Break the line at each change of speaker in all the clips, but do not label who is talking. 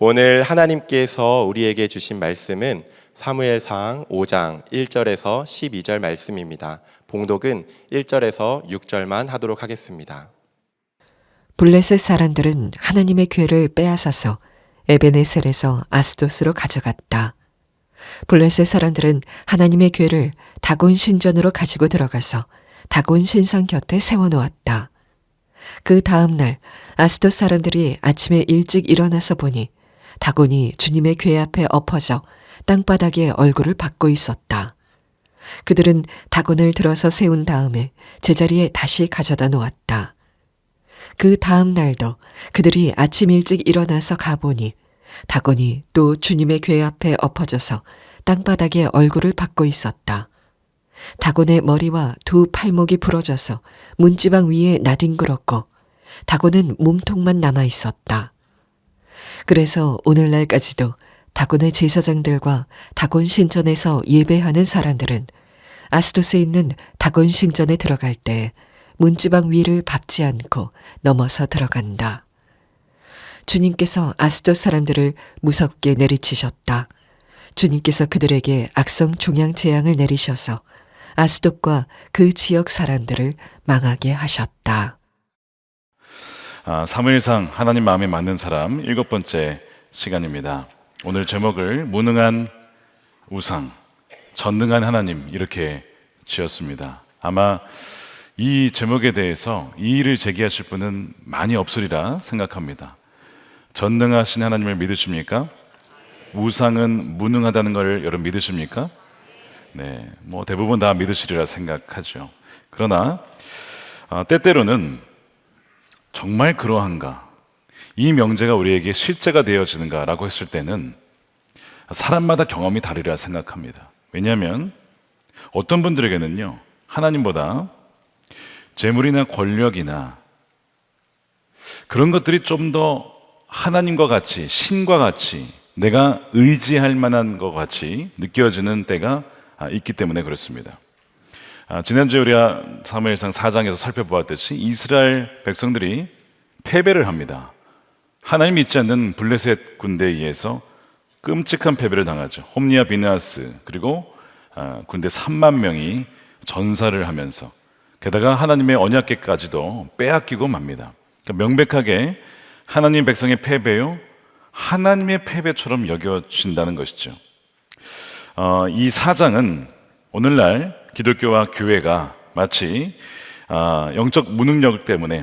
오늘 하나님께서 우리에게 주신 말씀은 사무엘상 5장 1절에서 12절 말씀입니다. 봉독은 1절에서 6절만 하도록 하겠습니다.
블레셋 사람들은 하나님의 궤를 빼앗아서 에베네셀에서 아스돗으로 가져갔다. 블레셋 사람들은 하나님의 궤를 다곤 신전으로 가지고 들어가서 다곤 신상 곁에 세워놓았다. 그 다음 날 아스돗 사람들이 아침에 일찍 일어나서 보니 다곤이 주님의 궤 앞에 엎어져 땅바닥에 얼굴을 박고 있었다. 그들은 다곤을 들어서 세운 다음에 제자리에 다시 가져다 놓았다. 그 다음 날도 그들이 아침 일찍 일어나서 가보니 다곤이 또 주님의 궤 앞에 엎어져서 땅바닥에 얼굴을 박고 있었다. 다곤의 머리와 두 팔목이 부러져서 문지방 위에 나뒹굴었고 다곤은 몸통만 남아 있었다. 그래서 오늘날까지도 다곤의 제사장들과 다곤 신전에서 예배하는 사람들은 아스돗에 있는 다곤 신전에 들어갈 때 문지방 위를 밟지 않고 넘어서 들어간다. 주님께서 아스돗 사람들을 무섭게 내리치셨다. 주님께서 그들에게 악성 종양 재앙을 내리셔서 아스돗과 그 지역 사람들을 망하게 하셨다.
사무엘상 하나님 마음에 맞는 사람 7번째 시간입니다. 오늘 제목을 무능한 우상, 전능한 하나님 이렇게 지었습니다. 아마 이 제목에 대해서 이의를 제기하실 분은 많이 없으리라 생각합니다. 전능하신 하나님을 믿으십니까? 우상은 무능하다는 걸 여러분 믿으십니까? 네, 대부분 다 믿으시리라 생각하죠. 그러나 때때로는 정말 그러한가? 이 명제가 우리에게 실제가 되어지는가라고 했을 때는 사람마다 경험이 다르리라 생각합니다. 왜냐하면 어떤 분들에게는요, 하나님보다 재물이나 권력이나 그런 것들이 좀 더 하나님과 같이, 신과 같이 내가 의지할 만한 것 같이 느껴지는 때가 있기 때문에 그렇습니다. 지난주에 우리가 사무엘상 4장에서 살펴보았듯이 이스라엘 백성들이 패배를 합니다. 하나님 믿지 않는 블레셋 군대에 의해서 끔찍한 패배를 당하죠. 홈리와 비느하스 그리고 군대 3만 명이 전사를 하면서 게다가 하나님의 언약궤까지도 빼앗기고 맙니다. 그러니까 명백하게 하나님 백성의 패배요, 하나님의 패배처럼 여겨진다는 것이죠. 이 4장은 오늘날 기독교와 교회가 마치 영적 무능력 때문에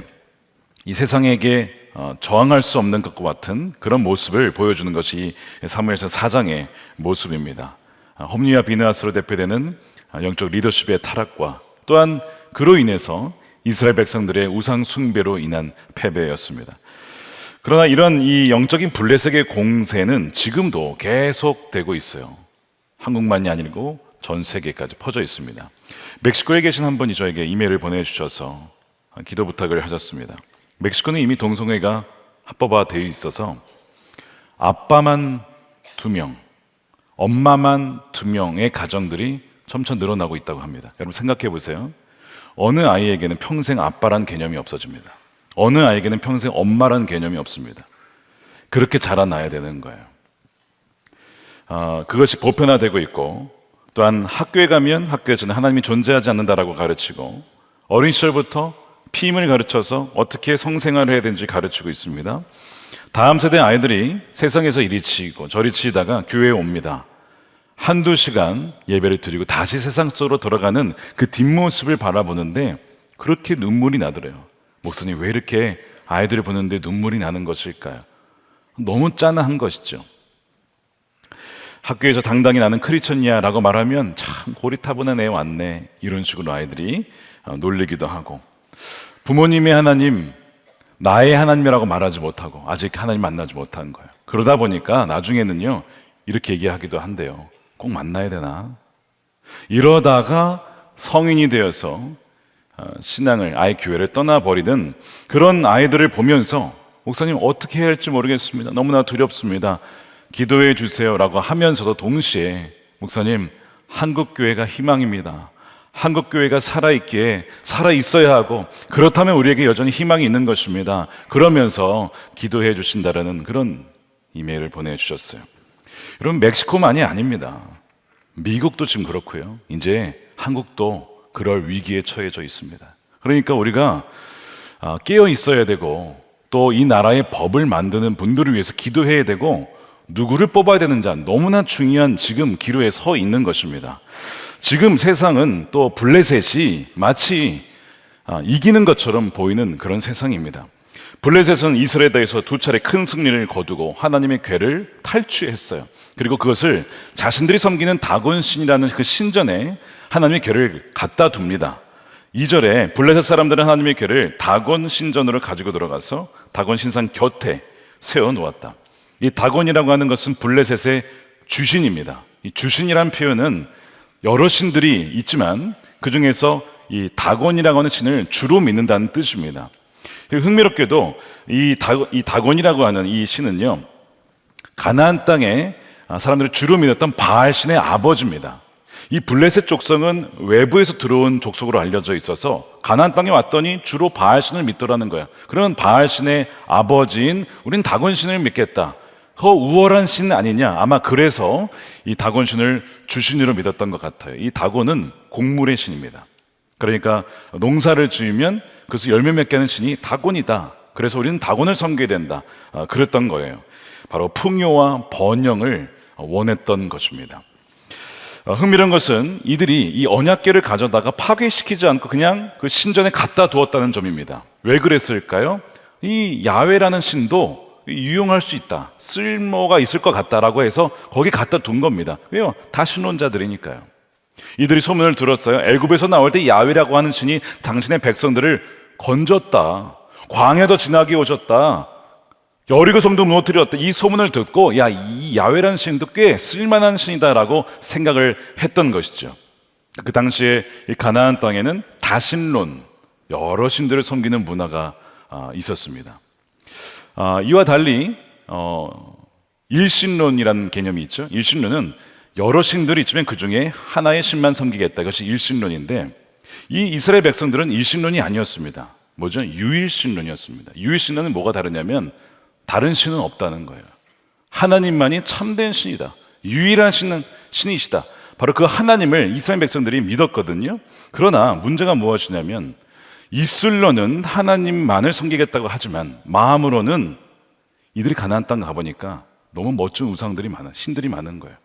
이 세상에게 저항할 수 없는 것과 같은 그런 모습을 보여주는 것이 사무엘상 4장의 모습입니다. 홈리와 비느하스로 대표되는 영적 리더십의 타락과 또한 그로 인해서 이스라엘 백성들의 우상 숭배로 인한 패배였습니다. 그러나 이런 이 영적인 블레셋의 공세는 지금도 계속되고 있어요. 한국만이 아니고 전 세계까지 퍼져 있습니다. 멕시코에 계신 한 분이 저에게 이메일을 보내주셔서 기도 부탁을 하셨습니다. 멕시코는 이미 동성애가 합법화되어 있어서 아빠만 2명, 엄마만 2명의 가정들이 점차 늘어나고 있다고 합니다. 여러분 생각해 보세요. 어느 아이에게는 평생 아빠란 개념이 없어집니다. 어느 아이에게는 평생 엄마란 개념이 없습니다. 그렇게 자라나야 되는 거예요. 그것이 보편화되고 있고, 또한 학교에 가면 학교에서는 하나님이 존재하지 않는다라고 가르치고, 어린 시절부터 피임을 가르쳐서 어떻게 성생활을 해야 되는지 가르치고 있습니다. 다음 세대 아이들이 세상에서 이리 치이고 저리 치이다가 교회에 옵니다. 한두 시간 예배를 드리고 다시 세상 속으로 돌아가는 그 뒷모습을 바라보는데 그렇게 눈물이 나더래요. 목사님, 왜 이렇게 아이들을 보는데 눈물이 나는 것일까요? 너무 짠한 것이죠. 학교에서 당당히 나는 크리스천이야라고 말하면 참 고리타분한 애 왔네, 이런 식으로 아이들이 놀리기도 하고, 부모님의 하나님, 나의 하나님이라고 말하지 못하고 아직 하나님 만나지 못한 거예요. 그러다 보니까 나중에는요 이렇게 얘기하기도 한대요. 꼭 만나야 되나? 이러다가 성인이 되어서 신앙을, 아예 교회를 떠나버리는 그런 아이들을 보면서 목사님 어떻게 해야 할지 모르겠습니다. 너무나 두렵습니다. 기도해 주세요 라고 하면서도 동시에 목사님, 한국교회가 희망입니다. 한국교회가 살아있기에 살아있어야 하고, 그렇다면 우리에게 여전히 희망이 있는 것입니다. 그러면서 기도해 주신다라는 그런 이메일을 보내주셨어요. 여러분, 멕시코만이 아닙니다. 미국도 지금 그렇고요. 이제 한국도 그럴 위기에 처해져 있습니다. 그러니까 우리가 깨어 있어야 되고, 또 이 나라의 법을 만드는 분들을 위해서 기도해야 되고, 누구를 뽑아야 되는지 너무나 중요한 지금 기로에 서 있는 것입니다. 지금 세상은 또 블레셋이 마치 이기는 것처럼 보이는 그런 세상입니다. 블레셋은 이스라엘에 대해서 2차례 큰 승리를 거두고 하나님의 궤를 탈취했어요. 그리고 그것을 자신들이 섬기는 다곤 신이라는 그 신전에 하나님의 궤를 갖다 둡니다. 2절에 블레셋 사람들은 하나님의 궤를 다곤 신전으로 가지고 들어가서 다곤 신상 곁에 세워놓았다. 이 다곤이라고 하는 것은 블레셋의 주신입니다. 이 주신이란 표현은 여러 신들이 있지만 그 중에서 이 다곤이라고 하는 신을 주로 믿는다는 뜻입니다. 흥미롭게도 이 다곤이라고 하는 이 신은요, 가나안 땅에 사람들이 주로 믿었던 바알 신의 아버지입니다. 이 블레셋 족속은 외부에서 들어온 족속으로 알려져 있어서 가나안 땅에 왔더니 주로 바알 신을 믿더라는 거야. 그러면 바알 신의 아버지인 우린 다곤 신을 믿겠다. 더 우월한 신 아니냐? 아마 그래서 이 다곤 신을 주신으로 믿었던 것 같아요. 이 다곤은 곡물의 신입니다. 그러니까 농사를 지으면 그래서 열매 맺게 하는 신이 다곤이다. 그래서 우리는 다곤을 섬겨야 된다. 그랬던 거예요. 바로 풍요와 번영을 원했던 것입니다. 흥미로운 것은 이들이 이 언약궤를 가져다가 파괴시키지 않고 그냥 그 신전에 갖다 두었다는 점입니다. 왜 그랬을까요? 이 야훼라는 신도 유용할 수 있다, 쓸모가 있을 것 같다라고 해서 거기 갖다 둔 겁니다. 왜요? 다 신론자들이니까요. 이들이 소문을 들었어요. 애굽에서 나올 때 야훼라고 하는 신이 당신의 백성들을 건졌다, 광야도 지나게 오셨다, 여리고 성도 무너뜨렸다. 이 소문을 듣고 이 야훼라는 신도 꽤 쓸만한 신이다라고 생각을 했던 것이죠. 그 당시에 이 가나안 땅에는 다신론, 여러 신들을 섬기는 문화가 있었습니다. 이와 달리 일신론이라는 개념이 있죠. 일신론은 여러 신들이 있지만 그 중에 하나의 신만 섬기겠다. 이것이 일신론인데, 이 이스라엘 백성들은 일신론이 아니었습니다. 뭐죠? 유일신론이었습니다. 유일신론은 뭐가 다르냐면 다른 신은 없다는 거예요. 하나님만이 참된 신이다. 유일한 신이시다. 바로 그 하나님을 이스라엘 백성들이 믿었거든요. 그러나 문제가 무엇이냐면 입술로는 하나님만을 섬기겠다고 하지만 마음으로는 이들이 가나안 땅 가보니까 너무 멋진 우상들이 많아, 신들이 많은 거예요.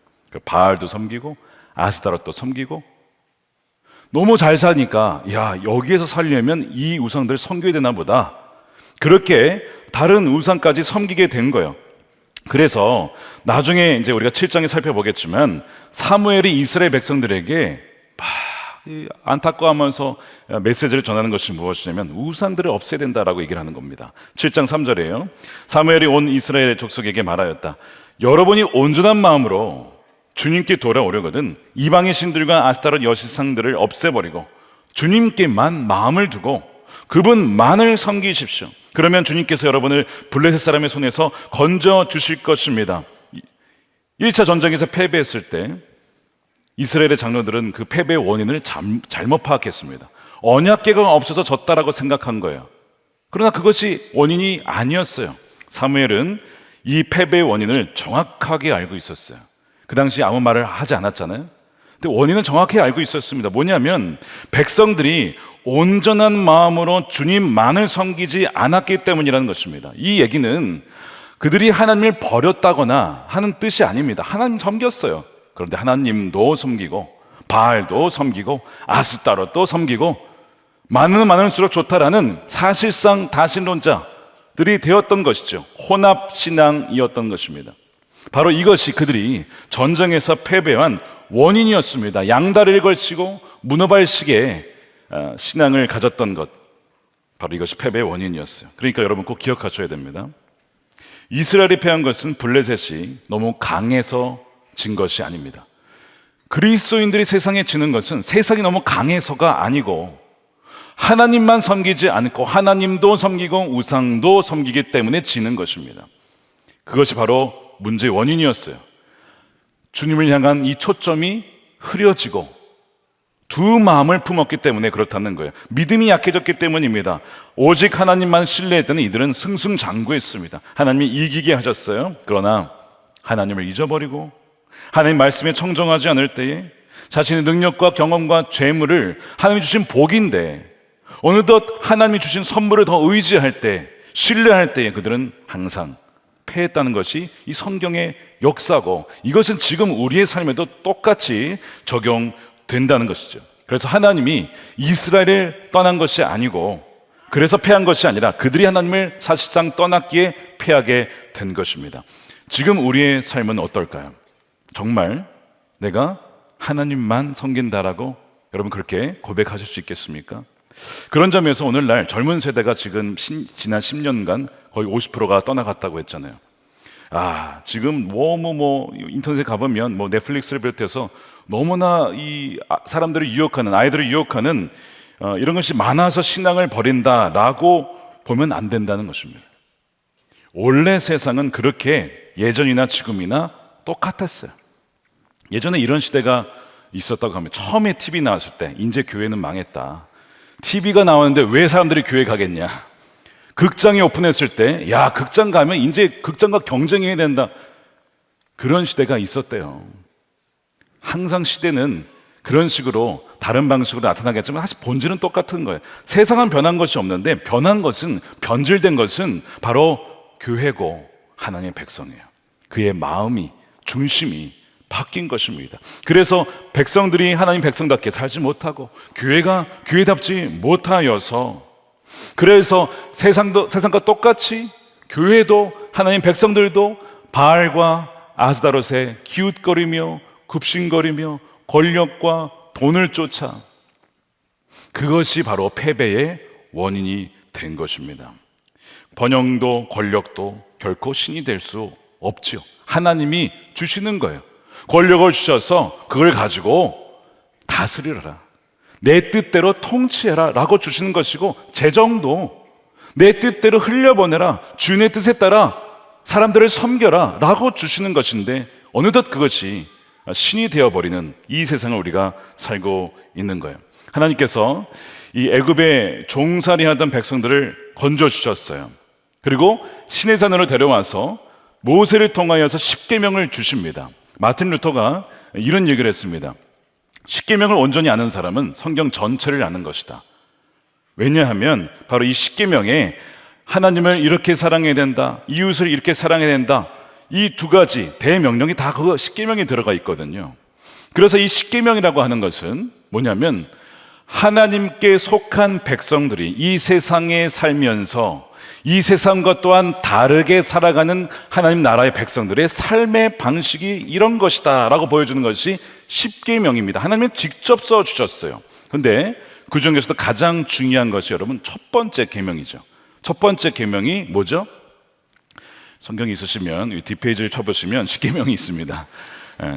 바알도 섬기고 아스타롯도 섬기고, 너무 잘 사니까 여기에서 살려면 이 우상들을 섬겨야 되나 보다. 그렇게 다른 우상까지 섬기게 된 거예요. 그래서 나중에 이제 우리가 7장에 살펴보겠지만 사무엘이 이스라엘 백성들에게 안타까워하면서 메시지를 전하는 것이 무엇이냐면 우상들을 없애야 된다라고 얘기를 하는 겁니다. 7장 3절이에요. 사무엘이 온 이스라엘 족속에게 말하였다. 여러분이 온전한 마음으로 주님께 돌아오려거든 이방의 신들과 아스타롯 여신상들을 없애버리고 주님께만 마음을 두고 그분만을 섬기십시오. 그러면 주님께서 여러분을 블레셋 사람의 손에서 건져 주실 것입니다. 1차 전쟁에서 패배했을 때 이스라엘의 장로들은 그 패배의 원인을 잘못 파악했습니다. 언약궤가 없어서 졌다라고 생각한 거예요. 그러나 그것이 원인이 아니었어요. 사무엘은 이 패배의 원인을 정확하게 알고 있었어요. 그 당시 아무 말을 하지 않았잖아요. 근데 원인은 정확히 알고 있었습니다. 뭐냐면 백성들이 온전한 마음으로 주님만을 섬기지 않았기 때문이라는 것입니다. 이 얘기는 그들이 하나님을 버렸다거나 하는 뜻이 아닙니다. 하나님 섬겼어요. 그런데 하나님도 섬기고 바알도 섬기고 아스타롯도 섬기고 많으면 많을수록 좋다라는 사실상 다신론자들이 되었던 것이죠. 혼합신앙이었던 것입니다. 바로 이것이 그들이 전쟁에서 패배한 원인이었습니다. 양다리를 걸치고 문어발식의 신앙을 가졌던 것, 바로 이것이 패배의 원인이었어요. 그러니까 여러분 꼭 기억하셔야 됩니다. 이스라엘이 패한 것은 블레셋이 너무 강해서 진 것이 아닙니다. 그리스도인들이 세상에 지는 것은 세상이 너무 강해서가 아니고 하나님만 섬기지 않고 하나님도 섬기고 우상도 섬기기 때문에 지는 것입니다. 그것이 바로 문제의 원인이었어요. 주님을 향한 이 초점이 흐려지고 두 마음을 품었기 때문에 그렇다는 거예요. 믿음이 약해졌기 때문입니다. 오직 하나님만 신뢰했던 이들은 승승장구했습니다. 하나님이 이기게 하셨어요. 그러나 하나님을 잊어버리고 하나님 말씀에 청정하지 않을 때에 자신의 능력과 경험과 재물을 하나님이 주신 복인데 어느덧 하나님이 주신 선물을 더 의지할 때, 신뢰할 때에 그들은 항상 패했다는 것이 이 성경의 역사고, 이것은 지금 우리의 삶에도 똑같이 적용된다는 것이죠. 그래서 하나님이 이스라엘을 떠난 것이 아니고, 그래서 패한 것이 아니라 그들이 하나님을 사실상 떠났기에 패하게 된 것입니다. 지금 우리의 삶은 어떨까요? 정말 내가 하나님만 섬긴다라고 여러분 그렇게 고백하실 수 있겠습니까? 그런 점에서 오늘날 젊은 세대가 지금 지난 10년간 거의 50%가 떠나갔다고 했잖아요. 지금 인터넷에 가보면 넷플릭스를 비롯해서 너무나 이 사람들을 유혹하는, 아이들을 유혹하는 이런 것이 많아서 신앙을 버린다라고 보면 안 된다는 것입니다. 원래 세상은 그렇게 예전이나 지금이나 똑같았어요. 예전에 이런 시대가 있었다고 하면, 처음에 TV 나왔을 때 이제 교회는 망했다. TV가 나왔는데 왜 사람들이 교회 가겠냐? 극장이 오픈했을 때 극장 가면 이제 극장과 경쟁해야 된다. 그런 시대가 있었대요. 항상 시대는 그런 식으로 다른 방식으로 나타나겠지만 사실 본질은 똑같은 거예요. 세상은 변한 것이 없는데 변질된 것은 바로 교회고 하나님의 백성이에요. 그의 마음이, 중심이 바뀐 것입니다. 그래서 백성들이 하나님 백성답게 살지 못하고 교회가 교회답지 못하여서, 그래서 세상과 똑같이 교회도 하나님 백성들도 바알과 아스다롯에 기웃거리며 굽신거리며 권력과 돈을 쫓아, 그것이 바로 패배의 원인이 된 것입니다. 번영도 권력도 결코 신이 될 수 없지요. 하나님이 주시는 거예요. 권력을 주셔서 그걸 가지고 다스리라, 내 뜻대로 통치해라 라고 주시는 것이고, 재정도 내 뜻대로 흘려보내라, 주인의 뜻에 따라 사람들을 섬겨라 라고 주시는 것인데, 어느덧 그것이 신이 되어버리는 이 세상을 우리가 살고 있는 거예요. 하나님께서 이 애굽에 종살이하던 백성들을 건져주셨어요. 그리고 신의 산으로 데려와서 모세를 통하여서 십계명을 주십니다. 마틴 루터가 이런 얘기를 했습니다. 십계명을 온전히 아는 사람은 성경 전체를 아는 것이다. 왜냐하면 바로 이 십계명에 하나님을 이렇게 사랑해야 된다, 이웃을 이렇게 사랑해야 된다, 이 두 가지 대명령이 다 그 십계명에 들어가 있거든요. 그래서 이 십계명이라고 하는 것은 뭐냐면, 하나님께 속한 백성들이 이 세상에 살면서 이 세상과 또한 다르게 살아가는 하나님 나라의 백성들의 삶의 방식이 이런 것이다 라고 보여주는 것이 십계명입니다. 하나님은 직접 써주셨어요. 그런데 그 중에서도 가장 중요한 것이 여러분 첫 번째 계명이죠. 첫 번째 계명이 뭐죠? 성경이 있으시면 뒷페이지를 쳐보시면 십계명이 있습니다.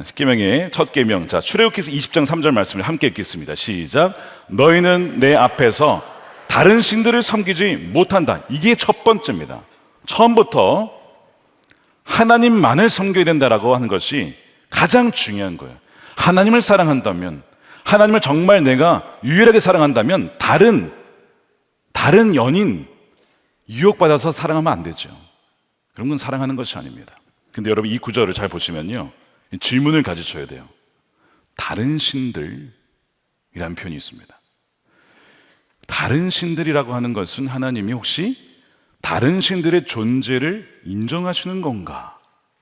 십계명의 첫 계명, 자, 출애굽기서 20장 3절 말씀을 함께 읽겠습니다. 시작. 너희는 내 앞에서 다른 신들을 섬기지 못한다. 이게 첫 번째입니다. 처음부터 하나님만을 섬겨야 된다라고 하는 것이 가장 중요한 거예요. 하나님을 사랑한다면, 하나님을 정말 내가 유일하게 사랑한다면 다른 연인 유혹받아서 사랑하면 안 되죠. 그런 건 사랑하는 것이 아닙니다. 근데 여러분 이 구절을 잘 보시면요, 질문을 가지셔야 돼요. 다른 신들이라는 표현이 있습니다. 다른 신들이라고 하는 것은 하나님이 혹시 다른 신들의 존재를 인정하시는 건가?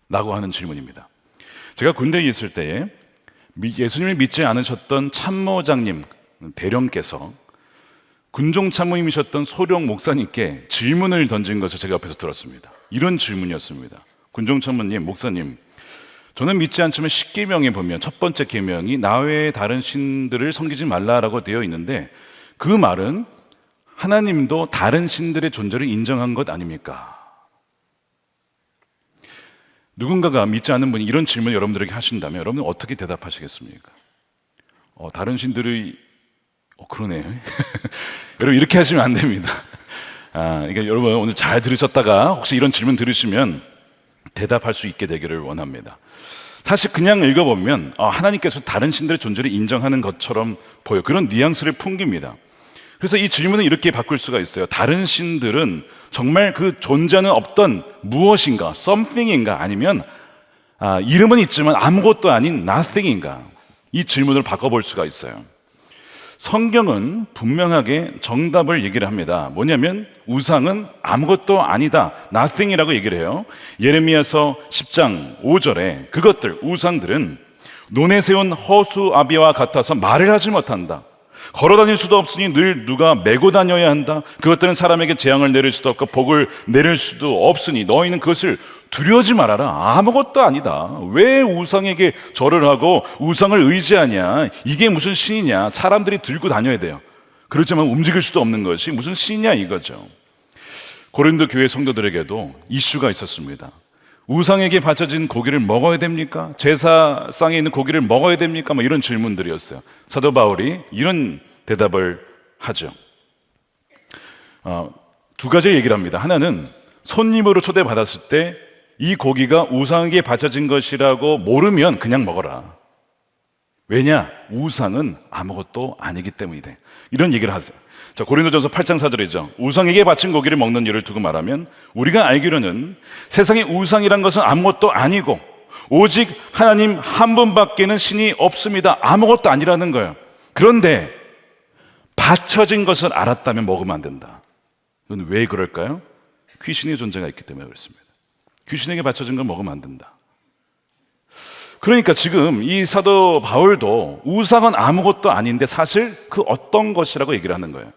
라고 하는 질문입니다. 제가 군대에 있을 때에 예수님을 믿지 않으셨던 참모장님 대령께서 군종 참모님이셨던 소령 목사님께 질문을 던진 것을 제가 옆에서 들었습니다. 이런 질문이었습니다. 군종 참모님, 목사님, 저는 믿지 않지만 십계명에 보면 첫 번째 계명이 나 외에 다른 신들을 섬기지 말라라고 되어 있는데, 그 말은 하나님도 다른 신들의 존재를 인정한 것 아닙니까? 누군가가 믿지 않는 분이 이런 질문을 여러분들에게 하신다면 여러분은 어떻게 대답하시겠습니까? 다른 신들의 그러네. 여러분 이렇게 하시면 안 됩니다. 그러니까 여러분 오늘 잘 들으셨다가 혹시 이런 질문 들으시면 대답할 수 있게 되기를 원합니다. 사실 그냥 읽어보면 하나님께서 다른 신들의 존재를 인정하는 것처럼 보여. 그런 뉘앙스를 풍깁니다. 그래서 이 질문을 이렇게 바꿀 수가 있어요. 다른 신들은 정말 그 존재는 없던 무엇인가, something인가, 아니면 이름은 있지만 아무것도 아닌 nothing인가? 이 질문을 바꿔볼 수가 있어요. 성경은 분명하게 정답을 얘기를 합니다. 뭐냐면 우상은 아무것도 아니다, nothing이라고 얘기를 해요. 예레미야서 10장 5절에 그것들, 우상들은 논에 세운 허수아비와 같아서 말을 하지 못한다. 걸어다닐 수도 없으니 늘 누가 메고 다녀야 한다. 그것들은 사람에게 재앙을 내릴 수도 없고 복을 내릴 수도 없으니 너희는 그것을 두려워하지 말아라. 아무것도 아니다. 왜 우상에게 절을 하고 우상을 의지하냐? 이게 무슨 신이냐? 사람들이 들고 다녀야 돼요. 그렇지만 움직일 수도 없는 것이 무슨 신이냐 이거죠. 고린도 교회 성도들에게도 이슈가 있었습니다. 우상에게 바쳐진 고기를 먹어야 됩니까? 제사상에 있는 고기를 먹어야 됩니까? 뭐 이런 질문들이었어요. 사도 바울이 이런 대답을 하죠. 두 가지 얘기를 합니다. 하나는 손님으로 초대받았을 때 이 고기가 우상에게 바쳐진 것이라고 모르면 그냥 먹어라. 왜냐? 우상은 아무것도 아니기 때문이다. 이런 얘기를 하세요. 자, 고린도전서 8장 4절이죠. 우상에게 바친 고기를 먹는 일을 두고 말하면 우리가 알기로는 세상의 우상이란 것은 아무것도 아니고 오직 하나님 한 분밖에는 신이 없습니다. 아무것도 아니라는 거예요. 그런데 바쳐진 것을 알았다면 먹으면 안 된다. 이건 왜 그럴까요? 귀신의 존재가 있기 때문에 그렇습니다. 귀신에게 바쳐진 걸 먹으면 안 된다. 그러니까 지금 이 사도 바울도 우상은 아무것도 아닌데 사실 그 어떤 것이라고 얘기를 하는 거예요.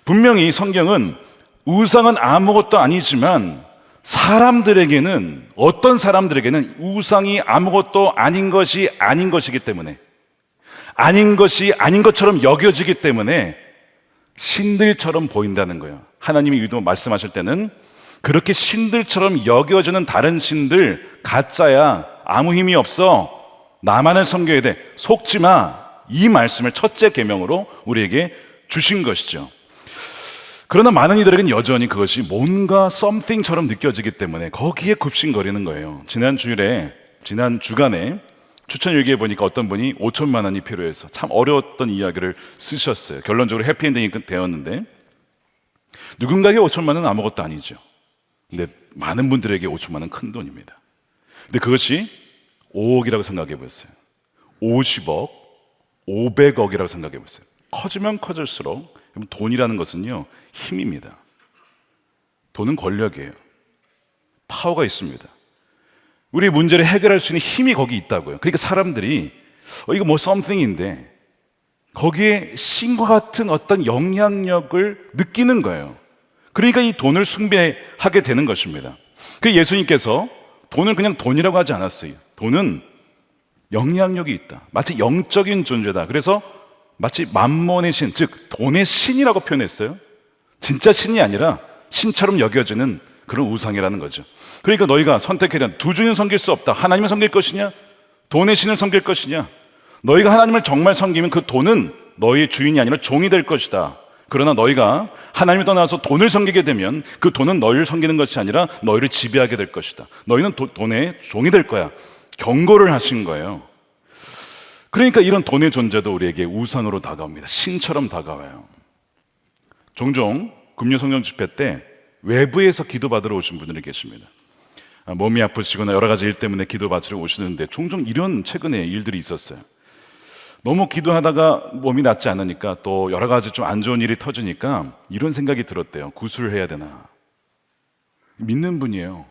분명히 성경은 우상은 아무것도 아니지만 사람들에게는, 어떤 사람들에게는 우상이 아무것도 아닌 것이 아닌 것이기 때문에, 아닌 것이 아닌 것처럼 여겨지기 때문에 신들처럼 보인다는 거예요. 하나님이 의도 말씀하실 때는 그렇게 신들처럼 여겨지는 다른 신들, 가짜야, 아무 힘이 없어, 나만을 섬겨야 돼, 속지 마, 이 말씀을 첫째 계명으로 우리에게 주신 것이죠. 그러나 많은 이들에게는 여전히 그것이 뭔가 something처럼 느껴지기 때문에 거기에 굽신거리는 거예요. 지난 주간에 추천 일기에 보니까 어떤 분이 5천만 원이 필요해서 참 어려웠던 이야기를 쓰셨어요. 결론적으로 해피엔딩이 되었는데, 누군가에게 5천만 원은 아무것도 아니죠. 근데 많은 분들에게 5천만 원은 큰 돈입니다. 근데 그것이 5억이라고 생각해 보세요. 50억, 500억이라고 생각해 보세요. 커지면 커질수록 돈이라는 것은요, 힘입니다. 돈은 권력이에요. 파워가 있습니다. 우리 문제를 해결할 수 있는 힘이 거기 있다고요. 그러니까 사람들이 이거 뭐 something인데 거기에 신과 같은 어떤 영향력을 느끼는 거예요. 그러니까 이 돈을 숭배하게 되는 것입니다. 그래서 예수님께서 돈을 그냥 돈이라고 하지 않았어요. 돈은 영향력이 있다. 마치 영적인 존재다. 그래서 마치 만몬의 신, 즉 돈의 신이라고 표현했어요. 진짜 신이 아니라 신처럼 여겨지는 그런 우상이라는 거죠. 그러니까 너희가 선택해야 되는, 두 주는 섬길 수 없다. 하나님을 섬길 것이냐, 돈의 신을 섬길 것이냐. 너희가 하나님을 정말 섬기면 그 돈은 너희의 주인이 아니라 종이 될 것이다. 그러나 너희가 하나님을 떠나서 돈을 섬기게 되면 그 돈은 너희를 섬기는 것이 아니라 너희를 지배하게 될 것이다. 너희는 돈의 종이 될 거야. 경고를 하신 거예요. 그러니까 이런 돈의 존재도 우리에게 우상으로 다가옵니다. 신처럼 다가와요. 종종 금요 성령 집회 때 외부에서 기도받으러 오신 분들이 계십니다. 몸이 아프시거나 여러 가지 일 때문에 기도받으러 오시는데 종종 이런 최근에 일들이 있었어요. 너무 기도하다가 몸이 낫지 않으니까 또 여러 가지 좀 안 좋은 일이 터지니까 이런 생각이 들었대요. 구술해야 되나? 믿는 분이에요.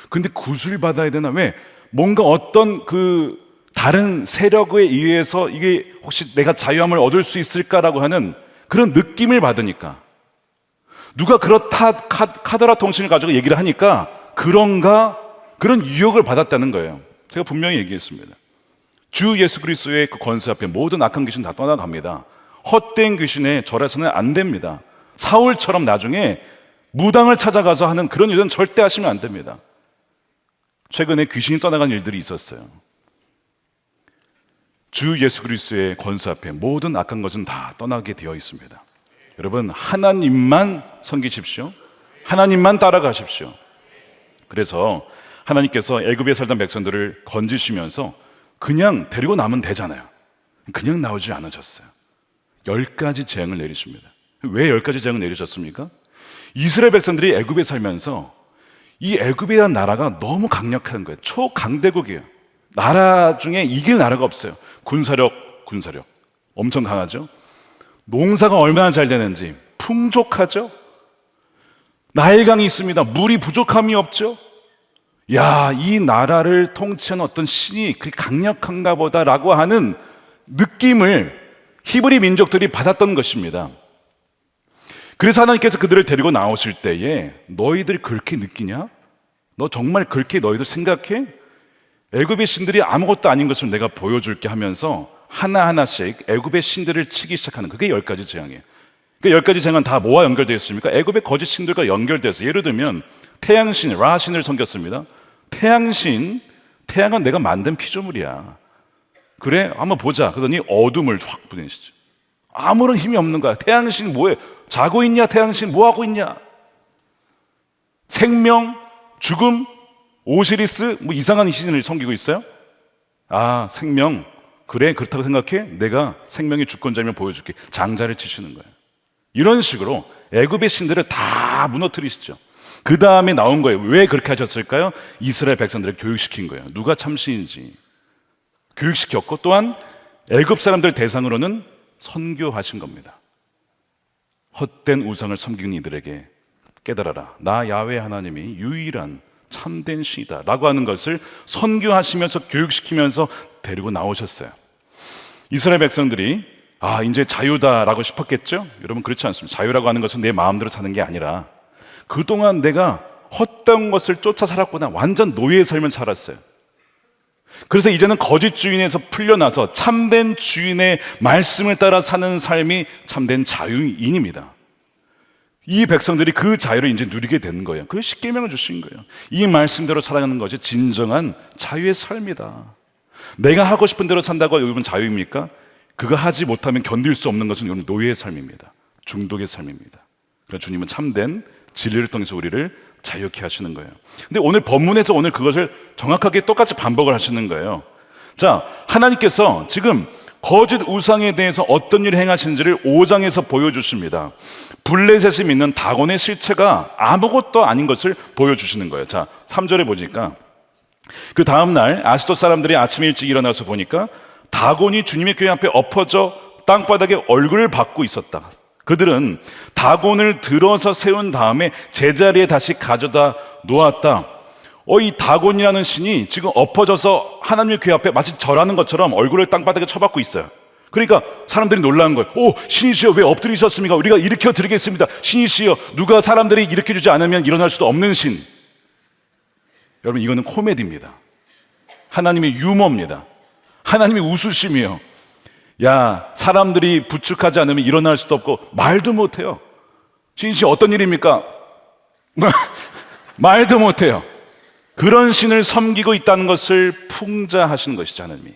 근데 구술 받아야 되나? 왜? 뭔가 어떤 그 다른 세력에 의해서 이게 혹시 내가 자유함을 얻을 수 있을까라고 하는 그런 느낌을 받으니까, 누가 그렇다 카더라 통신을 가지고 얘기를 하니까 그런가, 그런 유혹을 받았다는 거예요. 제가 분명히 얘기했습니다. 주 예수 그리스도의 그 권세 앞에 모든 악한 귀신 다 떠나갑니다. 헛된 귀신에 절해서는 안 됩니다. 사울처럼 나중에 무당을 찾아가서 하는 그런 일은 절대 하시면 안 됩니다. 최근에 귀신이 떠나간 일들이 있었어요. 주 예수 그리스도의 권세 앞에 모든 악한 것은 다 떠나게 되어 있습니다. 여러분, 하나님만 섬기십시오. 하나님만 따라가십시오. 그래서 하나님께서 애굽에 살던 백성들을 건지시면서 그냥 데리고 나면 되잖아요. 그냥 나오지 않으셨어요. 10가지 재앙을 내리십니다. 왜 10가지 재앙을 내리셨습니까? 이스라엘 백성들이 애굽에 살면서 이 애굽이라는 나라가 너무 강력한 거예요. 초강대국이에요. 나라 중에 이길 나라가 없어요. 군사력 엄청 강하죠. 농사가 얼마나 잘 되는지 풍족하죠. 나일강이 있습니다. 물이 부족함이 없죠. 야, 이 나라를 통치하는 어떤 신이 그렇게 강력한가 보다라고 하는 느낌을 히브리 민족들이 받았던 것입니다. 그래서 하나님께서 그들을 데리고 나오실 때에 너희들 그렇게 느끼냐? 너 정말 그렇게 너희들 생각해? 애굽의 신들이 아무것도 아닌 것을 내가 보여줄게 하면서 하나하나씩 애굽의 신들을 치기 시작하는, 그게 10가지 재앙이에요. 그러니까 10가지 재앙은 다 뭐와 연결되어 있습니까? 애굽의 거짓 신들과 연결돼서, 예를 들면 태양신, 라신을 섬겼습니다. 태양은 내가 만든 피조물이야. 그래? 한번 보자. 그러더니 어둠을 확 보내시죠. 아무런 힘이 없는 거야. 태양신 뭐해? 자고 있냐? 태양신 뭐 하고 있냐? 생명, 죽음, 오시리스, 뭐 이상한 신을 섬기고 있어요? 아, 생명. 그래, 그렇다고 생각해? 내가 생명의 주권자면 보여줄게. 장자를 치시는 거예요. 이런 식으로 애굽의 신들을 다 무너뜨리시죠. 그 다음에 나온 거예요. 왜 그렇게 하셨을까요? 이스라엘 백성들을 교육시킨 거예요. 누가 참신인지 교육시켰고, 또한 애굽 사람들 대상으로는 선교하신 겁니다. 헛된 우상을 섬기는 이들에게 깨달아라. 나 야훼 하나님이 유일한 참된 신이다 라고 하는 것을 선교하시면서 교육시키면서 데리고 나오셨어요. 이스라엘 백성들이 이제 자유다라고 싶었겠죠? 여러분, 그렇지 않습니다. 자유라고 하는 것은 내 마음대로 사는 게 아니라 그동안 내가 헛된 것을 쫓아 살았구나. 완전 노예의 삶을 살았어요. 그래서 이제는 거짓 주인에서 풀려나서 참된 주인의 말씀을 따라 사는 삶이 참된 자유인입니다. 이 백성들이 그 자유를 이제 누리게 되는 거예요. 그래서 십계명을 주신 거예요. 이 말씀대로 살아가는 것이 진정한 자유의 삶이다. 내가 하고 싶은 대로 산다고 여러분 자유입니까? 그거 하지 못하면 견딜 수 없는 것은 여러분 노예의 삶입니다. 중독의 삶입니다. 그래서 주님은 참된 진리를 통해서 우리를 자유케 하시는 거예요. 근데 오늘 본문에서 오늘 그것을 정확하게 똑같이 반복을 하시는 거예요. 자, 하나님께서 지금 거짓 우상에 대해서 어떤 일을 행하시는지를 5장에서 보여주십니다. 블레셋이 믿는 다곤의 실체가 아무것도 아닌 것을 보여주시는 거예요. 자, 3절에 보니까 그 다음날 아스돗 사람들이 아침에 일찍 일어나서 보니까 다곤이 주님의 교회 앞에 엎어져 땅바닥에 얼굴을 받고 있었다. 그들은 다곤을 들어서 세운 다음에 제자리에 다시 가져다 놓았다. 이 다곤이라는 신이 지금 엎어져서 하나님의 교회 앞에 마치 절하는 것처럼 얼굴을 땅바닥에 쳐박고 있어요. 그러니까 사람들이 놀라는 거예요. 신이시여, 왜 엎드리셨습니까? 우리가 일으켜 드리겠습니다. 신이시여, 누가 사람들이 일으켜 주지 않으면 일어날 수도 없는 신. 여러분, 이거는 코미디입니다. 하나님의 유머입니다. 하나님의 웃으심이에요. 야, 사람들이 부축하지 않으면 일어날 수도 없고 말도 못해요. 신이시 어떤 일입니까? 말도 못해요. 그런 신을 섬기고 있다는 것을 풍자하시는 것이죠, 하나님이.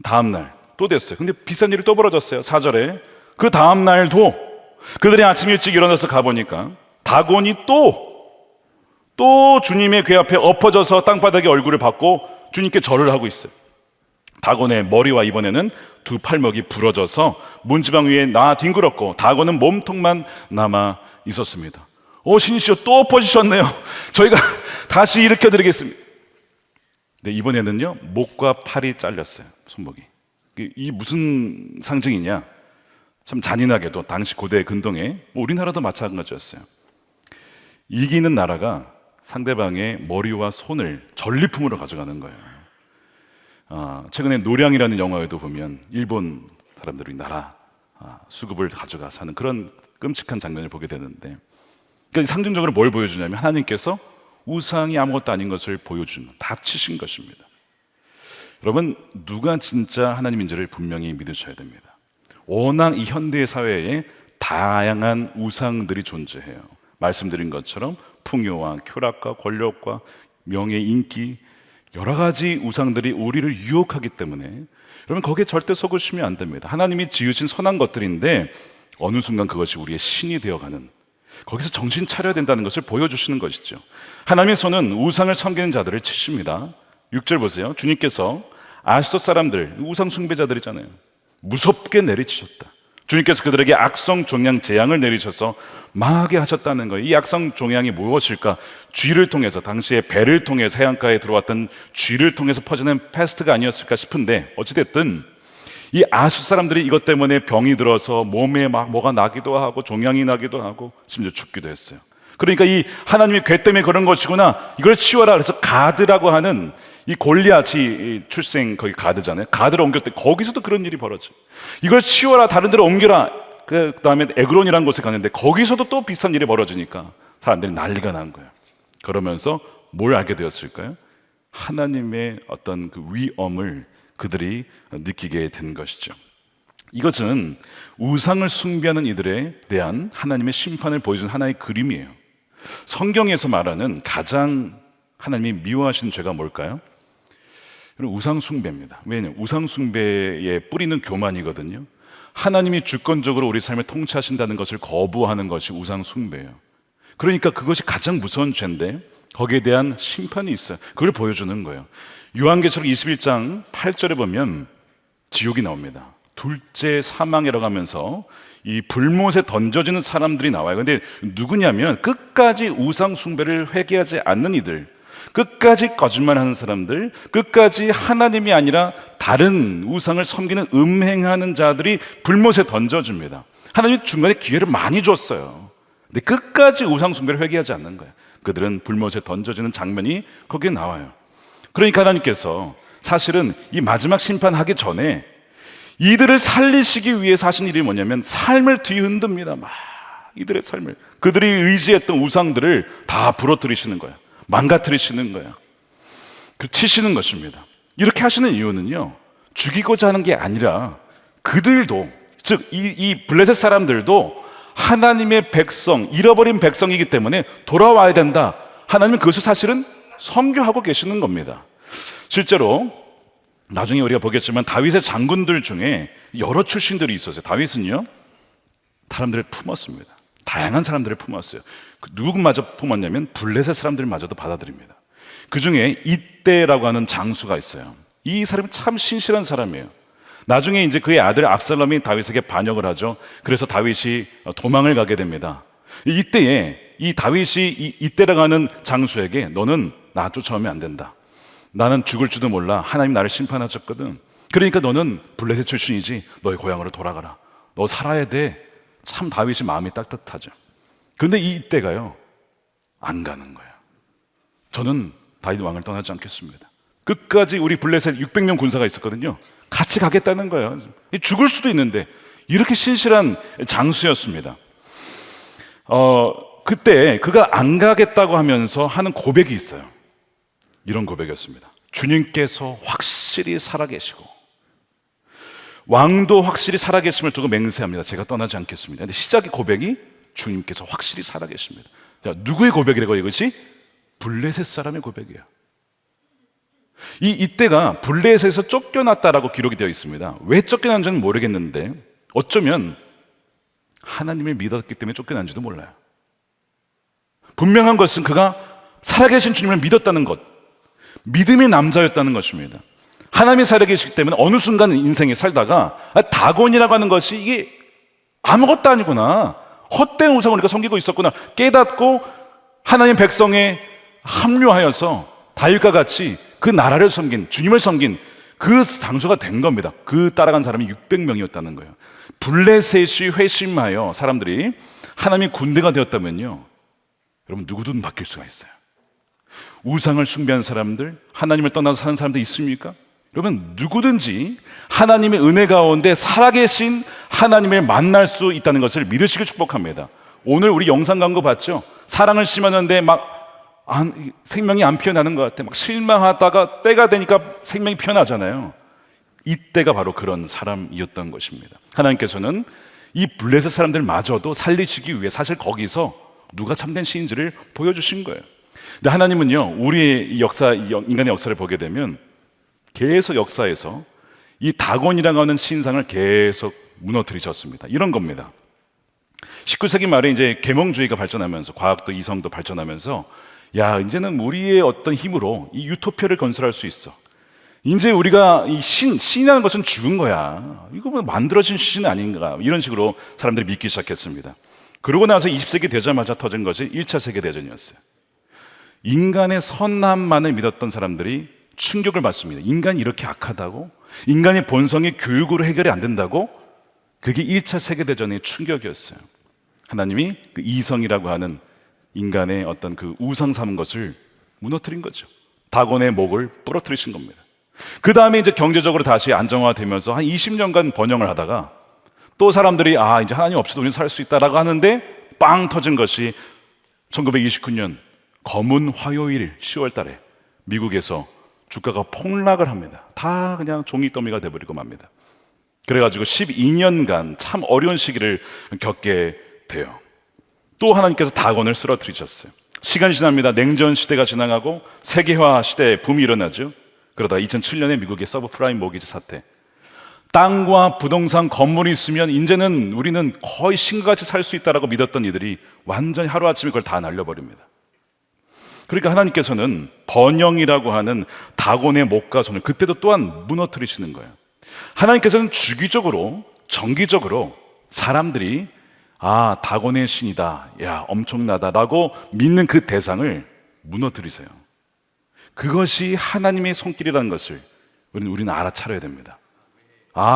다음날 또 됐어요. 근데 비싼 일이 또 벌어졌어요. 4절에 그 다음날도 그들이 아침 일찍 일어나서 가보니까 다곤이 또 주님의 궤 앞에 엎어져서 땅바닥에 얼굴을 받고 주님께 절을 하고 있어요. 다곤의 머리와 이번에는 두 팔목이 부러져서 문지방 위에 뒹굴었고 다곤은 몸통만 남아 있었습니다. 신이시여, 또 엎어지셨네요. 저희가 다시 일으켜드리겠습니다. 근데 이번에는요, 목과 팔이 잘렸어요. 손목이. 이 무슨 상징이냐? 참 잔인하게도 당시 고대 근동에 우리나라도 마찬가지였어요. 이기는 나라가 상대방의 머리와 손을 전리품으로 가져가는 거예요. 최근에 노량이라는 영화에도 보면 일본 사람들이 나라 수급을 가져가 사는 그런 끔찍한 장면을 보게 되는데, 그러니까 상징적으로 뭘 보여주냐면 하나님께서 우상이 아무것도 아닌 것을 보여주는, 다치신 것입니다. 여러분, 누가 진짜 하나님인지를 분명히 믿으셔야 됩니다. 워낙 이 현대의 사회에 다양한 우상들이 존재해요. 말씀드린 것처럼 풍요와 쾌락과 권력과 명예, 인기, 여러 가지 우상들이 우리를 유혹하기 때문에 여러분, 거기에 절대 속으시면 안 됩니다. 하나님이 지으신 선한 것들인데 어느 순간 그것이 우리의 신이 되어가는, 거기서 정신 차려야 된다는 것을 보여주시는 것이죠. 하나님의 손은 우상을 섬기는 자들을 치십니다. 6절 보세요. 주님께서 아스돗 사람들, 우상 숭배자들이잖아요, 무섭게 내리치셨다. 주님께서 그들에게 악성 종양 재앙을 내리셔서 망하게 하셨다는 거예요. 이 악성 종양이 무엇일까? 쥐를 통해서, 당시에 배를 통해서 해안가에 들어왔던 쥐를 통해서 퍼지는 패스트가 아니었을까 싶은데, 어찌됐든 이 아수 사람들이 이것 때문에 병이 들어서 몸에 막 뭐가 나기도 하고 종양이 나기도 하고 심지어 죽기도 했어요. 그러니까 이 하나님의 괴 때문에 그런 것이구나, 이걸 치워라. 그래서 가드라고 하는 이 골리앗이 출생, 거기 가드잖아요. 가드를 옮겼대. 거기서도 그런 일이 벌어져요. 이걸 치워라, 다른 데로 옮겨라. 그 다음에 에그론이라는 곳에 갔는데 거기서도 또 비슷한 일이 벌어지니까 사람들이 난리가 난 거예요. 그러면서 뭘 알게 되었을까요? 하나님의 어떤 그 위엄을 그들이 느끼게 된 것이죠. 이것은 우상을 숭배하는 이들에 대한 하나님의 심판을 보여준 하나의 그림이에요. 성경에서 말하는 가장 하나님이 미워하시는 죄가 뭘까요? 우상 숭배입니다. 왜냐하면 우상 숭배의 뿌리는 교만이거든요. 하나님이 주권적으로 우리 삶을 통치하신다는 것을 거부하는 것이 우상 숭배예요. 그러니까 그것이 가장 무서운 죄인데 거기에 대한 심판이 있어요. 그걸 보여주는 거예요. 요한계시록 21장 8절에 보면 지옥이 나옵니다. 둘째 사망이라고 하면서 이 불못에 던져지는 사람들이 나와요. 근데 누구냐면 끝까지 우상 숭배를 회개하지 않는 이들, 끝까지 거짓말하는 사람들, 끝까지 하나님이 아니라 다른 우상을 섬기는 음행하는 자들이 불못에 던져집니다. 하나님이 중간에 기회를 많이 줬어요. 근데 끝까지 우상 숭배를 회개하지 않는 거예요. 그들은 불못에 던져지는 장면이 거기에 나와요. 그러니까 하나님께서 사실은 이 마지막 심판하기 전에 이들을 살리시기 위해서 하신 일이 뭐냐면 삶을 뒤흔듭니다. 막 이들의 삶을, 그들이 의지했던 우상들을 다 부러뜨리시는 거예요. 망가뜨리시는 거예요. 치시는 것입니다. 이렇게 하시는 이유는요, 죽이고자 하는 게 아니라 그들도, 즉 이 블레셋 사람들도 하나님의 백성, 잃어버린 백성이기 때문에 돌아와야 된다. 하나님은 그것을 사실은 선교하고 계시는 겁니다. 실제로 나중에 우리가 보겠지만 다윗의 장군들 중에 여러 출신들이 있었어요. 다윗은요, 사람들을 품었습니다. 다양한 사람들을 품었어요. 누구마저 품었냐면 블레셋 사람들마저도 받아들입니다. 그 중에 이때라고 하는 장수가 있어요. 이 사람은 참 신실한 사람이에요. 나중에 이제 그의 아들 압살롬이 다윗에게 반역을 하죠. 그래서 다윗이 도망을 가게 됩니다. 이때에 이 다윗이 이때라고 하는 장수에게 너는 나 쫓아오면 안 된다. 나는 죽을 줄도 몰라. 하나님 나를 심판하셨거든. 그러니까 너는 블레셋 출신이지. 너의 고향으로 돌아가라. 너 살아야 돼. 참 다윗이 마음이 따뜻하죠. 그런데 이때가요, 안 가는 거예요. 저는 다윗 왕을 떠나지 않겠습니다. 끝까지 우리 블레셋 600명 군사가 있었거든요. 같이 가겠다는 거예요. 죽을 수도 있는데 이렇게 신실한 장수였습니다. 그때 그가 안 가겠다고 하면서 하는 고백이 있어요. 이런 고백이었습니다. 주님께서 확실히 살아계시고 왕도 확실히 살아계심을 두고 맹세합니다. 제가 떠나지 않겠습니다. 근데 시작의 고백이 주님께서 확실히 살아계십니다. 자, 누구의 고백이라고? 이것이 블레셋 사람의 고백이에요. 이때가 블레셋에서 쫓겨났다라고 기록이 되어 있습니다. 왜 쫓겨난지는 모르겠는데 어쩌면 하나님을 믿었기 때문에 쫓겨난지도 몰라요. 분명한 것은 그가 살아계신 주님을 믿었다는 것, 믿음의 남자였다는 것입니다. 하나님이 살아계시기 때문에 어느 순간 인생에 살다가 다곤이라고 하는 것이 이게 아무것도 아니구나, 헛된 우상을 우리가 섬기고 있었구나 깨닫고 하나님 백성에 합류하여서 다윗과 같이 그 나라를 섬긴, 주님을 섬긴 그 장수가 된 겁니다. 그 따라간 사람이 600명이었다는 거예요. 블레셋이 회심하여 사람들이 하나님의 군대가 되었다면요, 여러분 누구든 바뀔 수가 있어요. 우상을 숭배한 사람들, 하나님을 떠나서 사는 사람들 있습니까? 여러분 누구든지 하나님의 은혜 가운데 살아계신 하나님을 만날 수 있다는 것을 믿으시길 축복합니다. 오늘 우리 영상 광고 봤죠? 사랑을 심었는데 생명이 안 피어나는 것 같아. 막 실망하다가 때가 되니까 생명이 피어나잖아요. 이때가 바로 그런 사람이었던 것입니다. 하나님께서는 이 블레셋 사람들마저도 살리시기 위해 사실 거기서 누가 참된 시인지를 보여주신 거예요. 근데 하나님은요, 우리의 역사, 인간의 역사를 보게 되면 계속 역사에서 이 다곤이라고 하는 신상을 계속 무너뜨리셨습니다. 이런 겁니다. 19세기 말에 이제 계몽주의가 발전하면서 과학도 이성도 발전하면서 야, 이제는 우리의 어떤 힘으로 이 유토피아를 건설할 수 있어. 이제 우리가 이 신이라는 것은 죽은 거야. 이거 뭐 만들어진 신 아닌가. 이런 식으로 사람들이 믿기 시작했습니다. 그러고 나서 20세기 되자마자 터진 것이 1차 세계대전이었어요. 인간의 선함만을 믿었던 사람들이 충격을 받습니다. 인간이 이렇게 악하다고? 인간의 본성이 교육으로 해결이 안 된다고? 그게 1차 세계대전의 충격이었어요. 하나님이 그 이성이라고 하는 인간의 어떤 그 우상 삼은 것을 무너뜨린 거죠. 다곤의 목을 부러뜨리신 겁니다. 그 다음에 이제 경제적으로 다시 안정화되면서 한 20년간 번영을 하다가 또 사람들이 이제 하나님 없이도 우리는 살 수 있다라고 하는데 빵 터진 것이 1929년 검은 화요일 10월 달에 미국에서 주가가 폭락을 합니다. 다 그냥 종이더미가 돼버리고 맙니다. 그래가지고 12년간 참 어려운 시기를 겪게 돼요. 또 하나님께서 다곤을 쓰러뜨리셨어요. 시간이 지납니다. 냉전 시대가 지나가고 세계화 시대의 붐이 일어나죠. 그러다가 2007년에 미국의 서브프라임 모기지 사태. 땅과 부동산 건물이 있으면 이제는 우리는 거의 신같이 살 수 있다라고 믿었던 이들이 완전히 하루아침에 그걸 다 날려버립니다. 그러니까 하나님께서는 번영이라고 하는 다곤의 목과 손을 그때도 또한 무너뜨리시는 거예요. 하나님께서는 주기적으로 정기적으로 사람들이 다곤의 신이다, 야 엄청나다라고 믿는 그 대상을 무너뜨리세요. 그것이 하나님의 손길이라는 것을 우리는 알아차려야 됩니다.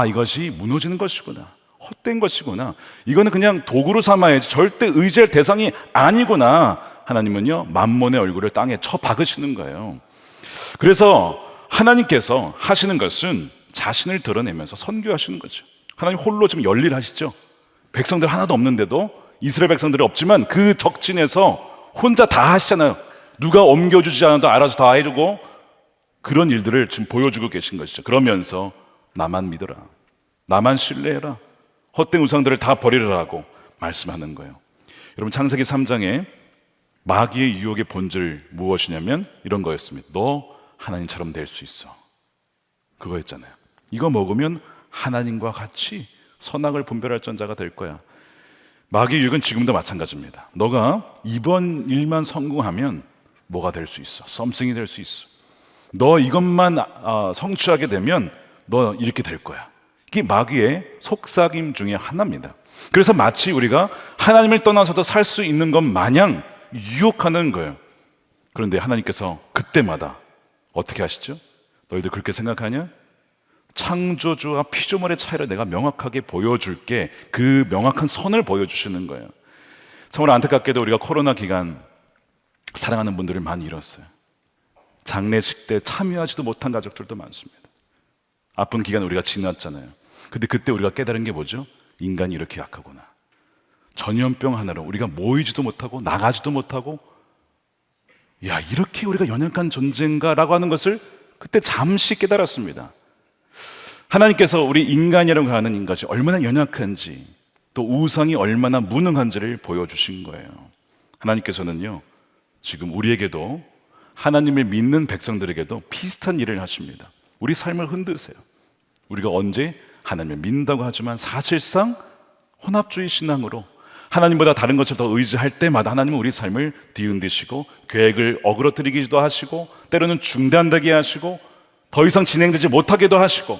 이것이 무너지는 것이구나, 헛된 것이구나, 이거는 그냥 도구로 삼아야지 절대 의지할 대상이 아니구나. 하나님은요 만몬의 얼굴을 땅에 쳐 박으시는 거예요. 그래서 하나님께서 하시는 것은 자신을 드러내면서 선교하시는 거죠. 하나님 홀로 지금 열일하시죠. 백성들 하나도 없는데도, 이스라엘 백성들이 없지만 그 적진에서 혼자 다 하시잖아요. 누가 옮겨주지 않아도 알아서 다 해주고, 그런 일들을 지금 보여주고 계신 것이죠. 그러면서 나만 믿어라, 나만 신뢰해라, 헛된 우상들을 다 버리라고 말씀하는 거예요. 여러분 창세기 3장에 마귀의 유혹의 본질 무엇이냐면 이런 거였습니다. 너 하나님처럼 될 수 있어, 그거였잖아요. 이거 먹으면 하나님과 같이 선악을 분별할 전자가 될 거야. 마귀의 유혹은 지금도 마찬가지입니다. 너가 이번 일만 성공하면 뭐가 될 수 있어, 썸씽이 될 수 있어, 너 이것만 성취하게 되면 너 이렇게 될 거야. 이게 마귀의 속삭임 중에 하나입니다. 그래서 마치 우리가 하나님을 떠나서도 살 수 있는 것 마냥 유혹하는 거예요. 그런데 하나님께서 그때마다 어떻게 하시죠? 너희들 그렇게 생각하냐? 창조주와 피조물의 차이를 내가 명확하게 보여줄게. 그 명확한 선을 보여주시는 거예요. 정말 안타깝게도 우리가 코로나 기간 사랑하는 분들을 많이 잃었어요. 장례식 때 참여하지도 못한 가족들도 많습니다. 아픈 기간 우리가 지났잖아요. 근데 그때 우리가 깨달은 게 뭐죠? 인간이 이렇게 약하구나. 전염병 하나로 우리가 모이지도 못하고 나가지도 못하고, 야 이렇게 우리가 연약한 존재인가라고 하는 것을 그때 잠시 깨달았습니다. 하나님께서 우리 인간이라고 하는 것이 얼마나 연약한지, 또 우상이 얼마나 무능한지를 보여주신 거예요. 하나님께서는요 지금 우리에게도, 하나님을 믿는 백성들에게도 비슷한 일을 하십니다. 우리 삶을 흔드세요. 우리가 언제 하나님을 믿는다고 하지만 사실상 혼합주의 신앙으로 하나님보다 다른 것을 더 의지할 때마다 하나님은 우리 삶을 뒤흔드시고 계획을 어그러뜨리기도 하시고, 때로는 중단되게 하시고, 더 이상 진행되지 못하게도 하시고.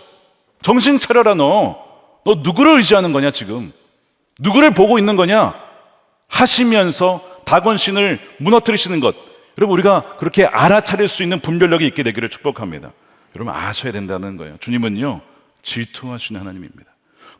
정신 차려라, 너 누구를 의지하는 거냐, 지금 누구를 보고 있는 거냐 하시면서 다곤신을 무너뜨리시는 것, 여러분 우리가 그렇게 알아차릴 수 있는 분별력이 있게 되기를 축복합니다. 여러분 아셔야 된다는 거예요. 주님은요 질투하시는 하나님입니다.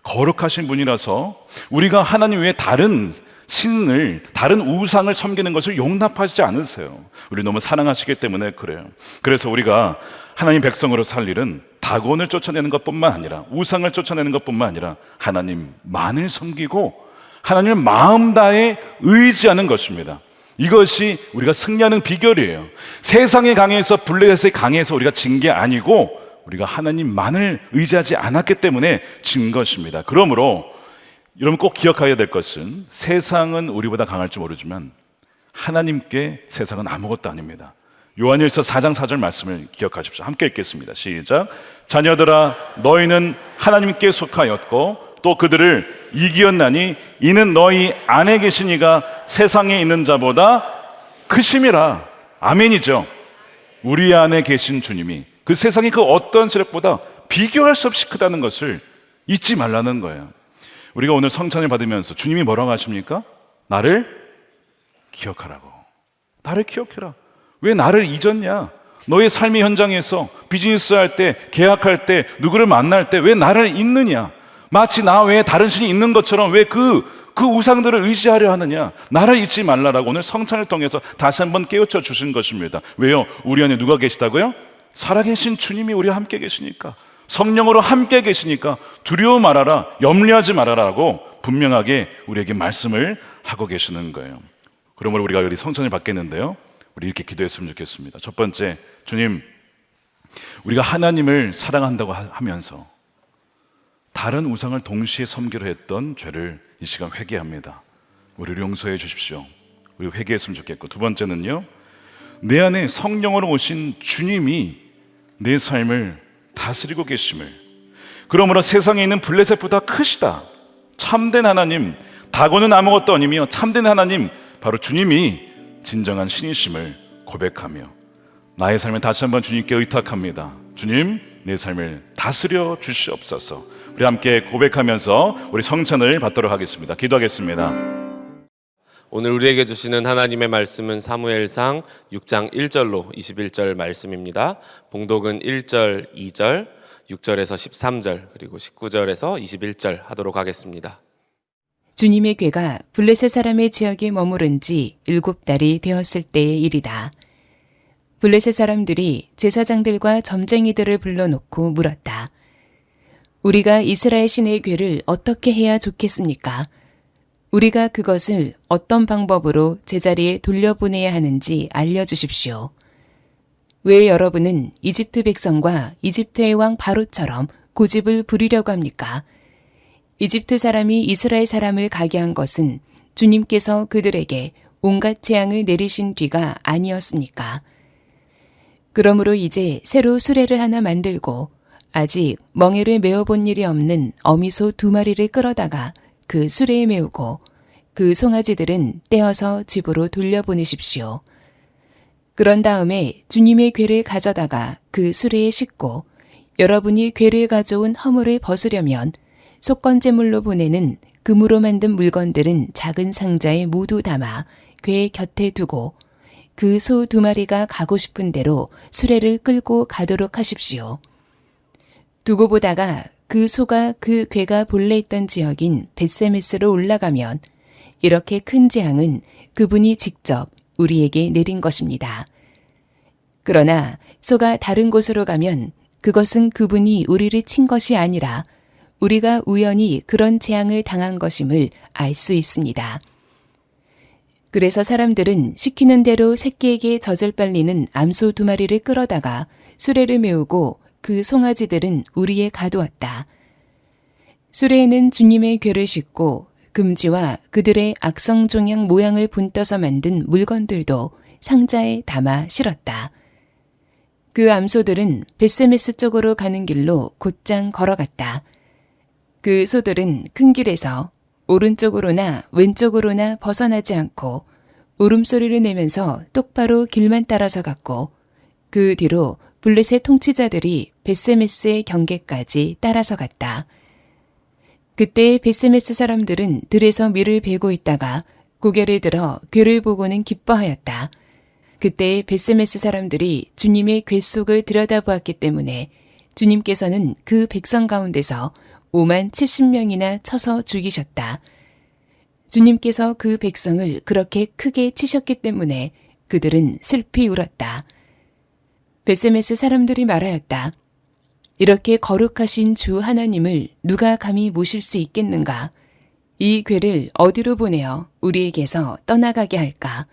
거룩하신 분이라서 우리가 하나님 외에 다른 신을, 다른 우상을 섬기는 것을 용납하지 않으세요. 우리 너무 사랑하시기 때문에 그래요. 그래서 우리가 하나님 백성으로 살 일은 다곤을 쫓아내는 것뿐만 아니라, 우상을 쫓아내는 것뿐만 아니라 하나님만을 섬기고 하나님을 마음 다해 의지하는 것입니다. 이것이 우리가 승리하는 비결이에요. 세상에 강해서, 블레셋에 강해서 우리가 진 게 아니고 우리가 하나님만을 의지하지 않았기 때문에 진 것입니다. 그러므로 여러분 꼭 기억해야 될 것은, 세상은 우리보다 강할지 모르지만 하나님께 세상은 아무것도 아닙니다. 요한일서 4장 4절 말씀을 기억하십시오. 함께 읽겠습니다. 시작. 자녀들아 너희는 하나님께 속하였고 또 또 그들을 이기었나니 이는 너희 안에 계신 이가 세상에 있는 자보다 크심이라. 아멘이죠. 우리 안에 계신 주님이 그 세상의 그 어떤 세력보다 비교할 수 없이 크다는 것을 잊지 말라는 거예요. 우리가 오늘 성찬을 받으면서 주님이 뭐라고 하십니까? 나를 기억하라고. 나를 기억해라. 왜 나를 잊었냐? 너의 삶의 현장에서 비즈니스 할 때, 계약할 때, 누구를 만날 때 왜 나를 잊느냐? 마치 나 외에 다른 신이 있는 것처럼 왜 그 우상들을 의지하려 하느냐? 나를 잊지 말라라고 오늘 성찬을 통해서 다시 한번 깨우쳐 주신 것입니다. 왜요? 우리 안에 누가 계시다고요? 살아계신 주님이 우리와 함께 계시니까, 성령으로 함께 계시니까 두려워 말아라, 염려하지 말아라고 분명하게 우리에게 말씀을 하고 계시는 거예요. 그러므로 우리가 여기 성찬을 받겠는데요, 우리 이렇게 기도했으면 좋겠습니다. 첫 번째, 주님, 우리가 하나님을 사랑한다고 하면서 다른 우상을 동시에 섬기려 했던 죄를 이 시간 회개합니다. 우리를 용서해 주십시오. 우리 회개했으면 좋겠고, 두 번째는요, 내 안에 성령으로 오신 주님이 내 삶을 다스리고 계심을, 그러므로 세상에 있는 블레셋보다 크시다, 참된 하나님, 다고는 아무것도 아니며 참된 하나님, 바로 주님이 진정한 신이심을 고백하며 나의 삶을 다시 한번 주님께 의탁합니다. 주님, 내 삶을 다스려 주시옵소서. 우리 함께 고백하면서 우리 성찬을 받도록 하겠습니다. 기도하겠습니다.
오늘 우리에게 주시는 하나님의 말씀은 사무엘상 6장 1절로 21절 말씀입니다. 봉독은 1절, 2절, 6절에서 13절, 그리고 19절에서 21절 하도록 하겠습니다.
주님의 궤가 블레셋 사람의 지역에 머무른 지 7달이 되었을 때의 일이다. 블레셋 사람들이 제사장들과 점쟁이들을 불러놓고 물었다. 우리가 이스라엘 신의 궤를 어떻게 해야 좋겠습니까? 우리가 그것을 어떤 방법으로 제자리에 돌려보내야 하는지 알려주십시오. 왜 여러분은 이집트 백성과 이집트의 왕 바로처럼 고집을 부리려고 합니까? 이집트 사람이 이스라엘 사람을 가게 한 것은 주님께서 그들에게 온갖 재앙을 내리신 뒤가 아니었습니까? 그러므로 이제 새로 수레를 하나 만들고 아직 멍에를 메어본 일이 없는 어미소 2마리를 끌어다가 그 수레에 메우고 그 송아지들은 떼어서 집으로 돌려보내십시오. 그런 다음에 주님의 궤를 가져다가 그 수레에 싣고 여러분이 궤를 가져온 허물을 벗으려면 속건제물로 보내는 금으로 만든 물건들은 작은 상자에 모두 담아 궤 곁에 두고 그 소 2마리가 가고 싶은 대로 수레를 끌고 가도록 하십시오. 두고 보다가 그 소가 그 궤가 본래 있던 지역인 벳세메스로 올라가면 이렇게 큰 재앙은 그분이 직접 우리에게 내린 것입니다. 그러나 소가 다른 곳으로 가면 그것은 그분이 우리를 친 것이 아니라 우리가 우연히 그런 재앙을 당한 것임을 알 수 있습니다. 그래서 사람들은 시키는 대로 새끼에게 젖을 빨리는 암소 2마리를 끌어다가 수레를 메우고 그 송아지들은 우리에 가두었다. 수레에는 주님의 궤를 싣고 금지와 그들의 악성종양 모양을 분떠서 만든 물건들도 상자에 담아 실었다. 그 암소들은 벳세메스 쪽으로 가는 길로 곧장 걸어갔다. 그 소들은 큰 길에서 오른쪽으로나 왼쪽으로나 벗어나지 않고 울음소리를 내면서 똑바로 길만 따라서 갔고 그 뒤로 블레셋 통치자들이 벳세메스의 경계까지 따라서 갔다. 그때 벳세메스 사람들은 들에서 밀을 베고 있다가 고개를 들어 궤를 보고는 기뻐하였다. 그때 벳세메스 사람들이 주님의 궤 속을 들여다보았기 때문에 주님께서는 그 백성 가운데서 5만 70명이나 쳐서 죽이셨다. 주님께서 그 백성을 그렇게 크게 치셨기 때문에 그들은 슬피 울었다. 벳세메스 사람들이 말하였다. 이렇게 거룩하신 주 하나님을 누가 감히 모실 수 있겠는가? 이 궤를 어디로 보내어 우리에게서 떠나가게 할까?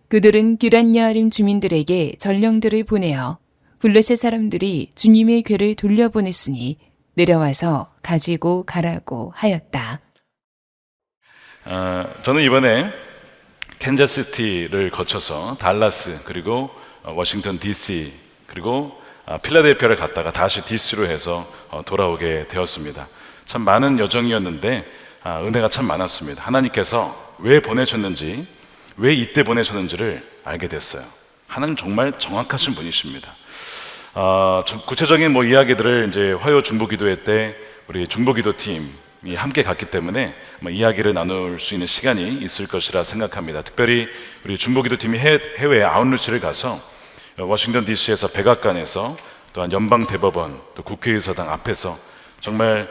그들은 기럇야아림 주민들에게 전령들을 보내어 블레셋 사람들이 주님의 궤를 돌려보냈으니 내려와서 가지고 가라고 하였다.
저는 이번에 캔자스시티를 거쳐서 달라스, 그리고 워싱턴 DC, 그리고 필라델피아를 갔다가 다시 DC로 해서 돌아오게 되었습니다. 참 많은 여정이었는데 은혜가 참 많았습니다. 하나님께서 왜 보내셨는지, 왜 이때 보내셨는지를 알게 됐어요. 하나님 정말 정확하신 분이십니다. 구체적인 이야기들을 이제 화요 중보기도회 때 우리 중보기도 팀이 함께 갔기 때문에 이야기를 나눌 수 있는 시간이 있을 것이라 생각합니다. 특별히 우리 중보기도 팀이 해외 아웃리치를 가서 워싱턴 DC에서 백악관에서 또한 연방 대법원, 또 국회의사당 앞에서 정말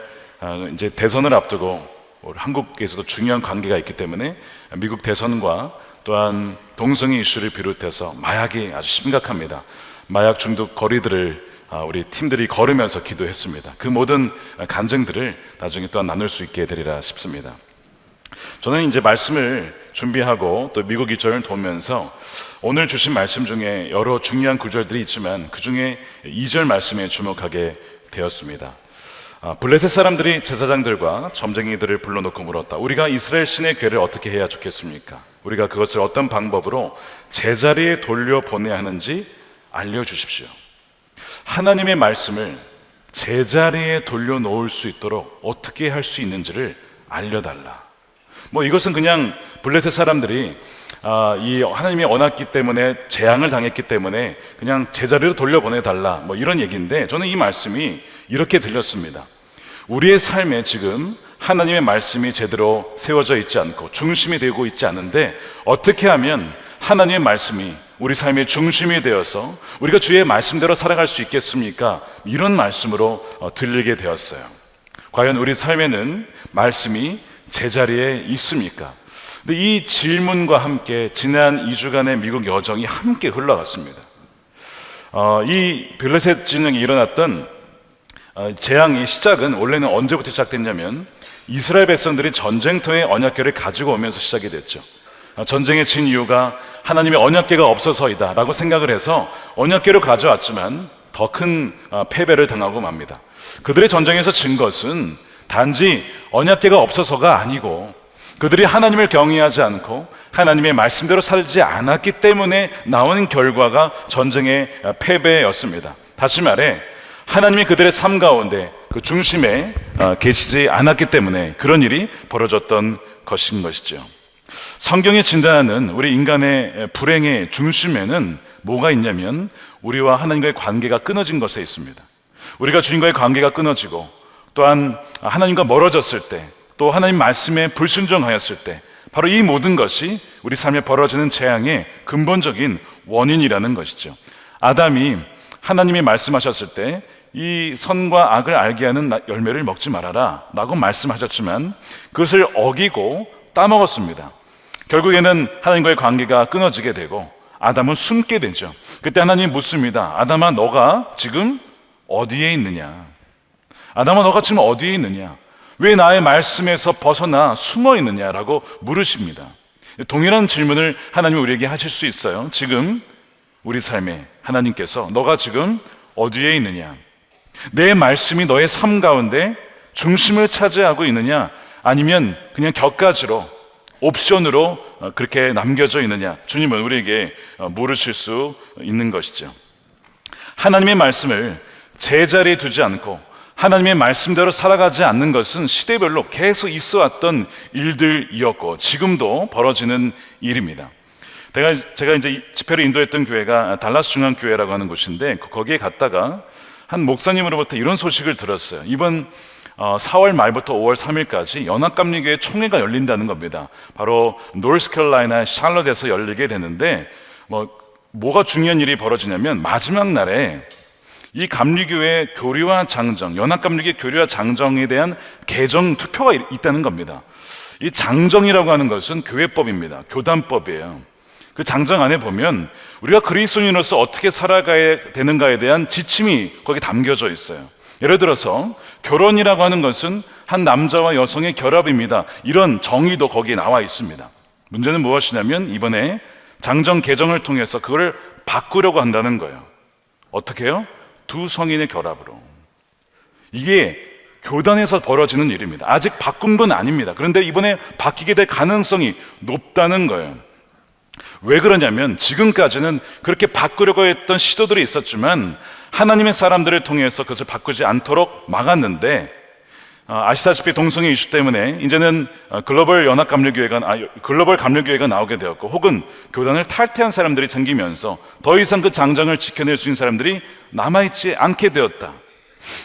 이제 대선을 앞두고 한국에서도 중요한 관계가 있기 때문에 미국 대선과 또한 동성애 이슈를 비롯해서 마약이 아주 심각합니다. 마약 중독 거리들을 우리 팀들이 걸으면서 기도했습니다. 그 모든 간증들을 나중에 또한 나눌 수 있게 되리라 싶습니다. 저는 이제 말씀을 준비하고 또 미국 일정을 보면서 오늘 주신 말씀 중에 여러 중요한 구절들이 있지만 그 중에 2절 말씀에 주목하게 되었습니다. 블레셋 사람들이 제사장들과 점쟁이들을 불러놓고 물었다. 우리가 이스라엘 신의 괴를 어떻게 해야 좋겠습니까? 우리가 그것을 어떤 방법으로 제자리에 돌려보내야 하는지 알려주십시오. 하나님의 말씀을 제자리에 돌려놓을 수 있도록 어떻게 할 수 있는지를 알려달라. 이것은 그냥 블레셋 사람들이 이 하나님이 언났기 때문에 재앙을 당했기 때문에 그냥 제자리로 돌려보내달라 이런 얘기인데, 저는 이 말씀이 이렇게 들렸습니다. 우리의 삶에 지금 하나님의 말씀이 제대로 세워져 있지 않고 중심이 되고 있지 않은데 어떻게 하면 하나님의 말씀이 우리 삶의 중심이 되어서 우리가 주의 말씀대로 살아갈 수 있겠습니까? 이런 말씀으로 들리게 되었어요. 과연 우리 삶에는 말씀이 제자리에 있습니까? 근데 이 질문과 함께 지난 2주간의 미국 여정이 함께 흘러갔습니다. 이 블레셋 진영이 일어났던 재앙의 시작은 원래는 언제부터 시작됐냐면 이스라엘 백성들이 전쟁터에 언약궤를 가지고 오면서 시작이 됐죠. 전쟁에 진 이유가 하나님의 언약궤가 없어서이다 라고 생각을 해서 언약궤를 가져왔지만 더 큰 패배를 당하고 맙니다. 그들의 전쟁에서 진 것은 단지 언약궤가 없어서가 아니고 그들이 하나님을 경외하지 않고 하나님의 말씀대로 살지 않았기 때문에 나오는 결과가 전쟁의 패배였습니다. 다시 말해 하나님이 그들의 삶 가운데 그 중심에 계시지 않았기 때문에 그런 일이 벌어졌던 것인 것이죠. 성경이 진단하는 우리 인간의 불행의 중심에는 뭐가 있냐면 우리와 하나님과의 관계가 끊어진 것에 있습니다. 우리가 주님과의 관계가 끊어지고 또한 하나님과 멀어졌을 때, 또 하나님 말씀에 불순종하였을 때, 바로 이 모든 것이 우리 삶에 벌어지는 재앙의 근본적인 원인이라는 것이죠. 아담이 하나님이 말씀하셨을 때 이 선과 악을 알게 하는 열매를 먹지 말아라 라고 말씀하셨지만 그것을 어기고 따먹었습니다. 결국에는 하나님과의 관계가 끊어지게 되고 아담은 숨게 되죠. 그때 하나님이 묻습니다. 아담아, 너가 지금 어디에 있느냐? 아담아, 너가 지금 어디에 있느냐? 왜 나의 말씀에서 벗어나 숨어 있느냐라고 물으십니다. 동일한 질문을 하나님이 우리에게 하실 수 있어요. 지금 우리 삶에 하나님께서 너가 지금 어디에 있느냐? 내 말씀이 너의 삶 가운데 중심을 차지하고 있느냐? 아니면 그냥 격가지로 옵션으로 그렇게 남겨져 있느냐? 주님은 우리에게 물으실 수 있는 것이죠. 하나님의 말씀을 제자리에 두지 않고 하나님의 말씀대로 살아가지 않는 것은 시대별로 계속 있어 왔던 일들이었고 지금도 벌어지는 일입니다. 제가 이제 집회를 인도했던 교회가 달라스 중앙교회라고 하는 곳인데 거기에 갔다가 한 목사님으로부터 이런 소식을 들었어요. 이번 4월 말부터 5월 3일까지 연합감리교회 총회가 열린다는 겁니다. 바로 노스캐롤라이나 샬럿에서 열리게 되는데 뭐가 중요한 일이 벌어지냐면 마지막 날에 이 감리교회 교리와 장정, 연합감리교회 교리와 장정에 대한 개정 투표가 있다는 겁니다. 이 장정이라고 하는 것은 교회법입니다. 교단법이에요. 그 장정 안에 보면 우리가 그리스도인으로서 어떻게 살아가야 되는가에 대한 지침이 거기 담겨져 있어요. 예를 들어서 결혼이라고 하는 것은 한 남자와 여성의 결합입니다. 이런 정의도 거기에 나와 있습니다. 문제는 무엇이냐면 이번에 장정 개정을 통해서 그걸 바꾸려고 한다는 거예요. 어떻게 해요? 두 성인의 결합으로. 이게 교단에서 벌어지는 일입니다. 아직 바꾼 건 아닙니다. 그런데 이번에 바뀌게 될 가능성이 높다는 거예요. 왜 그러냐면 지금까지는 그렇게 바꾸려고 했던 시도들이 있었지만 하나님의 사람들을 통해서 그것을 바꾸지 않도록 막았는데 아시다시피 동성애 이슈 때문에 이제는 글로벌 감리교회가 나오게 되었고, 혹은 교단을 탈퇴한 사람들이 생기면서 더 이상 그 장정을 지켜낼 수 있는 사람들이 남아있지 않게 되었다.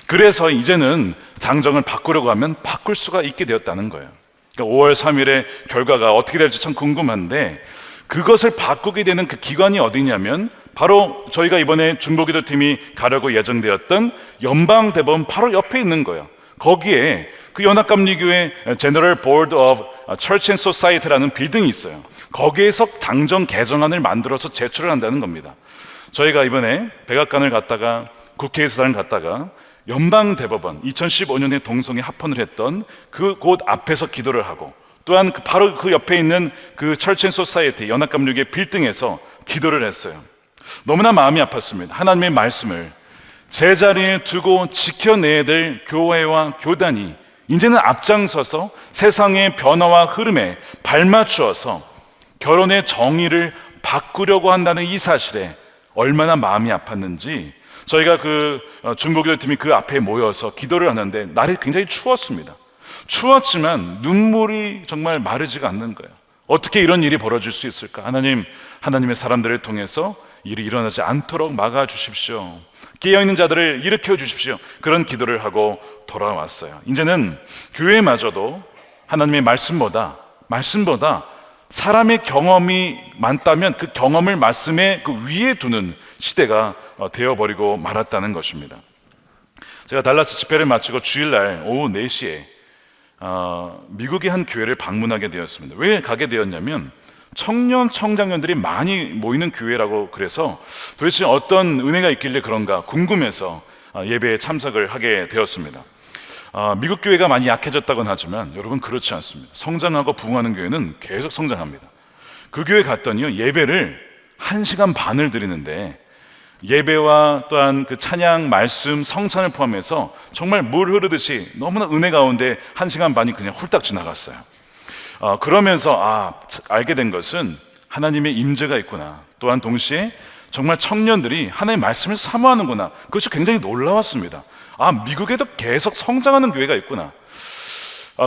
그래서 이제는 장정을 바꾸려고 하면 바꿀 수가 있게 되었다는 거예요. 그러니까 5월 3일의 결과가 어떻게 될지 참 궁금한데, 그것을 바꾸게 되는 그 기관이 어디냐면 바로 저희가 이번에 중보기도팀이 가려고 예정되었던 연방대법원 바로 옆에 있는 거예요. 거기에 그 연합감리교회 General Board of Church and Society라는 빌딩이 있어요. 거기에서 장정 개정안을 만들어서 제출을 한다는 겁니다. 저희가 이번에 백악관을 갔다가 국회의사당을 갔다가 연방대법원 2015년에 동성애 합헌을 했던 그 곳 앞에서 기도를 하고, 또한 바로 그 옆에 있는 그 Church and Society 연합감리교회 빌딩에서 기도를 했어요. 너무나 마음이 아팠습니다. 하나님의 말씀을 제자리에 두고 지켜내야 될 교회와 교단이 이제는 앞장서서 세상의 변화와 흐름에 발맞추어서 결혼의 정의를 바꾸려고 한다는 이 사실에 얼마나 마음이 아팠는지, 저희가 그 중보기도팀이 그 앞에 모여서 기도를 하는데 날이 굉장히 추웠습니다. 추웠지만 눈물이 정말 마르지가 않는 거예요. 어떻게 이런 일이 벌어질 수 있을까? 하나님의 사람들을 통해서 일이 일어나지 않도록 막아주십시오. 깨어있는 자들을 일으켜 주십시오. 그런 기도를 하고 돌아왔어요. 이제는 교회마저도 하나님의 말씀보다 사람의 경험이 많다면 그 경험을 말씀의 그 위에 두는 시대가 되어버리고 말았다는 것입니다. 제가 달라스 집회를 마치고 주일날 오후 4시에 미국의 한 교회를 방문하게 되었습니다. 왜 가게 되었냐면 청장년들이 많이 모이는 교회라고, 그래서 도대체 어떤 은혜가 있길래 그런가 궁금해서 예배에 참석을 하게 되었습니다. 미국 교회가 많이 약해졌다고는 하지만 여러분, 그렇지 않습니다. 성장하고 부흥하는 교회는 계속 성장합니다. 그 교회 갔더니요, 예배를 1시간 반을 드리는데 예배와 또한 그 찬양, 말씀, 성찬을 포함해서 정말 물 흐르듯이 너무나 은혜 가운데 1시간 반이 그냥 훌딱 지나갔어요. 그러면서 알게 된 것은 하나님의 임재가 있구나. 또한 동시에 정말 청년들이 하나님의 말씀을 사모하는구나. 그것이 굉장히 놀라웠습니다. 미국에도 계속 성장하는 교회가 있구나.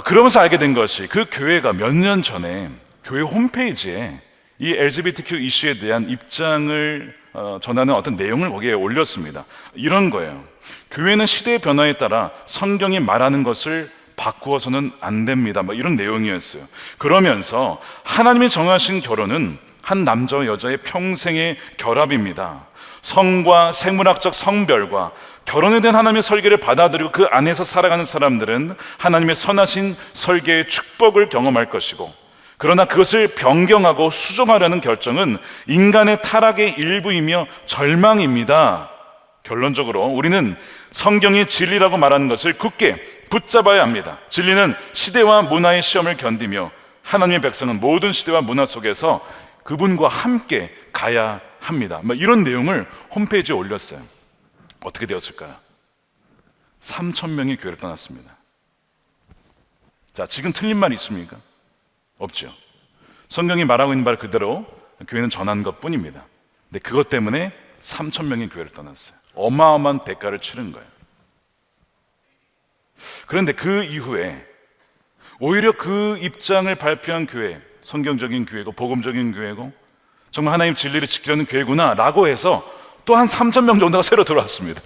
그러면서 알게 된 것이, 그 교회가 몇 년 전에 교회 홈페이지에 이 LGBTQ 이슈에 대한 입장을 전하는 어떤 내용을 거기에 올렸습니다. 이런 거예요. 교회는 시대의 변화에 따라 성경이 말하는 것을 바꾸어서는 안 됩니다. 이런 내용이었어요. 그러면서 하나님이 정하신 결혼은 한 남자와 여자의 평생의 결합입니다. 성과 생물학적 성별과 결혼에 대한 하나님의 설계를 받아들이고 그 안에서 살아가는 사람들은 하나님의 선하신 설계의 축복을 경험할 것이고, 그러나 그것을 변경하고 수정하려는 결정은 인간의 타락의 일부이며 절망입니다. 결론적으로 우리는 성경이 진리라고 말하는 것을 굳게 붙잡아야 합니다. 진리는 시대와 문화의 시험을 견디며 하나님의 백성은 모든 시대와 문화 속에서 그분과 함께 가야 합니다. 이런 내용을 홈페이지에 올렸어요. 어떻게 되었을까요? 3,000명이 교회를 떠났습니다. 자, 지금 틀린 말이 있습니까? 없죠. 성경이 말하고 있는 말 그대로 교회는 전한 것 뿐입니다. 근데 그것 때문에 3,000명이 교회를 떠났어요. 어마어마한 대가를 치른 거예요. 그런데 그 이후에 오히려 그 입장을 발표한 교회, 성경적인 교회고 복음적인 교회고 정말 하나님 진리를 지키려는 교회구나 라고 해서 또 한 3,000명 정도가 새로 들어왔습니다.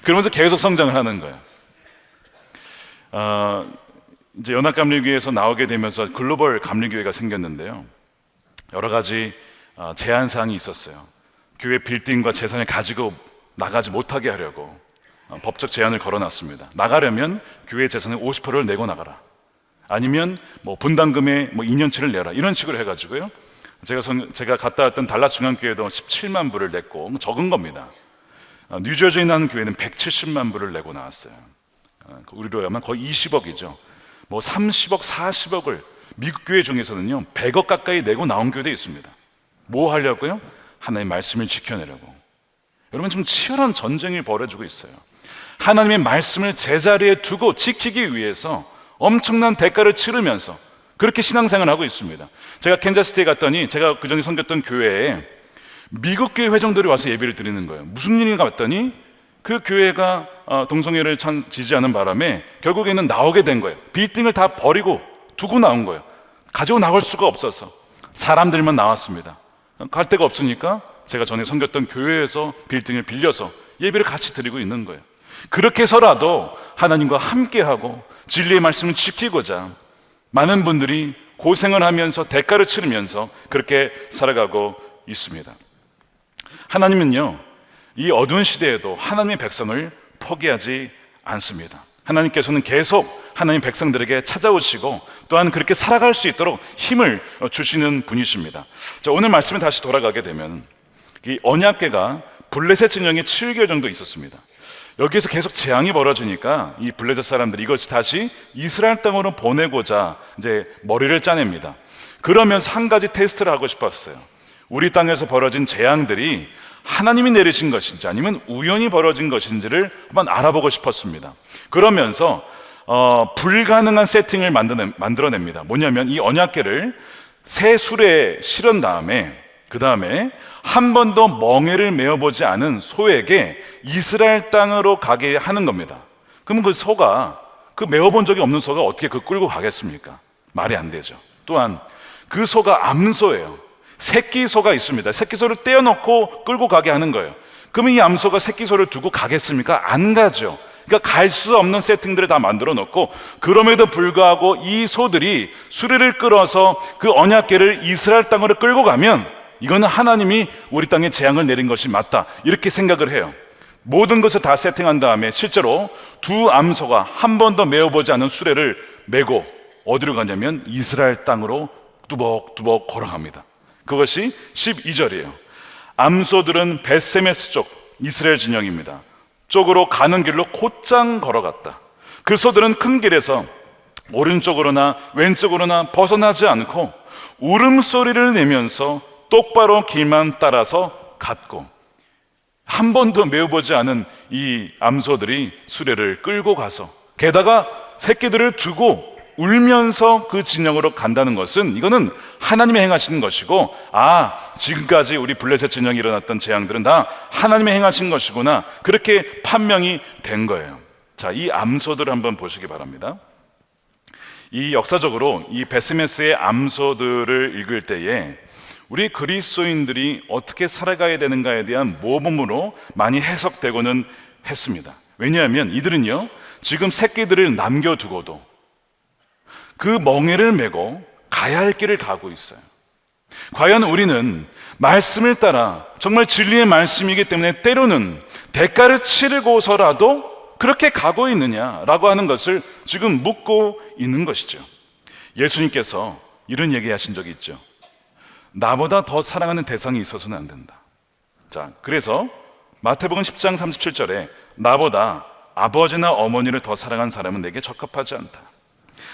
그러면서 계속 성장을 하는 거예요. 이제 연합감리교회에서 나오게 되면서 글로벌 감리교회가 생겼는데요, 여러 가지 제한사항이 있었어요. 교회 빌딩과 재산을 가지고 나가지 못하게 하려고 법적 제한을 걸어놨습니다. 나가려면 교회 재산의 50%를 내고 나가라, 아니면 분담금의 2년치를 내라, 이런 식으로 해가지고요, 제가 갔다 왔던 달라스 중앙교회도 17만 불을 냈고, 적은 겁니다. 뉴저지에 있는 교회는 170만 불을 내고 나왔어요. 우리로 하면 거의 20억이죠. 30억, 40억을 미국 교회 중에서는요 100억 가까이 내고 나온 교회도 있습니다. 뭐 하려고요? 하나님의 말씀을 지켜내려고. 여러분, 지금 치열한 전쟁이 벌어지고 있어요. 하나님의 말씀을 제자리에 두고 지키기 위해서 엄청난 대가를 치르면서 그렇게 신앙생활을 하고 있습니다. 제가 캔자스시티에 갔더니 제가 그전에 섬겼던 교회에 미국 교회 회장들이 와서 예배를 드리는 거예요. 무슨 일인가 봤더니 그 교회가 동성애를 지지하는 바람에 결국에는 나오게 된 거예요. 빌딩을 다 버리고 두고 나온 거예요. 가지고 나올 수가 없어서 사람들만 나왔습니다. 갈 데가 없으니까 제가 전에 섬겼던 교회에서 빌딩을 빌려서 예배를 같이 드리고 있는 거예요. 그렇게 해서라도 하나님과 함께하고 진리의 말씀을 지키고자 많은 분들이 고생을 하면서 대가를 치르면서 그렇게 살아가고 있습니다. 하나님은요, 이 어두운 시대에도 하나님의 백성을 포기하지 않습니다. 하나님께서는 계속 하나님 백성들에게 찾아오시고 또한 그렇게 살아갈 수 있도록 힘을 주시는 분이십니다. 자, 오늘 말씀에 다시 돌아가게 되면 이 언약궤가 블레셋 진영에 7개월 정도 있었습니다. 여기에서 계속 재앙이 벌어지니까 이 블레셋 사람들이 이것을 다시 이스라엘 땅으로 보내고자 이제 머리를 짜냅니다. 그러면서 한 가지 테스트를 하고 싶었어요. 우리 땅에서 벌어진 재앙들이 하나님이 내리신 것인지 아니면 우연히 벌어진 것인지를 한번 알아보고 싶었습니다. 그러면서 불가능한 세팅을 만들어냅니다. 뭐냐면 이 언약궤를 새 수레에 실은 다음에 그 다음에 한 번도 멍에를 메어보지 않은 소에게 이스라엘 땅으로 가게 하는 겁니다. 그러면 그 소가, 그 메어본 적이 없는 소가 어떻게 그 끌고 가겠습니까? 말이 안 되죠. 또한 그 소가 암소예요. 새끼 소가 있습니다. 새끼 소를 떼어놓고 끌고 가게 하는 거예요. 그러면 이 암소가 새끼 소를 두고 가겠습니까? 안 가죠. 그러니까 갈 수 없는 세팅들을 다 만들어 놓고, 그럼에도 불구하고 이 소들이 수레를 끌어서 그 언약궤를 이스라엘 땅으로 끌고 가면 이거는 하나님이 우리 땅에 재앙을 내린 것이 맞다, 이렇게 생각을 해요. 모든 것을 다 세팅한 다음에 실제로 두 암소가 한 번도 메어보지 않은 수레를 메고 어디로 가냐면 이스라엘 땅으로 뚜벅뚜벅 걸어갑니다. 그것이 12절이에요. 암소들은 벳세메스 쪽 이스라엘 진영입니다. 쪽으로 가는 길로 곧장 걸어갔다. 그 소들은 큰 길에서 오른쪽으로나 왼쪽으로나 벗어나지 않고 울음소리를 내면서 똑바로 길만 따라서 갔고, 한 번도 메어보지 않은 이 암소들이 수레를 끌고 가서 게다가 새끼들을 두고 울면서 그 진영으로 간다는 것은 이거는 하나님이 행하시는 것이고, 지금까지 우리 블레셋 진영이 일어났던 재앙들은 다 하나님이 행하신 것이구나, 그렇게 판명이 된 거예요. 자, 이 암소들을 한번 보시기 바랍니다. 이 역사적으로 이 베스메스의 암소들을 읽을 때에 우리 그리스도인들이 어떻게 살아가야 되는가에 대한 모범으로 많이 해석되고는 했습니다. 왜냐하면 이들은요, 지금 새끼들을 남겨두고도 그 멍에를 메고 가야 할 길을 가고 있어요. 과연 우리는 말씀을 따라 정말 진리의 말씀이기 때문에 때로는 대가를 치르고서라도 그렇게 가고 있느냐라고 하는 것을 지금 묻고 있는 것이죠. 예수님께서 이런 얘기하신 적이 있죠. 나보다 더 사랑하는 대상이 있어서는 안 된다. 자, 그래서 마태복음 10장 37절에 나보다 아버지나 어머니를 더 사랑한 사람은 내게 적합하지 않다.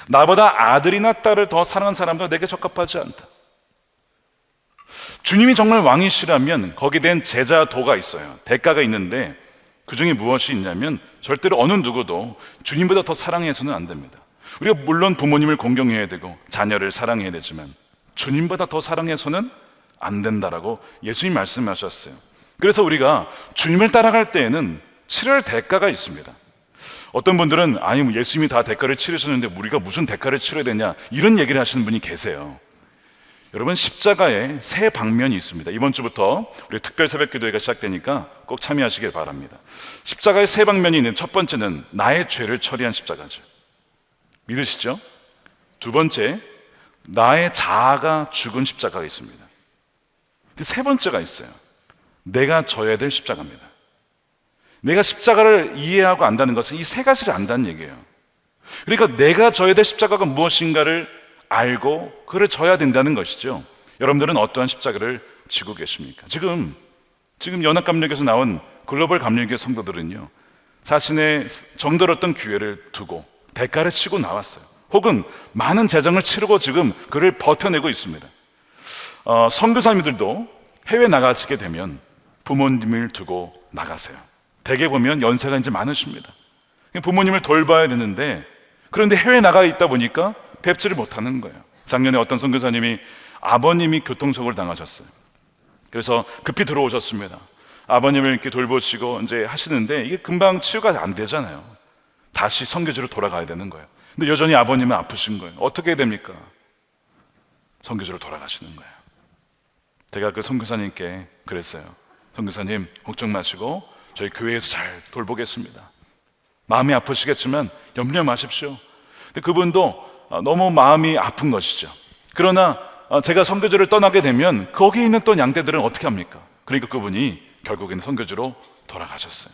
나보다 아들이나 딸을 더 사랑한 사람도 내게 적합하지 않다. 주님이 정말 왕이시라면 거기에 대한 제자도가 있어요. 대가가 있는데 그 중에 무엇이 있냐면 절대로 어느 누구도 주님보다 더 사랑해서는 안 됩니다. 우리가 물론 부모님을 공경해야 되고 자녀를 사랑해야 되지만 주님보다 더 사랑해서는 안 된다라고 예수님 말씀하셨어요. 그래서 우리가 주님을 따라갈 때에는 치러야 할 대가가 있습니다. 어떤 분들은 예수님이 다 대가를 치르셨는데 우리가 무슨 대가를 치러야 되냐, 이런 얘기를 하시는 분이 계세요. 여러분, 십자가에 세 방면이 있습니다. 이번 주부터 우리 특별 새벽 기도회가 시작되니까 꼭 참여하시길 바랍니다. 십자가에 세 방면이 있는 첫 번째는 나의 죄를 처리한 십자가죠. 믿으시죠? 두 번째, 나의 자아가 죽은 십자가가 있습니다. 세 번째가 있어요. 내가 져야 될 십자가입니다. 내가 십자가를 이해하고 안다는 것은 이 세 가지를 안다는 얘기예요. 그러니까 내가 져야 될 십자가가 무엇인가를 알고 그를 져야 된다는 것이죠. 여러분들은 어떠한 십자가를 지고 계십니까? 지금 연합감력에서 나온 글로벌 감력의 성도들은요, 자신의 정들었던 기회를 두고 대가를 치고 나왔어요. 혹은 많은 재정을 치르고 지금 그를 버텨내고 있습니다. 선교사님들도 해외 나가시게 되면 부모님을 두고 나가세요. 대개 보면 연세가 이제 많으십니다. 부모님을 돌봐야 되는데, 그런데 해외 나가 있다 보니까 뵙지를 못하는 거예요. 작년에 어떤 선교사님이 아버님이 교통사고를 당하셨어요. 그래서 급히 들어오셨습니다. 아버님을 이렇게 돌보시고 이제 하시는데 이게 금방 치유가 안 되잖아요. 다시 선교지로 돌아가야 되는 거예요. 근데 여전히 아버님은 아프신 거예요. 어떻게 해야 됩니까? 선교지로 돌아가시는 거예요. 제가 그 선교사님께 그랬어요. 선교사님, 걱정 마시고 저희 교회에서 잘 돌보겠습니다. 마음이 아프시겠지만 염려 마십시오. 근데 그분도 너무 마음이 아픈 것이죠. 그러나 제가 선교지를 떠나게 되면 거기 있는 또 양떼들은 어떻게 합니까? 그러니까 그분이 결국에는 선교지로 돌아가셨어요.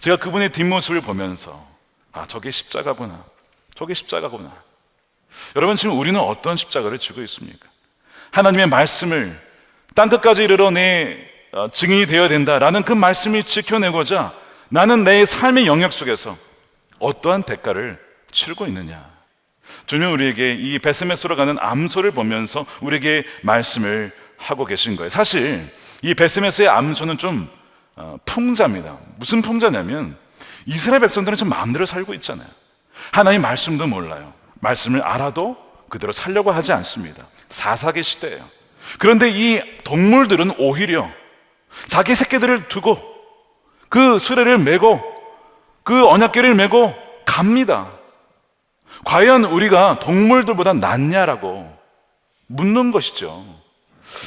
제가 그분의 뒷모습을 보면서 저게 십자가구나, 저게 십자가구나. 여러분, 지금 우리는 어떤 십자가를 지고 있습니까? 하나님의 말씀을 땅끝까지 이르러 내 증인이 되어야 된다라는 그 말씀을 지켜내고자 나는 내 삶의 영역 속에서 어떠한 대가를 치르고 있느냐. 주님은 우리에게 이 베스메스로 가는 암소를 보면서 우리에게 말씀을 하고 계신 거예요. 사실 이 베스메스의 암소는 좀 풍자입니다. 무슨 풍자냐면 이스라엘 백성들은 좀 마음대로 살고 있잖아요. 하나님 말씀도 몰라요. 말씀을 알아도 그대로 살려고 하지 않습니다. 사사기 시대예요. 그런데 이 동물들은 오히려 자기 새끼들을 두고 그 수레를 메고 그 언약궤를 메고 갑니다. 과연 우리가 동물들보다 낫냐라고 묻는 것이죠.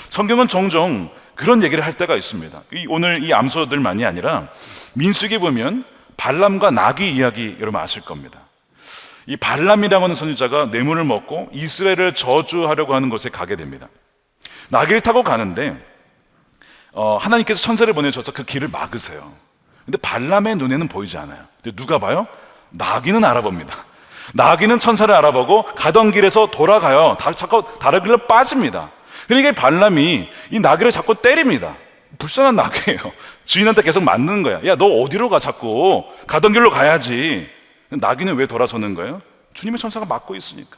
성경은 종종 그런 얘기를 할 때가 있습니다. 오늘 이 암소들만이 아니라 민수기 보면 발람과 나귀 이야기 여러분 아실 겁니다. 이 발람이라고 하는 선지자가 뇌물을 먹고 이스라엘을 저주하려고 하는 곳에 가게 됩니다. 나귀를 타고 가는데 하나님께서 천사를 보내셔서 그 길을 막으세요. 근데 발람의 눈에는 보이지 않아요. 근데 누가 봐요? 나귀는 알아봅니다. 나귀는 천사를 알아보고 가던 길에서 돌아가요. 자꾸 다른 길로 빠집니다. 그러니까 발람이 이 나귀를 자꾸 때립니다. 불쌍한 나귀예요. 주인한테 계속 맞는 거야. 야, 너 어디로 가? 자꾸 가던 길로 가야지. 나귀는 왜 돌아서는 거예요? 주님의 천사가 막고 있으니까.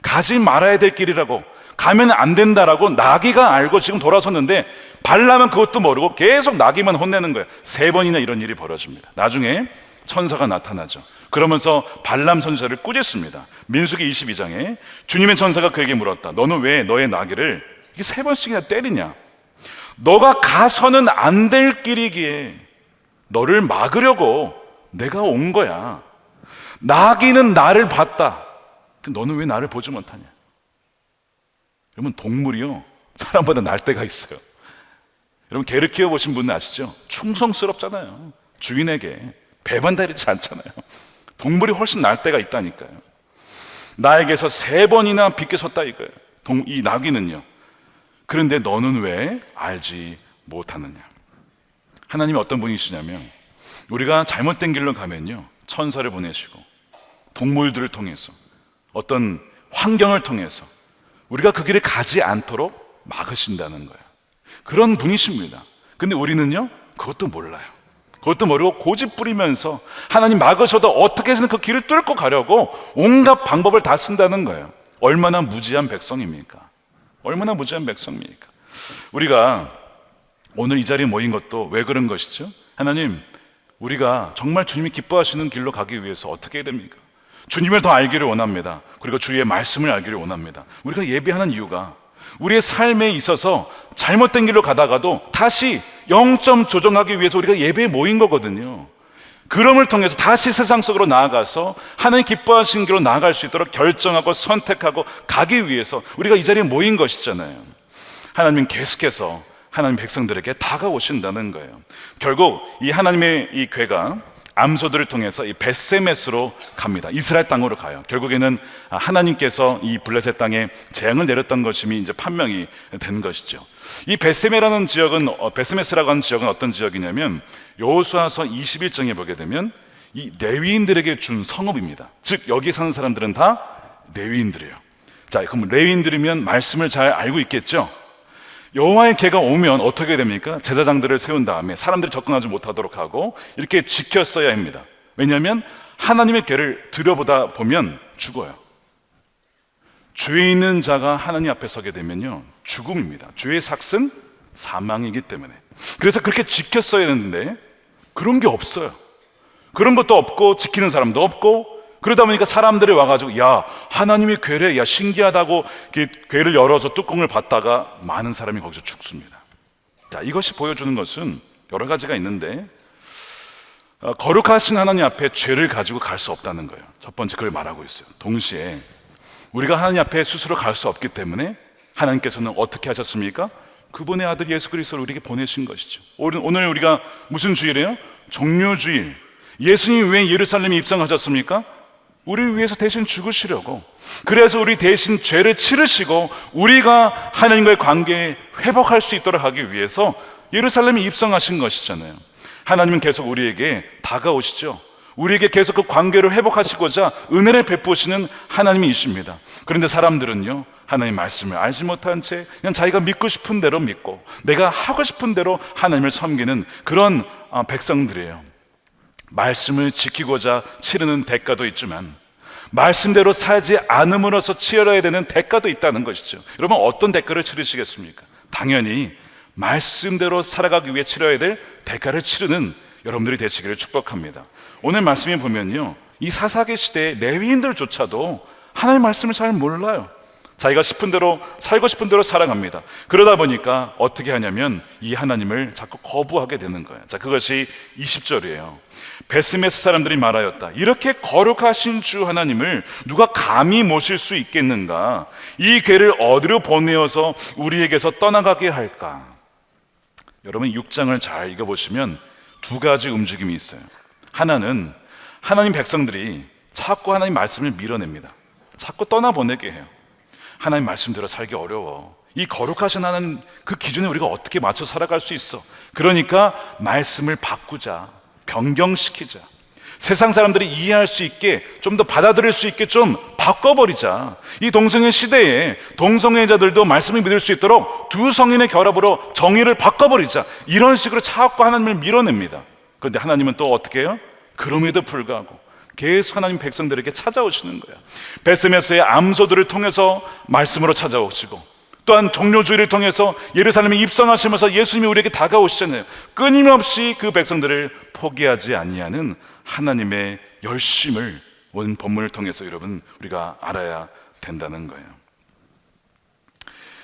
가지 말아야 될 길이라고, 가면 안 된다라고 나귀가 알고 지금 돌아섰는데 발람은 그것도 모르고 계속 나귀만 혼내는 거예요. 3번이나 이런 일이 벌어집니다. 나중에 천사가 나타나죠. 그러면서 발람 선지자를 꾸짖습니다. 민수기 22장에 주님의 천사가 그에게 물었다. 너는 왜 너의 나귀를 이렇게 3번씩이나 때리냐? 너가 가서는 안 될 길이기에 너를 막으려고 내가 온 거야. 나귀는 나를 봤다. 너는 왜 나를 보지 못하냐? 여러분, 동물이요 사람보다 날 때가 있어요. 여러분, 개를 키워보신 분은 아시죠? 충성스럽잖아요. 주인에게 배반다리지 않잖아요. 동물이 훨씬 날 때가 있다니까요. 나에게서 3번이나 비껴섰다 이거예요. 이 나귀는요. 그런데 너는 왜 알지 못하느냐? 하나님이 어떤 분이시냐면 우리가 잘못된 길로 가면요 천사를 보내시고 동물들을 통해서 어떤 환경을 통해서 우리가 그 길을 가지 않도록 막으신다는 거예요. 그런 분이십니다. 근데 우리는요 그것도 몰라요. 그것도 모르고 고집 부리면서 하나님 막으셔도 어떻게 해서든 그 길을 뚫고 가려고 온갖 방법을 다 쓴다는 거예요. 얼마나 무지한 백성입니까? 얼마나 무지한 백성입니까? 우리가 오늘 이 자리에 모인 것도 왜 그런 것이죠? 하나님, 우리가 정말 주님이 기뻐하시는 길로 가기 위해서 어떻게 해야 됩니까? 주님을 더 알기를 원합니다. 그리고 주의 말씀을 알기를 원합니다. 우리가 예배하는 이유가 우리의 삶에 있어서 잘못된 길로 가다가도 다시 0점 조정하기 위해서 우리가 예배에 모인 거거든요. 그럼을 통해서 다시 세상 속으로 나아가서 하나님 기뻐하시는 길로 나아갈 수 있도록 결정하고 선택하고 가기 위해서 우리가 이 자리에 모인 것이잖아요. 하나님은 계속해서 하나님 백성들에게 다가오신다는 거예요. 결국 이 하나님의 이 궤가 암소들을 통해서 이 벳세메스로 갑니다. 이스라엘 땅으로 가요. 결국에는 하나님께서 이 블레셋 땅에 재앙을 내렸던 것임이 이제 판명이 된 것이죠. 이 벳세메라는 지역은 벳세메스라고 하는 지역은 어떤 지역이냐면 여호수아서 21장에 보게 되면 이 레위인들에게 준 성읍입니다. 즉 여기 사는 사람들은 다 레위인들이에요. 자, 그럼 레위인들이면 말씀을 잘 알고 있겠죠. 여호와의 궤가 오면 어떻게 됩니까? 제사장들을 세운 다음에 사람들이 접근하지 못하도록 하고 이렇게 지켰어야 합니다. 왜냐하면 하나님의 궤를 들여보다 보면 죽어요. 죄 있는 자가 하나님 앞에 서게 되면요 죽음입니다. 죄의 삭은 사망이기 때문에. 그래서 그렇게 지켰어야 했는데 그런 게 없어요. 그런 것도 없고 지키는 사람도 없고, 그러다 보니까 사람들이 와가지고 야 하나님의 궤래, 야 신기하다고 궤를 열어서 뚜껑을 받다가 많은 사람이 거기서 죽습니다. 자, 이것이 보여주는 것은 여러 가지가 있는데 거룩하신 하나님 앞에 죄를 가지고 갈 수 없다는 거예요. 첫 번째 그걸 말하고 있어요. 동시에 우리가 하나님 앞에 스스로 갈 수 없기 때문에 하나님께서는 어떻게 하셨습니까? 그분의 아들 예수 그리스도를 우리에게 보내신 것이죠. 오늘 우리가 무슨 주일이에요? 종료주일. 예수님이 왜 예루살렘에 입성하셨습니까? 우리를 위해서 대신 죽으시려고. 그래서 우리 대신 죄를 치르시고 우리가 하나님과의 관계에 회복할 수 있도록 하기 위해서 예루살렘에 입성하신 것이잖아요. 하나님은 계속 우리에게 다가오시죠. 우리에게 계속 그 관계를 회복하시고자 은혜를 베푸시는 하나님이십니다. 그런데 사람들은요, 하나님 말씀을 알지 못한 채 그냥 자기가 믿고 싶은 대로 믿고 내가 하고 싶은 대로 하나님을 섬기는 그런 백성들이에요. 말씀을 지키고자 치르는 대가도 있지만 말씀대로 살지 않음으로써 치러야 되는 대가도 있다는 것이죠. 여러분, 어떤 대가를 치르시겠습니까? 당연히 말씀대로 살아가기 위해 치러야 될 대가를 치르는 여러분들이 되시기를 축복합니다. 오늘 말씀에 보면요, 이 사사기 시대의 레위인들조차도 하나님의 말씀을 잘 몰라요. 자기가 싶은 대로 살고 싶은 대로 살아갑니다. 그러다 보니까 어떻게 하냐면 이 하나님을 자꾸 거부하게 되는 거예요. 자, 그것이 20절이에요. 베스메스 사람들이 말하였다. 이렇게 거룩하신 주 하나님을 누가 감히 모실 수 있겠는가? 이 괴를 어디로 보내어서 우리에게서 떠나가게 할까? 여러분, 6장을 잘 읽어보시면 두 가지 움직임이 있어요. 하나는 하나님 백성들이 자꾸 하나님 말씀을 밀어냅니다. 자꾸 떠나보내게 해요. 하나님 말씀대로 살기 어려워. 이 거룩하신 하나님 그 기준에 우리가 어떻게 맞춰 살아갈 수 있어? 그러니까 말씀을 바꾸자, 변경시키자. 세상 사람들이 이해할 수 있게, 좀 더 받아들일 수 있게 좀 바꿔버리자. 이 동성애 시대에 동성애자들도 말씀을 믿을 수 있도록 두 성인의 결합으로 정의를 바꿔버리자. 이런 식으로 자꾸 하나님을 밀어냅니다. 그런데 하나님은 또 어떻게 해요? 그럼에도 불구하고 계속 하나님 백성들에게 찾아오시는 거야. 베스메스의 암소들을 통해서 말씀으로 찾아오시고, 또한 종료주의를 통해서 예루살렘에 입성하시면서 예수님이 우리에게 다가오시잖아요. 끊임없이 그 백성들을 포기하지 아니하는 하나님의 열심을 오늘 본문을 통해서 여러분 우리가 알아야 된다는 거예요.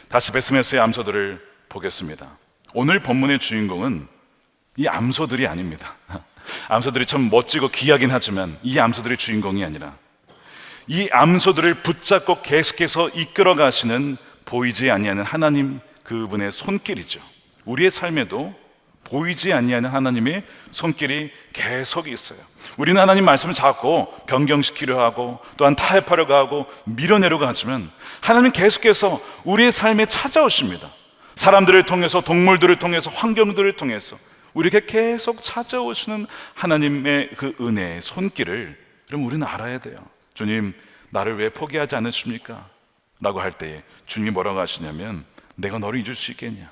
다시 베스메스의 암소들을 보겠습니다. 오늘 본문의 주인공은 이 암소들이 아닙니다. 암소들이 참 멋지고 귀하긴 하지만 이 암소들이 주인공이 아니라 이 암소들을 붙잡고 계속해서 이끌어 가시는 보이지 아니하는 하나님, 그분의 손길이죠. 우리의 삶에도 보이지 아니하는 하나님의 손길이 계속 있어요. 우리는 하나님 말씀을 자꾸 변경시키려 하고 또한 타협하려고 하고 밀어내려고 하지만 하나님은 계속해서 우리의 삶에 찾아오십니다. 사람들을 통해서, 동물들을 통해서, 환경들을 통해서 우리에게 계속 찾아오시는 하나님의 그 은혜의 손길을 그럼 우리는 알아야 돼요. 주님, 나를 왜 포기하지 않으십니까? 라고 할 때에 주님이 뭐라고 하시냐면, 내가 너를 잊을 수 있겠냐?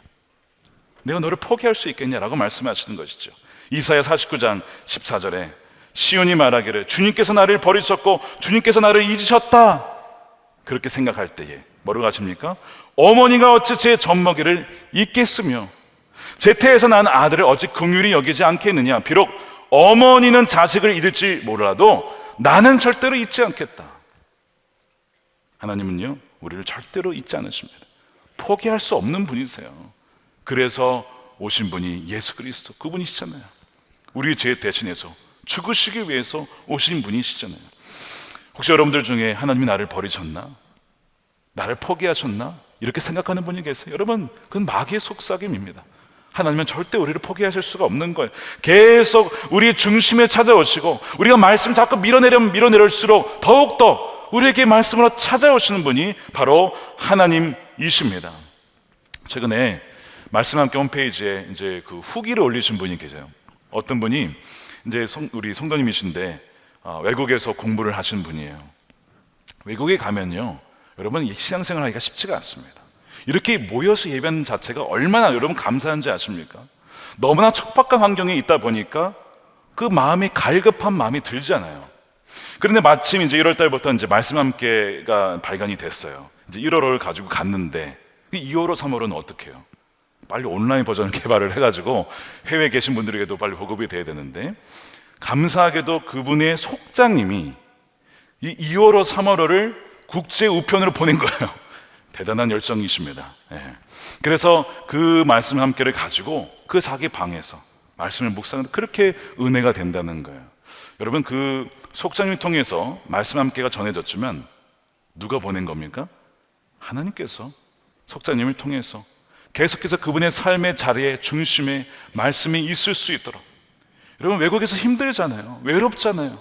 내가 너를 포기할 수 있겠냐라고 말씀하시는 것이죠. 이사야 49장 14절에 시온이 말하기를 주님께서 나를 버리셨고 주님께서 나를 잊으셨다, 그렇게 생각할 때에 뭐라고 하십니까? 어머니가 어찌 제 젖먹이를 잊겠으며 제 태에서 난 아들을 어찌 긍휼히 여기지 않겠느냐. 비록 어머니는 자식을 잊을지 몰라도 나는 절대로 잊지 않겠다. 하나님은요, 우리를 절대로 잊지 않으십니다. 포기할 수 없는 분이세요. 그래서 오신 분이 예수 그리스도, 그분이시잖아요. 우리 죄 대신해서 죽으시기 위해서 오신 분이시잖아요. 혹시 여러분들 중에 하나님이 나를 버리셨나? 나를 포기하셨나? 이렇게 생각하는 분이 계세요. 여러분, 그건 마귀의 속삭임입니다. 하나님은 절대 우리를 포기하실 수가 없는 거예요. 계속 우리의 중심에 찾아오시고 우리가 말씀 자꾸 밀어내릴수록 더욱더 우리에게 말씀으로 찾아오시는 분이 바로 하나님이십니다. 최근에 말씀 함께 홈페이지에 이제 그 후기를 올리신 분이 계세요. 어떤 분이 이제 우리 성도님이신데 외국에서 공부를 하신 분이에요. 외국에 가면요, 여러분 신앙생활 하기가 쉽지가 않습니다. 이렇게 모여서 예배하는 자체가 얼마나 여러분 감사한지 아십니까? 너무나 척박한 환경에 있다 보니까 그 마음이 갈급한 마음이 들잖아요. 그런데 마침 이제 1월 달부터 이제 말씀 함께가 발견이 됐어요. 이제 1월호를 가지고 갔는데 2월호, 3월호는 어떻게 해요? 빨리 온라인 버전을 개발을 해가지고 해외에 계신 분들에게도 빨리 보급이 돼야 되는데, 감사하게도 그분의 속장님이 이 2월호, 3월호를 국제 우편으로 보낸 거예요. 대단한 열정이십니다. 예. 그래서 그 말씀 함께를 가지고 그 자기 방에서 말씀을 묵상하는데 그렇게 은혜가 된다는 거예요. 여러분, 그 속장을 통해서 말씀 함께가 전해졌지만 누가 보낸 겁니까? 하나님께서 속장님을 통해서 계속해서 그분의 삶의 자리에 중심에 말씀이 있을 수 있도록. 여러분, 외국에서 힘들잖아요. 외롭잖아요.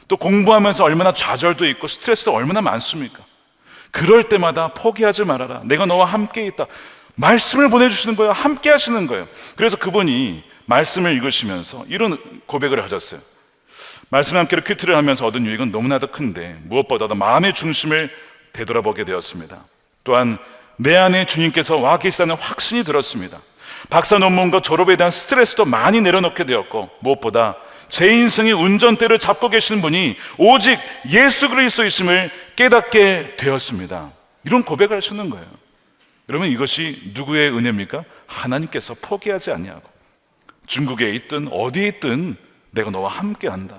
또 공부하면서 얼마나 좌절도 있고 스트레스도 얼마나 많습니까? 그럴 때마다 포기하지 말아라. 내가 너와 함께 있다. 말씀을 보내주시는 거예요. 함께 하시는 거예요. 그래서 그분이 말씀을 읽으시면서 이런 고백을 하셨어요. 말씀 함께로 큐티를 하면서 얻은 유익은 너무나도 큰데 무엇보다도 마음의 중심을 되돌아보게 되었습니다. 또한 내 안에 주님께서 와 계시다는 확신이 들었습니다. 박사 논문과 졸업에 대한 스트레스도 많이 내려놓게 되었고, 무엇보다 제 인생의 운전대를 잡고 계시는 분이 오직 예수 그리스도이심을 깨닫게 되었습니다. 이런 고백을 하시는 거예요. 여러분, 이것이 누구의 은혜입니까? 하나님께서 포기하지 아니하고 중국에 있든 어디에 있든 내가 너와 함께 한다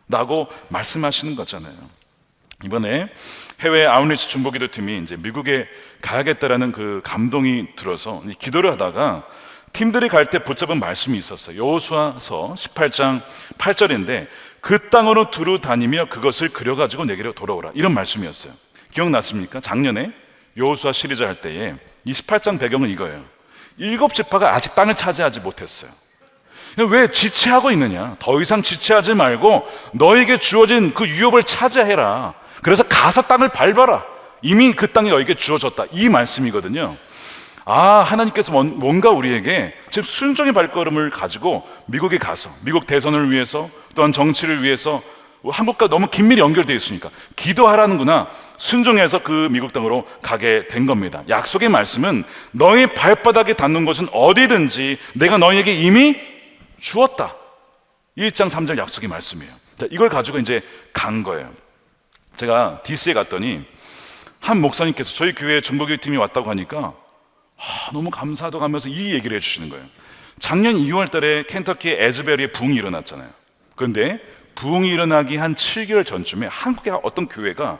라고 말씀하시는 거잖아요. 이번에 해외 아웃리치 중보기도팀이 이제 미국에 가야겠다라는 그 감동이 들어서 기도를 하다가 팀들이 갈 때 붙잡은 말씀이 있었어요. 여호수아서 18장 8절인데 그 땅으로 두루 다니며 그것을 그려가지고 내게로 돌아오라, 이런 말씀이었어요. 기억났습니까? 작년에 여호수아 시리즈 할 때에 이 18장 배경은 이거예요. 7지파가 아직 땅을 차지하지 못했어요. 왜 지체하고 있느냐? 더 이상 지체하지 말고 너에게 주어진 그 유업을 차지해라. 그래서 가서 땅을 밟아라. 이미 그 땅이 너에게 주어졌다, 이 말씀이거든요. 하나님께서 뭔가 우리에게 지금 순종의 발걸음을 가지고 미국에 가서 미국 대선을 위해서, 또한 정치를 위해서 한국과 너무 긴밀히 연결되어 있으니까 기도하라는구나, 순종해서 그 미국 땅으로 가게 된 겁니다. 약속의 말씀은 너의 발바닥에 닿는 곳은 어디든지 내가 너에게 이미 주었다, 1장 3절 약속의 말씀이에요. 자, 이걸 가지고 이제 간 거예요. 제가 DC에 갔더니 한 목사님께서 저희 교회에 중보교팀이 왔다고 하니까 너무 감사하다고 하면서 이 얘기를 해주시는 거예요. 작년 2월 달에 켄터키의 에즈베리에 부흥이 일어났잖아요. 그런데 부흥이 일어나기 한 7개월 전쯤에 한국의 어떤 교회가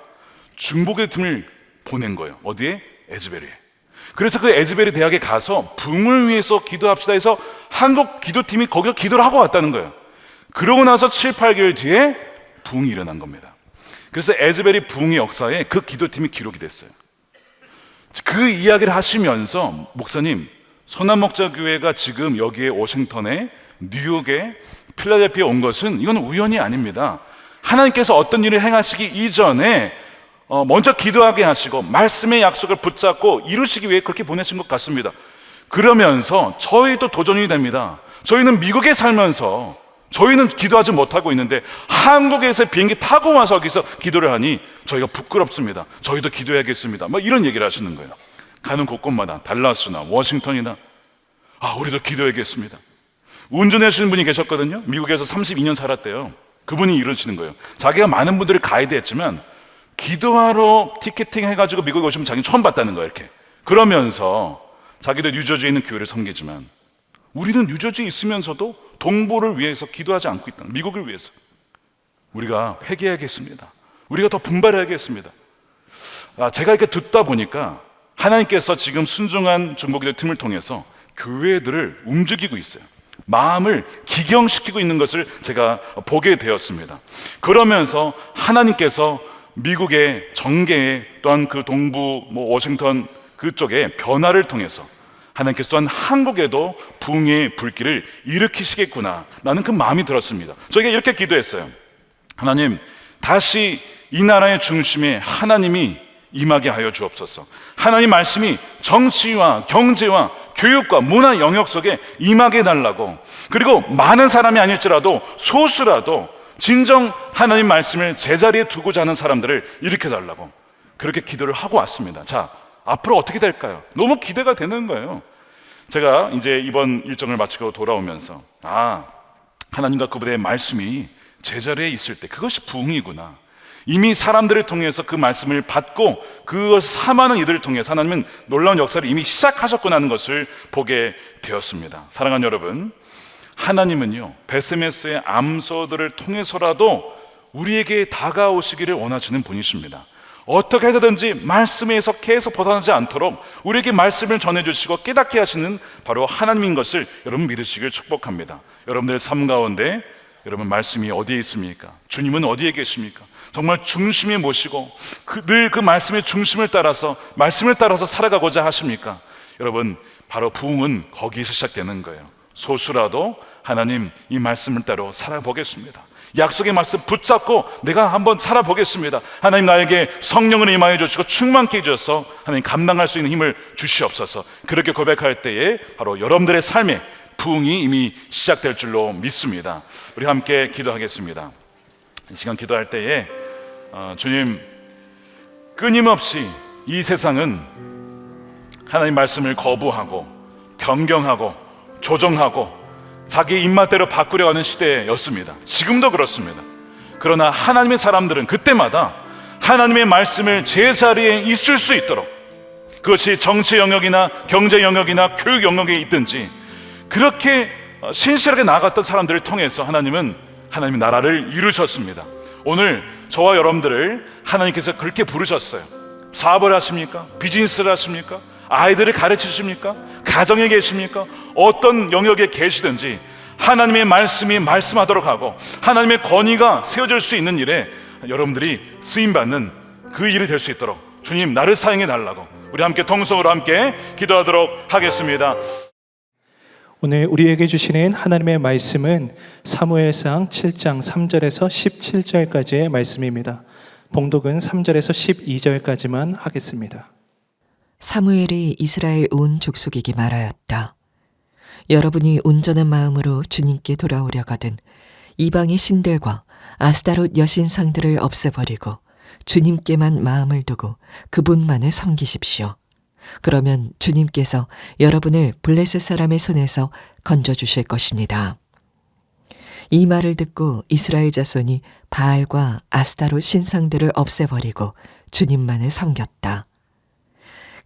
중보교팀을 보낸 거예요. 어디에? 에즈베리에. 그래서 그 에즈베리 대학에 가서 부흥을 위해서 기도합시다 해서 한국 기도팀이 거기서 기도를 하고 왔다는 거예요. 그러고 나서 7, 8개월 뒤에 부흥이 일어난 겁니다. 그래서 에즈베리 부흥의 역사에 그 기도팀이 기록이 됐어요. 그 이야기를 하시면서 목사님, 선한목자교회가 지금 여기에 워싱턴에, 뉴욕에, 필라델피아에 온 것은 이건 우연이 아닙니다. 하나님께서 어떤 일을 행하시기 이전에 먼저 기도하게 하시고 말씀의 약속을 붙잡고 이루시기 위해 그렇게 보내신 것 같습니다. 그러면서 저희도 도전이 됩니다. 저희는 미국에 살면서 저희는 기도하지 못하고 있는데 한국에서 비행기 타고 와서 여기서 기도를 하니 저희가 부끄럽습니다. 저희도 기도해야겠습니다. 이런 얘기를 하시는 거예요. 가는 곳곳마다 달라스나 워싱턴이나 우리도 기도해야겠습니다. 운전해 주시는 분이 계셨거든요. 미국에서 32년 살았대요. 그분이 이러시는 거예요. 자기가 많은 분들을 가이드했지만 기도하러 티켓팅 해가지고 미국에 오시면 자기는 처음 봤다는 거예요. 이렇게 그러면서 자기도 뉴저지에 있는 교회를 섬기지만 우리는 뉴저지에 있으면서도 동부를 위해서 기도하지 않고 있다. 미국을 위해서. 우리가 회개해야겠습니다. 우리가 더 분발해야겠습니다. 제가 이렇게 듣다 보니까 하나님께서 지금 순종한 중보기도 팀을 통해서 교회들을 움직이고 있어요. 마음을 기경시키고 있는 것을 제가 보게 되었습니다. 그러면서 하나님께서 미국의 정계에, 또한 그 동부 워싱턴 그쪽에 변화를 통해서 하나님께서 또한 한국에도 부흥의 불길을 일으키시겠구나 라는 그 마음이 들었습니다. 저희가 이렇게 기도했어요. 하나님, 다시 이 나라의 중심에 하나님이 임하게 하여 주옵소서. 하나님 말씀이 정치와 경제와 교육과 문화 영역 속에 임하게 해달라고, 그리고 많은 사람이 아닐지라도 소수라도 진정 하나님 말씀을 제자리에 두고자 하는 사람들을 일으켜달라고 그렇게 기도를 하고 왔습니다. 자, 앞으로 어떻게 될까요? 너무 기대가 되는 거예요. 제가 이제 이번 일정을 마치고 돌아오면서 하나님과 그분의 말씀이 제자리에 있을 때 그것이 부흥이구나. 이미 사람들을 통해서 그 말씀을 받고 그것을 삼하는 이들을 통해서 하나님은 놀라운 역사를 이미 시작하셨구나 하는 것을 보게 되었습니다. 사랑하는 여러분, 하나님은요 베스메스의 암소들을 통해서라도 우리에게 다가오시기를 원하시는 분이십니다. 어떻게 해서든지 말씀에서 계속 벗어나지 않도록 우리에게 말씀을 전해주시고 깨닫게 하시는 바로 하나님인 것을 여러분 믿으시길 축복합니다. 여러분들의 삶 가운데 여러분 말씀이 어디에 있습니까? 주님은 어디에 계십니까? 정말 중심에 모시고 늘 그 말씀의 중심을 따라서 말씀을 따라서 살아가고자 하십니까? 여러분 바로 부흥은 거기에서 시작되는 거예요. 소수라도 하나님 이 말씀을 따라 살아보겠습니다. 약속의 말씀 붙잡고 내가 한번 살아보겠습니다. 하나님 나에게 성령을 임하여 주시고 충만케 해주셔서 하나님 감당할 수 있는 힘을 주시옵소서. 그렇게 고백할 때에 바로 여러분들의 삶에 부흥이 이미 시작될 줄로 믿습니다. 우리 함께 기도하겠습니다. 이 시간 기도할 때에 주님, 끊임없이 이 세상은 하나님 말씀을 거부하고 변경하고 조정하고 자기 입맛대로 바꾸려 하는 시대였습니다. 지금도 그렇습니다. 그러나 하나님의 사람들은 그때마다 하나님의 말씀을 제자리에 있을 수 있도록, 그것이 정치 영역이나 경제 영역이나 교육 영역에 있든지 그렇게 신실하게 나아갔던 사람들을 통해서 하나님은 하나님의 나라를 이루셨습니다. 오늘 저와 여러분들을 하나님께서 그렇게 부르셨어요. 사업을 하십니까? 비즈니스를 하십니까? 아이들을 가르치십니까? 가정에 계십니까? 어떤 영역에 계시든지 하나님의 말씀이 말씀하도록 하고 하나님의 권위가 세워질 수 있는 일에 여러분들이 쓰임받는 그 일이 될 수 있도록 주님 나를 사용해 달라고 우리 함께 통성으로 함께 기도하도록 하겠습니다.
오늘 우리에게 주시는 하나님의 말씀은 사무엘상 7장 3절에서 17절까지의 말씀입니다. 봉독은 3절에서 12절까지만 하겠습니다.
사무엘이 이스라엘 온 족속에게 말하였다. 여러분이 온전한 마음으로 주님께 돌아오려거든 이방의 신들과 아스타롯 여신상들을 없애버리고 주님께만 마음을 두고 그분만을 섬기십시오. 그러면 주님께서 여러분을 블레셋 사람의 손에서 건져주실 것입니다. 이 말을 듣고 이스라엘 자손이 바알과 아스타롯 신상들을 없애버리고 주님만을 섬겼다.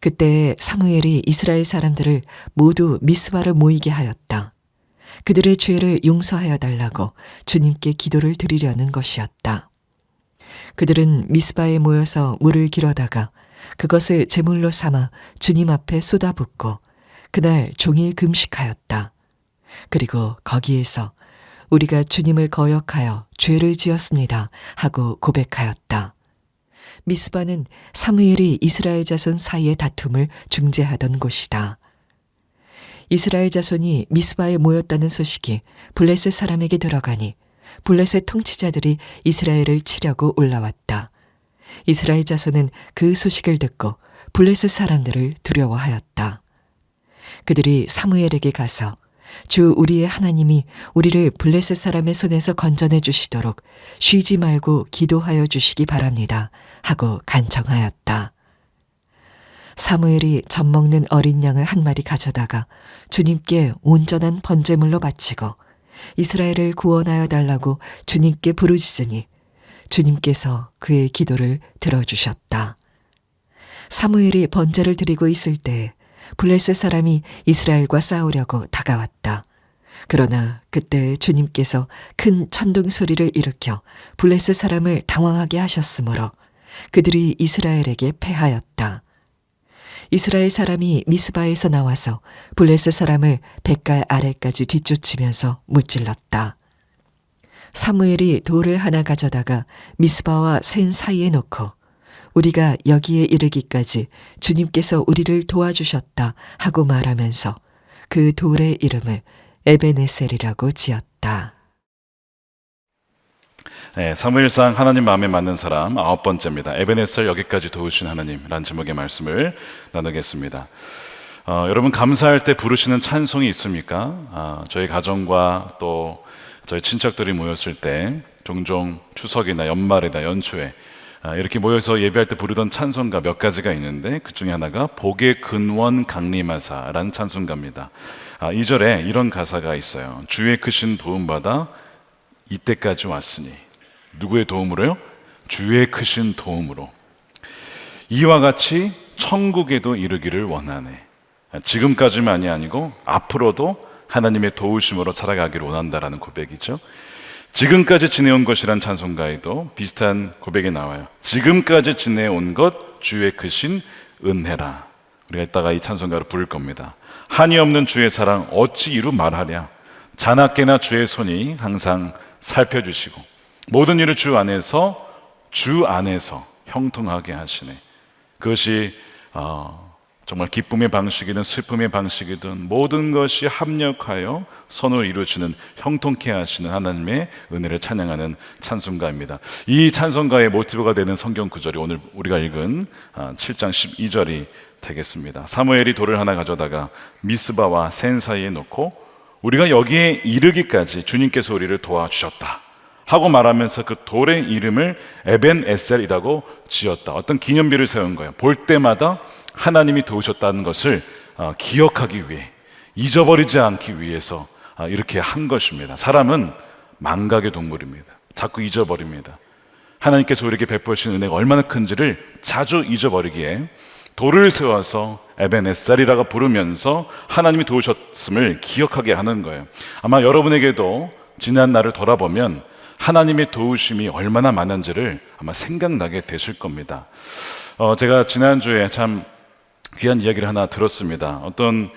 그때 사무엘이 이스라엘 사람들을 모두 미스바를 모이게 하였다. 그들의 죄를 용서하여 달라고 주님께 기도를 드리려는 것이었다. 그들은 미스바에 모여서 물을 길어다가 그것을 제물로 삼아 주님 앞에 쏟아붓고 그날 종일 금식하였다. 그리고 거기에서 우리가 주님을 거역하여 죄를 지었습니다 하고 고백하였다. 미스바는 사무엘이 이스라엘 자손 사이의 다툼을 중재하던 곳이다. 이스라엘 자손이 미스바에 모였다는 소식이 블레셋 사람에게 들어가니 블레셋 통치자들이 이스라엘을 치려고 올라왔다. 이스라엘 자손은 그 소식을 듣고 블레셋 사람들을 두려워하였다. 그들이 사무엘에게 가서 주 우리의 하나님이 우리를 블레셋 사람의 손에서 건져내 주시도록 쉬지 말고 기도하여 주시기 바랍니다 하고 간청하였다. 사무엘이 젖 먹는 어린 양을 한 마리 가져다가 주님께 온전한 번제물로 바치고 이스라엘을 구원하여 달라고 주님께 부르짖으니 주님께서 그의 기도를 들어주셨다. 사무엘이 번제를 드리고 있을 때 블레셋 사람이 이스라엘과 싸우려고 다가왔다. 그러나 그때 주님께서 큰 천둥 소리를 일으켜 블레셋 사람을 당황하게 하셨으므로 그들이 이스라엘에게 패하였다. 이스라엘 사람이 미스바에서 나와서 블레셋 사람을 뱃갈 아래까지 뒤쫓으면서 무찔렀다. 사무엘이 돌을 하나 가져다가 미스바와 센 사이에 놓고 우리가 여기에 이르기까지 주님께서 우리를 도와주셨다 하고 말하면서 그 돌의 이름을 에베네셀이라고 지었다.
네, 사무엘상 하나님 마음에 맞는 사람 9번째입니다. 에베네셀 여기까지 도우신 하나님라는 제목의 말씀을 나누겠습니다. 여러분 감사할 때 부르시는 찬송이 있습니까? 저희 가정과 또 저희 친척들이 모였을 때 종종 추석이나 연말이나 연초에 이렇게 모여서 예배할 때 부르던 찬송가 몇 가지가 있는데 그 중에 하나가 복의 근원 강림하사라는 찬송가입니다. 2절에 이런 가사가 있어요. 주의 크신 도움받아 이때까지 왔으니. 누구의 도움으로요? 주의 크신 도움으로. 이와 같이 천국에도 이르기를 원하네. 지금까지만이 아니고 앞으로도 하나님의 도우심으로 살아가기를 원한다라는 고백이죠. 지금까지 지내온 것이란 찬송가에도 비슷한 고백이 나와요. 지금까지 지내온 것 주의 크신 은혜라. 우리가 이따가 이 찬송가를 부를 겁니다. 한이 없는 주의 사랑 어찌 이루 말하랴. 자나깨나 주의 손이 항상 살펴주시고 모든 일을 주 안에서 형통하게 하시네. 그것이 정말 기쁨의 방식이든 슬픔의 방식이든 모든 것이 합력하여 선을 이루어주는 형통케 하시는 하나님의 은혜를 찬양하는 찬송가입니다. 이 찬송가의 모티브가 되는 성경 구절이 오늘 우리가 읽은 7장 12절이 되겠습니다. 사무엘이 돌을 하나 가져다가 미스바와 센 사이에 놓고 우리가 여기에 이르기까지 주님께서 우리를 도와주셨다 하고 말하면서 그 돌의 이름을 에벤에셀이라고 지었다. 어떤 기념비를 세운 거예요. 볼 때마다 하나님이 도우셨다는 것을 기억하기 위해, 잊어버리지 않기 위해서 이렇게 한 것입니다. 사람은 망각의 동물입니다. 자꾸 잊어버립니다. 하나님께서 우리에게 베푸신 은혜가 얼마나 큰지를 자주 잊어버리기에 돌을 세워서 에벤에셀이라고 부르면서 하나님이 도우셨음을 기억하게 하는 거예요. 아마 여러분에게도 지난 날을 돌아보면 하나님의 도우심이 얼마나 많은지를 아마 생각나게 되실 겁니다. 제가 지난주에 참 귀한 이야기를 하나 들었습니다. 어떤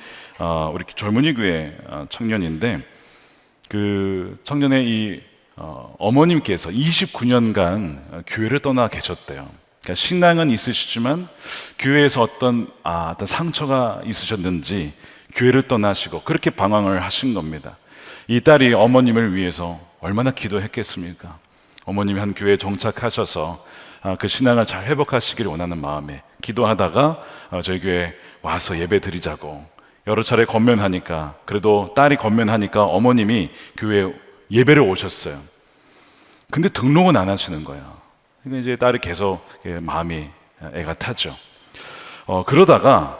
우리 젊은이 교회 청년인데 그 청년의 이 어머님께서 29년간 교회를 떠나 계셨대요. 그러니까 신앙은 있으시지만 교회에서 어떤 상처가 있으셨는지 교회를 떠나시고 그렇게 방황을 하신 겁니다. 이 딸이 어머님을 위해서 얼마나 기도했겠습니까? 어머님이 한 교회에 정착하셔서 그 신앙을 잘 회복하시기를 원하는 마음에 기도하다가 저희 교회에 와서 예배 드리자고 여러 차례 건면하니까, 그래도 딸이 건면하니까 어머님이 교회에 예배를 오셨어요. 근데 등록은 안 하시는 거예요. 그러니까 이제 딸이 계속 마음이 애가 타죠. 그러다가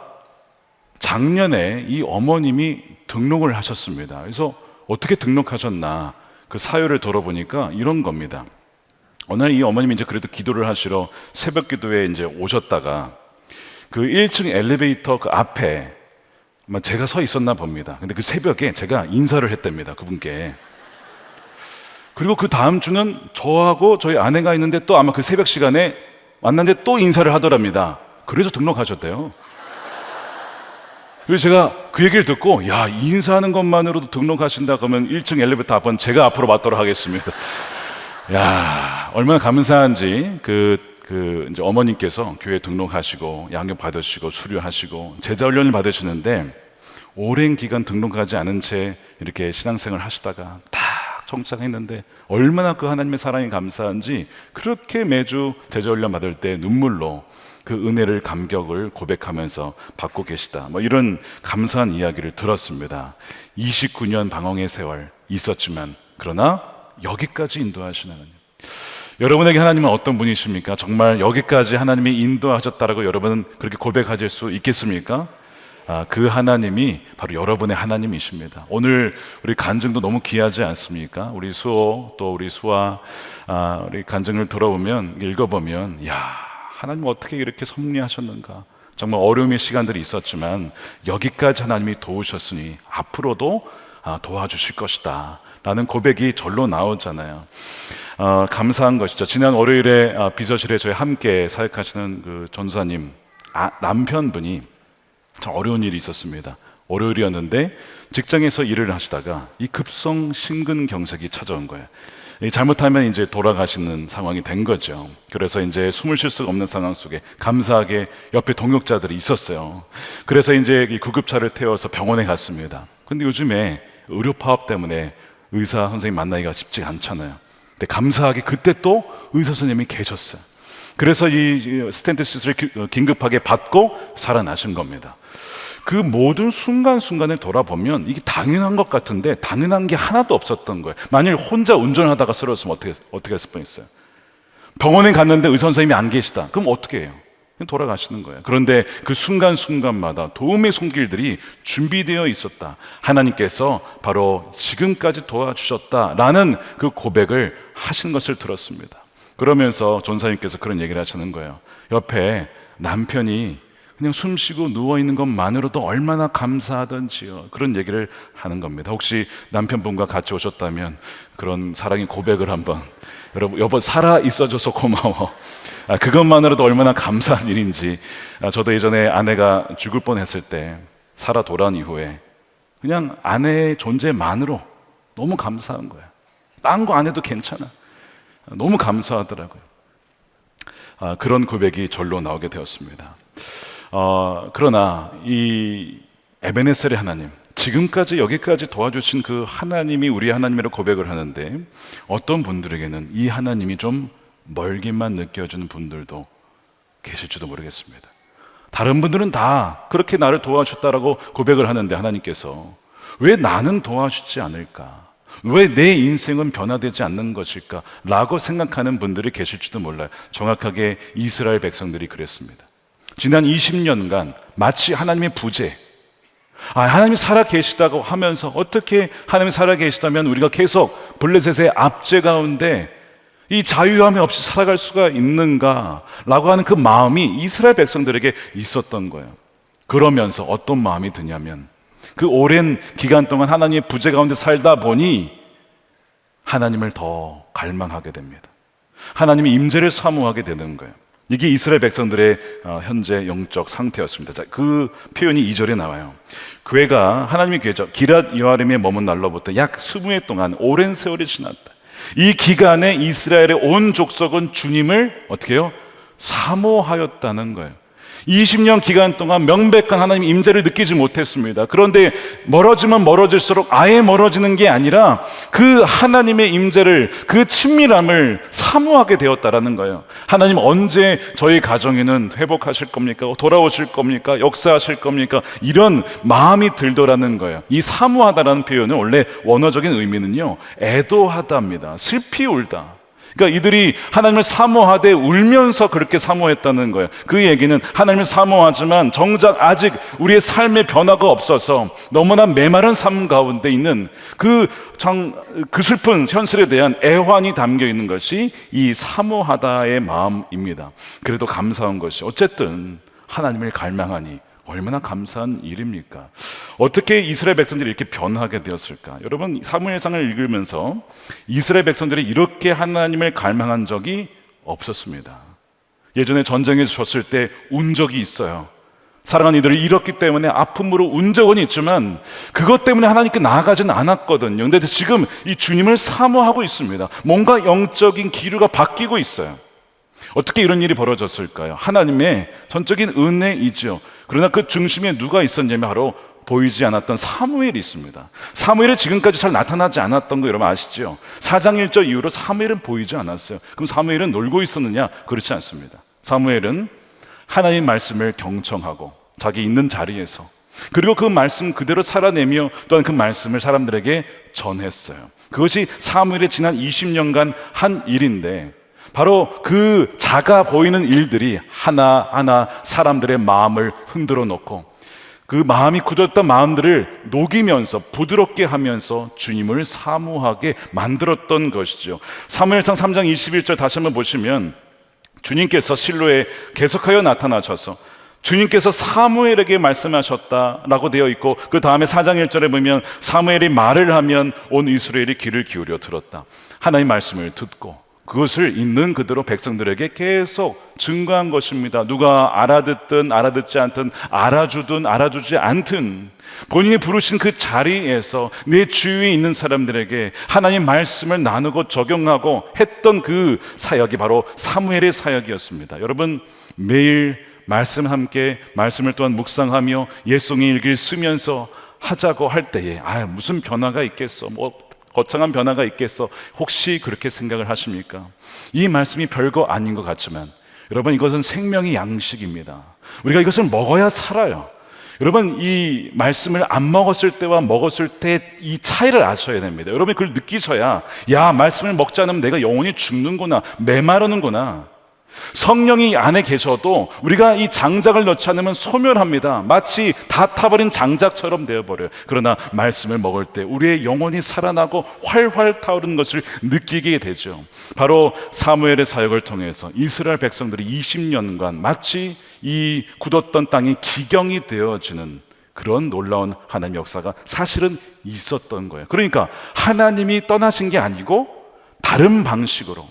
작년에 이 어머님이 등록을 하셨습니다. 그래서 어떻게 등록하셨나 그 사유를 들어보니까 이런 겁니다. 어느 날 이 어머님이 이제 그래도 기도를 하시러 새벽 기도에 이제 오셨다가 그 1층 엘리베이터 그 앞에 제가 서 있었나 봅니다. 근데 그 새벽에 제가 인사를 했답니다. 그분께. 그리고 그 다음 주는 저하고 저희 아내가 있는데 또 아마 그 새벽 시간에 만났는데 또 인사를 하더랍니다. 그래서 등록하셨대요. 그래서 제가 그 얘기를 듣고, 야, 인사하는 것만으로도 등록하신다 그러면 1층 엘리베이터 앞은 제가 앞으로 맡도록 하겠습니다. 야, 얼마나 감사한지 이제 어머님께서 교회 등록하시고 양육 받으시고 수료하시고 제자 훈련을 받으시는데 오랜 기간 등록하지 않은 채 이렇게 신앙생활 하시다가 딱 정착했는데 얼마나 그 하나님의 사랑이 감사한지 그렇게 매주 제자 훈련 받을 때 눈물로 그 은혜를 감격을 고백하면서 받고 계시다. 이런 감사한 이야기를 들었습니다. 29년 방황의 세월 있었지만 그러나 여기까지 인도하시는 하나님. 여러분에게 하나님은 어떤 분이십니까? 정말 여기까지 하나님이 인도하셨다라고 여러분은 그렇게 고백하실 수 있겠습니까? 그 하나님이 바로 여러분의 하나님이십니다. 오늘 우리 간증도 너무 귀하지 않습니까? 우리 수호 또 우리 수아 우리 간증을 들어보면 읽어보면 야, 하나님 어떻게 이렇게 섭리하셨는가? 정말 어려움의 시간들이 있었지만 여기까지 하나님이 도우셨으니 앞으로도 도와주실 것이다 라는 고백이 절로 나오잖아요. 감사한 것이죠. 지난 월요일에 비서실에 저희 함께 사역하시는 그 전도사님 남편분이 참 어려운 일이 있었습니다. 월요일이었는데 직장에서 일을 하시다가 이 급성 심근경색이 찾아온 거예요. 잘못하면 이제 돌아가시는 상황이 된 거죠. 그래서 이제 숨을 쉴 수 없는 상황 속에 감사하게 옆에 동역자들이 있었어요. 그래서 이제 이 구급차를 태워서 병원에 갔습니다. 근데 요즘에 의료 파업 때문에 의사 선생님 만나기가 쉽지 않잖아요. 근데 감사하게 그때 또 의사 선생님이 계셨어요. 그래서 이 스텐트 수술을 긴급하게 받고 살아나신 겁니다. 그 모든 순간순간을 돌아보면 이게 당연한 것 같은데 당연한 게 하나도 없었던 거예요. 만일 혼자 운전하다가 쓰러졌으면 어떻게 했을 뻔했어요? 병원에 갔는데 의사 선생님이 안 계시다. 그럼 어떻게 해요? 돌아가시는 거예요. 그런데 그 순간순간마다 도움의 손길들이 준비되어 있었다. 하나님께서 바로 지금까지 도와주셨다라는 그 고백을 하신 것을 들었습니다. 그러면서 전사님께서 그런 얘기를 하시는 거예요. 옆에 남편이 그냥 숨 쉬고 누워 있는 것만으로도 얼마나 감사하던지요. 그런 얘기를 하는 겁니다. 혹시 남편분과 같이 오셨다면 그런 사랑의 고백을 한번, 여러분, 여보 살아 있어줘서 고마워. 그것만으로도 얼마나 감사한 일인지. 저도 예전에 아내가 죽을 뻔했을 때 살아 돌아온 이후에 그냥 아내의 존재만으로 너무 감사한 거야. 딴 거 안 해도 괜찮아. 너무 감사하더라고요. 그런 고백이 절로 나오게 되었습니다. 그러나 이 에베네셀의 하나님, 지금까지 여기까지 도와주신 그 하나님이 우리 하나님이라고 고백을 하는데, 어떤 분들에게는 이 하나님이 좀 멀게만 느껴지는 분들도 계실지도 모르겠습니다. 다른 분들은 다 그렇게 나를 도와주셨다라고 고백을 하는데, 하나님께서 왜 나는 도와주지 않을까? 왜 내 인생은 변화되지 않는 것일까? 라고 생각하는 분들이 계실지도 몰라요. 정확하게 이스라엘 백성들이 그랬습니다. 지난 20년간 마치 하나님의 부재, 하나님이 살아 계시다고 하면서, 어떻게 하나님이 살아 계시다면 우리가 계속 블레셋의 압제 가운데 이 자유함이 없이 살아갈 수가 있는가? 라고 하는 그 마음이 이스라엘 백성들에게 있었던 거예요. 그러면서 어떤 마음이 드냐면, 그 오랜 기간 동안 하나님의 부재 가운데 살다 보니 하나님을 더 갈망하게 됩니다. 하나님의 임재를 사모하게 되는 거예요. 이게 이스라엘 백성들의 현재 영적 상태였습니다. 자, 그 표현이 2절에 나와요. 괴가, 하나님의 괴죠, 기럇 여아림에 머문 날로부터 약 20해 동안 오랜 세월이 지났다. 이 기간에 이스라엘의 온 족속은 주님을 어떻게 해요? 사모하였다는 거예요. 20년 기간 동안 명백한 하나님 임재를 느끼지 못했습니다. 그런데 멀어지면 멀어질수록 아예 멀어지는 게 아니라 그 하나님의 임재를, 그 친밀함을 사모하게 되었다라는 거예요. 하나님 언제 저희 가정에는 회복하실 겁니까? 돌아오실 겁니까? 역사하실 겁니까? 이런 마음이 들더라는 거예요. 이 사모하다라는 표현은 원래 원어적인 의미는요, 애도하다입니다. 슬피 울다. 그러니까 이들이 하나님을 사모하되 울면서 그렇게 사모했다는 거예요. 그 얘기는 하나님을 사모하지만 정작 아직 우리의 삶의 변화가 없어서 너무나 메마른 삶 가운데 있는 그 슬픈 현실에 대한 애환이 담겨 있는 것이 이 사모하다의 마음입니다. 그래도 감사한 것이, 어쨌든 하나님을 갈망하니 얼마나 감사한 일입니까? 어떻게 이스라엘 백성들이 이렇게 변하게 되었을까? 여러분, 사무엘상을 읽으면서 이스라엘 백성들이 이렇게 하나님을 갈망한 적이 없었습니다. 예전에 전쟁에서 졌을 때 운 적이 있어요. 사랑하는 이들을 잃었기 때문에 아픔으로 운 적은 있지만 그것 때문에 하나님께 나아가지는 않았거든요. 근데 지금 이 주님을 사모하고 있습니다. 뭔가 영적인 기류가 바뀌고 있어요. 어떻게 이런 일이 벌어졌을까요? 하나님의 전적인 은혜이죠. 그러나 그 중심에 누가 있었냐면 바로 보이지 않았던 사무엘이 있습니다. 사무엘이 지금까지 잘 나타나지 않았던 거 여러분 아시죠? 4장 1절 이후로 사무엘은 보이지 않았어요. 그럼 사무엘은 놀고 있었느냐? 그렇지 않습니다. 사무엘은 하나님 말씀을 경청하고 자기 있는 자리에서, 그리고 그 말씀 그대로 살아내며 또한 그 말씀을 사람들에게 전했어요. 그것이 사무엘의 지난 20년간 한 일인데, 바로 그 작아 보이는 일들이 하나하나 사람들의 마음을 흔들어 놓고 그 마음이 굳었던 마음들을 녹이면서 부드럽게 하면서 주님을 사모하게 만들었던 것이죠. 사무엘상 3장 21절 다시 한번 보시면, 주님께서 실로에 계속하여 나타나셔서 주님께서 사무엘에게 말씀하셨다라고 되어 있고, 그 다음에 4장 1절에 보면 사무엘이 말을 하면 온 이스라엘이 귀를 기울여 들었다. 하나님의 말씀을 듣고 그것을 있는 그대로 백성들에게 계속 증거한 것입니다. 누가 알아듣든 알아듣지 않든, 알아주든 알아주지 않든 본인이 부르신 그 자리에서 내 주위에 있는 사람들에게 하나님 말씀을 나누고 적용하고 했던 그 사역이 바로 사무엘의 사역이었습니다. 여러분, 매일 말씀 함께 말씀을 또한 묵상하며 옛송이 일기를 쓰면서 하자고 할 때에 무슨 변화가 있겠어, 거창한 변화가 있겠어, 혹시 그렇게 생각을 하십니까? 이 말씀이 별거 아닌 것 같지만 여러분, 이것은 생명의 양식입니다. 우리가 이것을 먹어야 살아요. 여러분, 이 말씀을 안 먹었을 때와 먹었을 때 이 차이를 아셔야 됩니다. 여러분이 그걸 느끼셔야, 야, 말씀을 먹지 않으면 내가 영원히 죽는구나, 메마르는구나. 성령이 안에 계셔도 우리가 이 장작을 넣지 않으면 소멸합니다. 마치 다 타버린 장작처럼 되어버려요. 그러나 말씀을 먹을 때 우리의 영혼이 살아나고 활활 타오르는 것을 느끼게 되죠. 바로 사무엘의 사역을 통해서 이스라엘 백성들이 20년간 마치 이 굳었던 땅이 기경이 되어지는 그런 놀라운 하나님의 역사가 사실은 있었던 거예요. 그러니까 하나님이 떠나신 게 아니고 다른 방식으로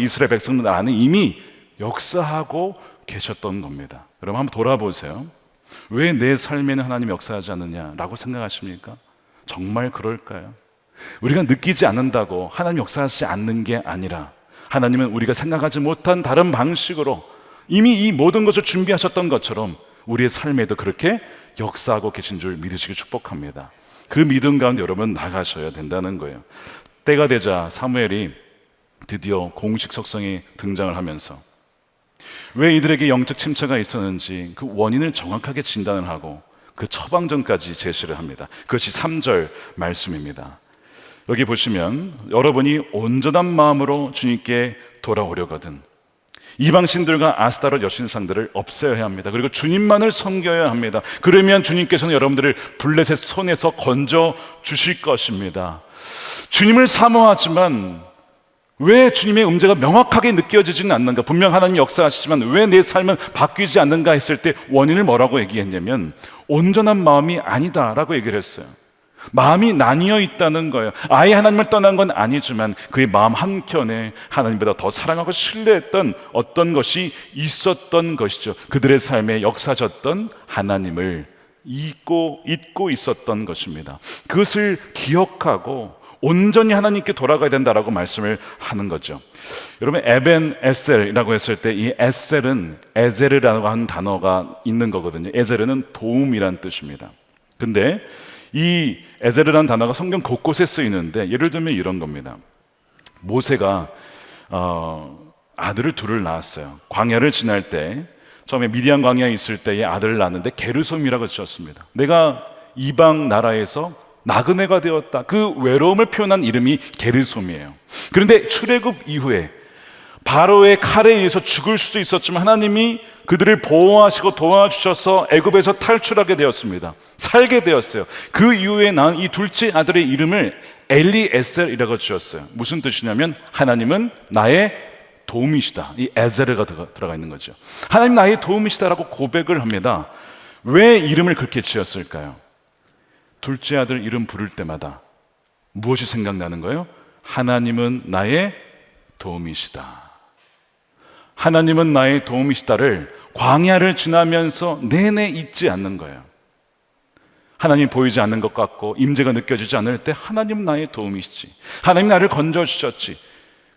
이스라엘 백성들 안에 이미 역사하고 계셨던 겁니다. 여러분 한번 돌아보세요. 왜 내 삶에는 하나님이 역사하지 않느냐라고 생각하십니까? 정말 그럴까요? 우리가 느끼지 않는다고 하나님 역사하지 않는 게 아니라 하나님은 우리가 생각하지 못한 다른 방식으로 이미 이 모든 것을 준비하셨던 것처럼 우리의 삶에도 그렇게 역사하고 계신 줄 믿으시기 축복합니다. 그 믿음 가운데 여러분 나가셔야 된다는 거예요. 때가 되자 사무엘이 드디어 공식 석성이 등장을 하면서 왜 이들에게 영적 침체가 있었는지 그 원인을 정확하게 진단을 하고 그 처방전까지 제시를 합니다. 그것이 3절 말씀입니다. 여기 보시면 여러분이 온전한 마음으로 주님께 돌아오려거든 이방신들과 아스타롯 여신상들을 없애야 합니다. 그리고 주님만을 섬겨야 합니다. 그러면 주님께서는 여러분들을 블레셋 손에서 건져 주실 것입니다. 주님을 사모하지만 왜 주님의 음재가 명확하게 느껴지지는 않는가? 분명 하나님 역사하시지만 왜 내 삶은 바뀌지 않는가 했을 때 원인을 뭐라고 얘기했냐면 온전한 마음이 아니다라고 얘기를 했어요. 마음이 나뉘어 있다는 거예요. 아예 하나님을 떠난 건 아니지만 그의 마음 한켠에 하나님보다 더 사랑하고 신뢰했던 어떤 것이 있었던 것이죠. 그들의 삶에 역사졌던 하나님을 잊고 있었던 것입니다. 그것을 기억하고 온전히 하나님께 돌아가야 된다라고 말씀을 하는 거죠. 여러분 에벤 에셀이라고 했을 때 이 에셀은 에제르라고 하는 단어가 있는 거거든요. 에제르는 도움이란 뜻입니다. 근데 이 에제르라는 단어가 성경 곳곳에 쓰이는데 예를 들면 이런 겁니다. 모세가 아들을 둘을 낳았어요. 광야를 지날 때 처음에 미디안 광야에 있을 때에 아들을 낳았는데 게르솜이라고 지었습니다. 내가 이방 나라에서 나그네가 되었다. 그 외로움을 표현한 이름이 게르솜이에요. 그런데 출애굽 이후에 바로의 칼에 의해서 죽을 수도 있었지만 하나님이 그들을 보호하시고 도와주셔서 애굽에서 탈출하게 되었습니다. 살게 되었어요. 그 이후에 낳은 이 둘째 아들의 이름을 엘리에셀이라고 지었어요. 무슨 뜻이냐면 하나님은 나의 도움이시다. 이 에ゼ르가 들어가 있는 거죠. 하나님 나의 도움이시다라고 고백을 합니다. 왜 이름을 그렇게 지었을까요? 둘째 아들 이름 부를 때마다 무엇이 생각나는 거예요? 하나님은 나의 도움이시다. 하나님은 나의 도움이시다를 광야를 지나면서 내내 잊지 않는 거예요. 하나님 보이지 않는 것 같고 임재가 느껴지지 않을 때 하나님은 나의 도움이시지. 하나님 나를 건져주셨지.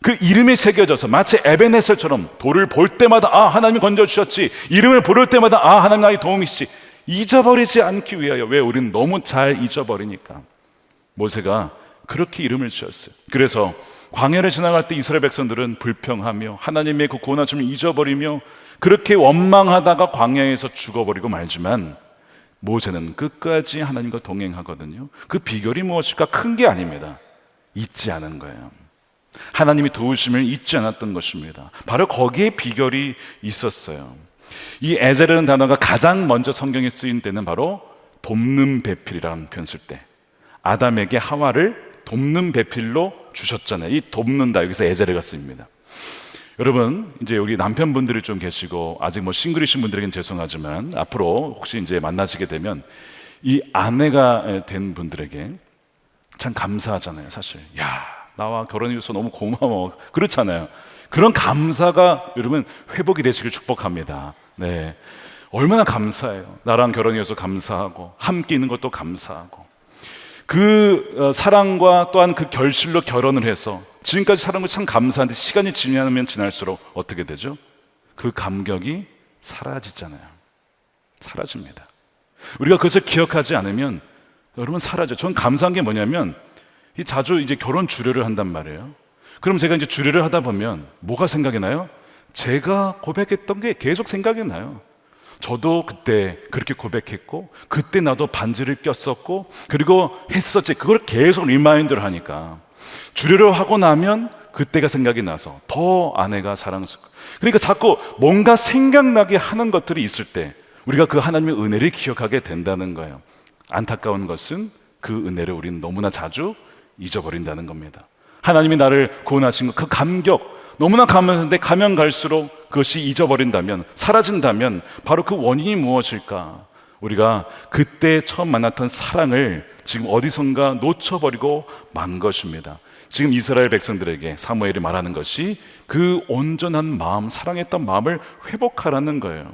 그 이름이 새겨져서 마치 에베네셀처럼 돌을 볼 때마다 하나님이 건져주셨지. 이름을 부를 때마다 하나님 나의 도움이시지. 잊어버리지 않기 위하여. 왜? 우리는 너무 잘 잊어버리니까. 모세가 그렇게 이름을 지었어요. 그래서 광야를 지나갈 때 이스라엘 백성들은 불평하며 하나님의 그 구원하심을 잊어버리며 그렇게 원망하다가 광야에서 죽어버리고 말지만 모세는 끝까지 하나님과 동행하거든요. 그 비결이 무엇일까? 큰 게 아닙니다. 잊지 않은 거예요. 하나님이 도우심을 잊지 않았던 것입니다. 바로 거기에 비결이 있었어요. 이 에제르라는 단어가 가장 먼저 성경에 쓰인 때는 바로 돕는 배필이라는 표현 쓸 때 아담에게 하와를 돕는 배필로 주셨잖아요. 이 돕는다 여기서 에제르가 쓰입니다. 여러분 이제 여기 남편분들이 좀 계시고 아직 싱글이신 분들에겐 죄송하지만 앞으로 혹시 이제 만나시게 되면 이 아내가 된 분들에게 참 감사하잖아요. 사실 나와 결혼해줘서 너무 고마워 그렇잖아요. 그런 감사가 여러분 회복이 되시길 축복합니다. 네, 얼마나 감사해요. 나랑 결혼해서 감사하고 함께 있는 것도 감사하고 그 사랑과 또한 그 결실로 결혼을 해서 지금까지 살은 거 참 감사한데 시간이 지나면 지날수록 어떻게 되죠? 그 감격이 사라지잖아요. 사라집니다. 우리가 그것을 기억하지 않으면 여러분 사라져요. 전 감사한 게 뭐냐면 자주 이제 결혼 주례를 한단 말이에요. 그럼 제가 이제 주례를 하다 보면 뭐가 생각이 나요? 제가 고백했던 게 계속 생각이 나요. 저도 그때 그렇게 고백했고 그때 나도 반지를 꼈었고 그리고 했었지. 그걸 계속 리마인드를 하니까 주례를 하고 나면 그때가 생각이 나서 더 아내가 사랑스럽고, 그러니까 자꾸 뭔가 생각나게 하는 것들이 있을 때 우리가 그 하나님의 은혜를 기억하게 된다는 거예요. 안타까운 것은 그 은혜를 우리는 너무나 자주 잊어버린다는 겁니다. 하나님이 나를 구원하신 것, 그 감격 너무나 감사한데 가면 갈수록 그것이 잊어버린다면, 사라진다면 바로 그 원인이 무엇일까? 우리가 그때 처음 만났던 사랑을 지금 어디선가 놓쳐버리고 만 것입니다. 지금 이스라엘 백성들에게 사무엘이 말하는 것이 그 온전한 마음, 사랑했던 마음을 회복하라는 거예요.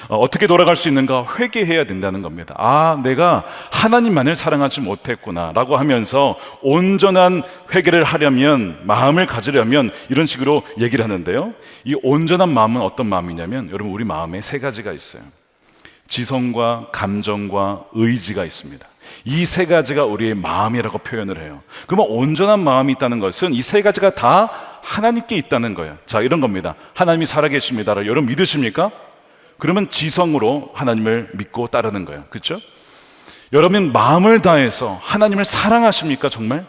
어떻게 돌아갈 수 있는가? 회개해야 된다는 겁니다. 아, 내가 하나님만을 사랑하지 못했구나 라고 하면서 온전한 회개를 하려면, 마음을 가지려면 이런 식으로 얘기를 하는데요, 이 온전한 마음은 어떤 마음이냐면, 여러분, 우리 마음에 세 가지가 있어요. 지성과 감정과 의지가 있습니다. 이 세 가지가 우리의 마음이라고 표현을 해요. 그러면 온전한 마음이 있다는 것은 이 세 가지가 다 하나님께 있다는 거예요. 자, 이런 겁니다. 하나님이 살아계십니다. 여러분 믿으십니까? 그러면 지성으로 하나님을 믿고 따르는 거예요. 그렇죠? 여러분 마음을 다해서 하나님을 사랑하십니까? 정말?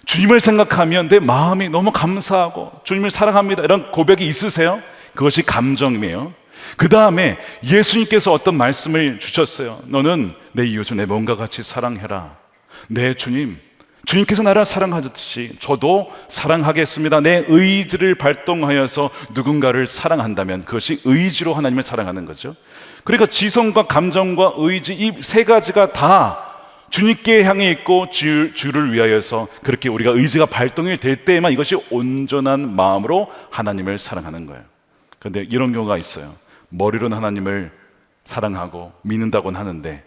주님을 생각하면 내 마음이 너무 감사하고 주님을 사랑합니다, 이런 고백이 있으세요? 그것이 감정이에요. 그 다음에 예수님께서 어떤 말씀을 주셨어요. 너는 내 이웃을 내 몸과 같이 사랑해라. 네, 주님께서 나를 사랑하듯이 저도 사랑하겠습니다. 내 의지를 발동하여서 누군가를 사랑한다면 그것이 의지로 하나님을 사랑하는 거죠. 그러니까 지성과 감정과 의지, 이 세 가지가 다 주님께 향해 있고 주를 위하여서 그렇게 우리가 의지가 발동이 될 때에만 이것이 온전한 마음으로 하나님을 사랑하는 거예요. 그런데 이런 경우가 있어요. 머리로는 하나님을 사랑하고 믿는다고는 하는데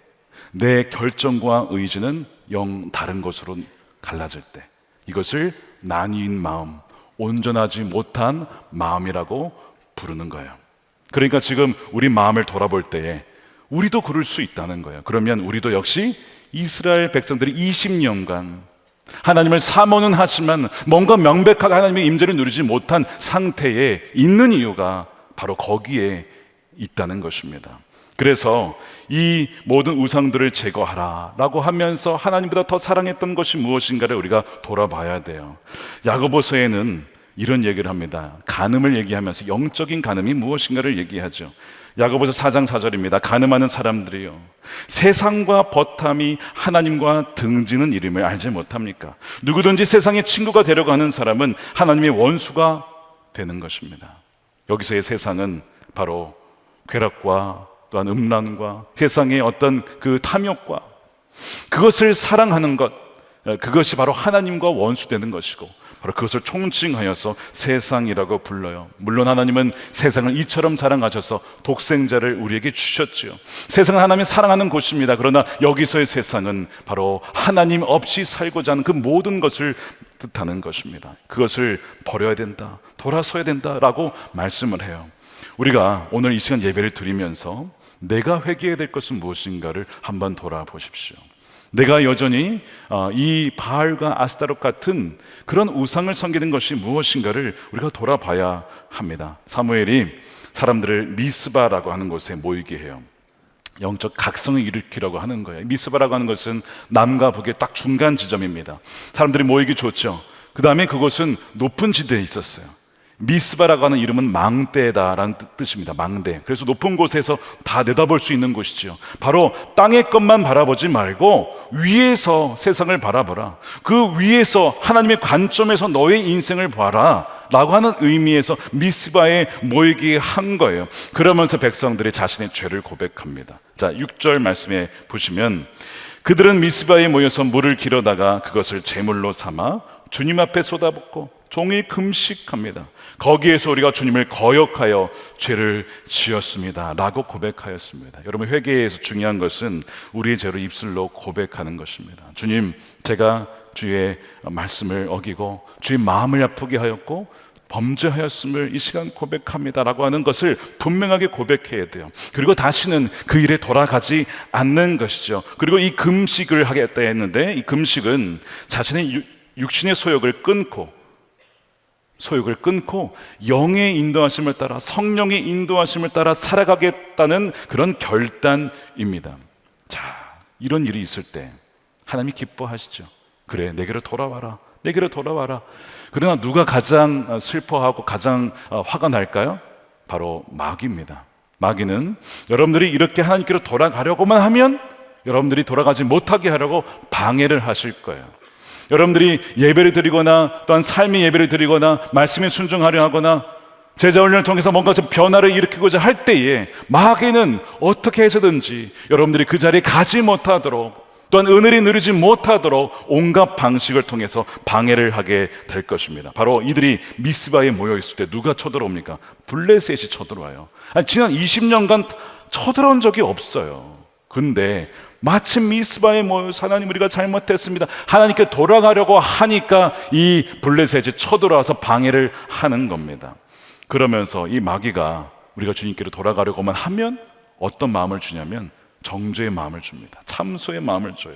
내 결정과 의지는 영 다른 것으로 갈라질 때, 이것을 나뉜 마음, 온전하지 못한 마음이라고 부르는 거예요. 그러니까 지금 우리 마음을 돌아볼 때에 우리도 그럴 수 있다는 거예요. 그러면 우리도 역시 이스라엘 백성들이 20년간 하나님을 사모는 하지만 뭔가 명백하게 하나님의 임재를 누리지 못한 상태에 있는 이유가 바로 거기에 있다는 것입니다. 그래서 이 모든 우상들을 제거하라 라고 하면서 하나님보다 더 사랑했던 것이 무엇인가를 우리가 돌아봐야 돼요. 야고보서에는 이런 얘기를 합니다. 간음을 얘기하면서 영적인 간음이 무엇인가를 얘기하죠. 야고보서 4장 4절입니다. 간음하는 사람들이요, 세상과 버탐이 하나님과 등지는 이름을 알지 못합니까? 누구든지 세상의 친구가 되려고 하는 사람은 하나님의 원수가 되는 것입니다. 여기서의 세상은 바로 쾌락과 또한 음란과 세상의 어떤 그 탐욕과 그것을 사랑하는 것, 그것이 바로 하나님과 원수되는 것이고 바로 그것을 총칭하여서 세상이라고 불러요. 물론 하나님은 세상을 이처럼 사랑하셔서 독생자를 우리에게 주셨지요. 세상은 하나님이 사랑하는 곳입니다. 그러나 여기서의 세상은 바로 하나님 없이 살고자 하는 그 모든 것을 뜻하는 것입니다. 그것을 버려야 된다, 돌아서야 된다라고 말씀을 해요. 우리가 오늘 이 시간 예배를 드리면서 내가 회개해야 될 것은 무엇인가를 한번 돌아보십시오. 내가 여전히 이 바알과 아스타롯 같은 그런 우상을 섬기는 것이 무엇인가를 우리가 돌아봐야 합니다. 사무엘이 사람들을 미스바라고 하는 곳에 모이게 해요. 영적 각성을 일으키려고 하는 거예요. 미스바라고 하는 것은 남과 북의 딱 중간 지점입니다. 사람들이 모이기 좋죠. 그 다음에 그곳은 높은 지대에 있었어요. 미스바라고 하는 이름은 망대다라는 뜻입니다. 망대. 그래서 높은 곳에서 다 내다볼 수 있는 곳이죠. 바로 땅의 것만 바라보지 말고 위에서 세상을 바라보라. 그 위에서 하나님의 관점에서 너의 인생을 봐라 라고 하는 의미에서 미스바에 모이게 한 거예요. 그러면서 백성들이 자신의 죄를 고백합니다. 자, 6절 말씀에 보시면 그들은 미스바에 모여서 물을 길어다가 그것을 제물로 삼아 주님 앞에 쏟아붓고 종일 금식합니다. 거기에서 우리가 주님을 거역하여 죄를 지었습니다 라고 고백하였습니다. 여러분, 회개에서 중요한 것은 우리의 죄를 입술로 고백하는 것입니다. 주님, 제가 주의 말씀을 어기고 주의 마음을 아프게 하였고 범죄하였음을 이 시간 고백합니다 라고 하는 것을 분명하게 고백해야 돼요. 그리고 다시는 그 일에 돌아가지 않는 것이죠. 그리고 이 금식을 하겠다 했는데 이 금식은 자신의 육신의 소욕을 끊고 영의 인도하심을 따라, 성령의 인도하심을 따라 살아가겠다는 그런 결단입니다. 자, 이런 일이 있을 때 하나님이 기뻐하시죠. 그래, 내게로 돌아와라, 내게로 돌아와라. 그러나 누가 가장 슬퍼하고 가장 화가 날까요? 바로 마귀입니다. 마귀는 여러분들이 이렇게 하나님께로 돌아가려고만 하면 여러분들이 돌아가지 못하게 하려고 방해를 하실 거예요. 여러분들이 예배를 드리거나 또한 삶의 예배를 드리거나 말씀에 순종하려 하거나 제자훈련을 통해서 뭔가 좀 변화를 일으키고자 할 때에 마귀는 어떻게 해서든지 여러분들이 그 자리에 가지 못하도록 또한 은혜를 누리지 못하도록 온갖 방식을 통해서 방해를 하게 될 것입니다. 바로 이들이 미스바에 모여 있을 때 누가 쳐들어옵니까? 블레셋이 쳐들어와요. 지난 20년간 쳐들어온 적이 없어요. 근데 마침 미스바에 모여서 하나님 우리가 잘못했습니다, 하나님께 돌아가려고 하니까 이 블레셋이 쳐들어와서 방해를 하는 겁니다. 그러면서 이 마귀가 우리가 주님께로 돌아가려고만 하면 어떤 마음을 주냐면 정죄의 마음을 줍니다. 참소의 마음을 줘요.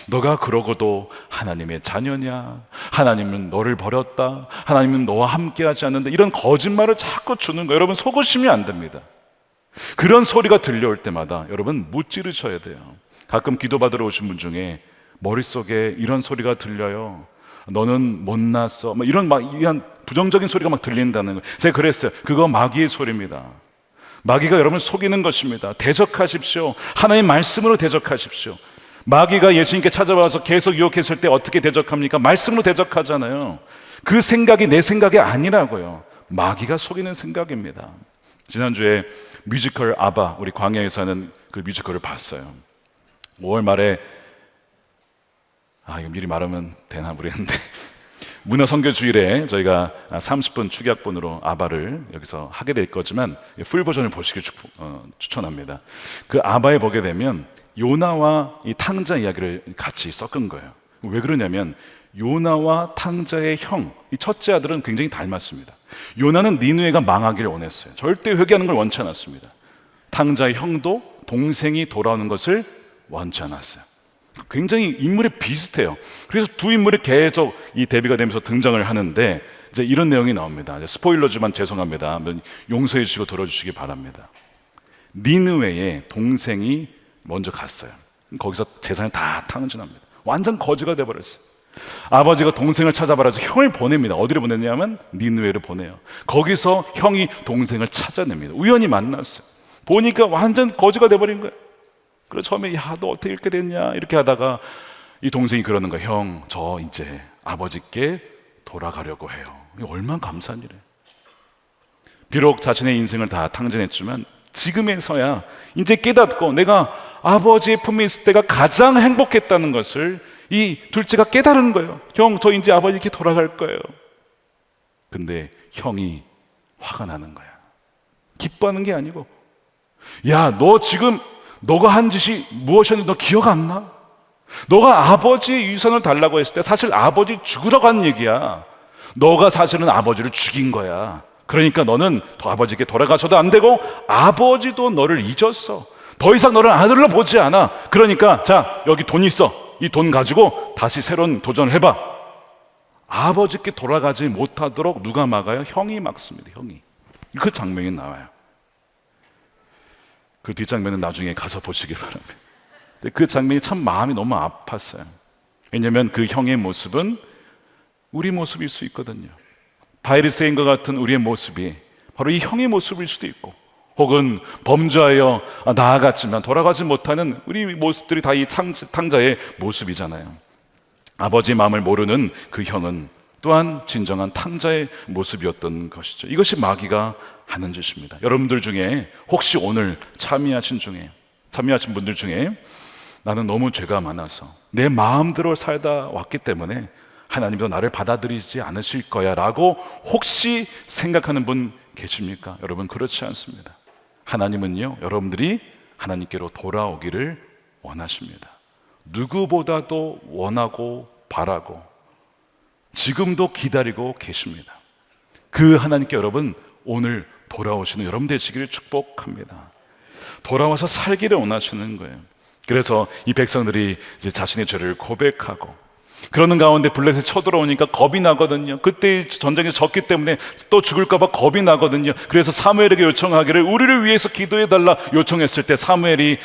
너가 그러고도 하나님의 자녀냐? 하나님은 너를 버렸다. 하나님은 너와 함께하지 않는다. 이런 거짓말을 자꾸 주는 거예요. 여러분 속으시면 안 됩니다. 그런 소리가 들려올 때마다 여러분 무찌르셔야 돼요. 가끔 기도받으러 오신 분 중에 머릿속에 이런 소리가 들려요. 너는 못났어. 이런 부정적인 소리가 막 들린다는 거예요. 제가 그랬어요. 그거 마귀의 소리입니다. 마귀가 여러분을 속이는 것입니다. 대적하십시오. 하나님의 말씀으로 대적하십시오. 마귀가 예수님께 찾아와서 계속 유혹했을 때 어떻게 대적합니까? 말씀으로 대적하잖아요. 그 생각이 내 생각이 아니라고요. 마귀가 속이는 생각입니다. 지난주에 뮤지컬 아바, 우리 광야에서 하는 그 뮤지컬을 봤어요. 5월 말에 이거 미리 말하면 되나 모르겠는데 문화선교주일에 저희가 30분 축약본으로 아바를 여기서 하게 될 거지만 풀 버전을 보시길 추천합니다. 그 아바에 보게 되면 요나와 이 탕자 이야기를 같이 섞은 거예요. 왜 그러냐면 요나와 탕자의 형, 이 첫째 아들은 굉장히 닮았습니다. 요나는 니느웨가 망하기를 원했어요. 절대 회개하는 걸 원치 않았습니다. 탕자의 형도 동생이 돌아오는 것을 원치 않았어요. 굉장히 인물이 비슷해요. 그래서 두 인물이 계속 이 대비가 되면서 등장을 하는데 이제 이런 내용이 나옵니다. 이제 스포일러지만 죄송합니다. 용서해 주시고 들어주시기 바랍니다. 니느웨의 동생이 먼저 갔어요. 거기서 재산이 다 탕진합니다. 완전 거지가 돼버렸어요. 아버지가 동생을 찾아봐라서 형을 보냅니다. 어디를 보냈냐면 니느웨를 보내요. 거기서 형이 동생을 찾아냅니다. 우연히 만났어요. 보니까 완전 거지가 돼버린 거예요. 그래서 처음에 너 어떻게 이렇게 됐냐 이렇게 하다가 이 동생이 그러는 거예요. 형, 저 이제 아버지께 돌아가려고 해요. 얼마나 감사한 일이에요. 비록 자신의 인생을 다 탕진했지만 지금에서야 이제 깨닫고 내가 아버지의 품에 있을 때가 가장 행복했다는 것을 이 둘째가 깨달은 거예요. 형, 저 이제 아버지께 돌아갈 거예요. 근데 형이 화가 나는 거야. 기뻐하는 게 아니고, 야, 너 지금 너가 한 짓이 무엇이었는지 너 기억 안 나? 너가 아버지의 유산을 달라고 했을 때 사실 아버지 죽으라고 한 얘기야. 너가 사실은 아버지를 죽인 거야. 그러니까 너는 더 아버지께 돌아가서도 안 되고 아버지도 너를 잊었어. 더 이상 너를 아들로 보지 않아. 그러니까 자, 여기 돈 있어. 이 돈 가지고 다시 새로운 도전을 해봐. 아버지께 돌아가지 못하도록 누가 막아요? 형이 막습니다. 형이. 그 장면이 나와요. 그 뒷장면은 나중에 가서 보시기 바랍니다. 근데 그 장면이 참 마음이 너무 아팠어요. 왜냐하면 그 형의 모습은 우리 모습일 수 있거든요. 바이르세인과 같은 우리의 모습이 바로 이 형의 모습일 수도 있고, 혹은 범죄하여 나아갔지만 돌아가지 못하는 우리 모습들이 다 이 탕자의 모습이잖아요. 아버지의 마음을 모르는 그 형은 또한 진정한 탕자의 모습이었던 것이죠. 이것이 마귀가 하는 짓입니다. 여러분들 중에 혹시 오늘 참여하신 분들 중에 나는 너무 죄가 많아서 내 마음대로 살다 왔기 때문에 하나님도 나를 받아들이지 않으실 거야 라고 혹시 생각하는 분 계십니까? 여러분, 그렇지 않습니다. 하나님은요, 여러분들이 하나님께로 돌아오기를 원하십니다. 누구보다도 원하고 바라고 지금도 기다리고 계십니다. 그 하나님께 여러분 오늘 돌아오시는 여러분 되시기를 축복합니다. 돌아와서 살기를 원하시는 거예요. 그래서 이 백성들이 이제 자신의 죄를 고백하고 그러는 가운데 블레셋이 쳐들어오니까 겁이 나거든요. 그때 전쟁에서 졌기 때문에 또 죽을까 봐 겁이 나거든요. 그래서 사무엘에게 요청하기를 우리를 위해서 기도해달라 요청했을 때 사무엘이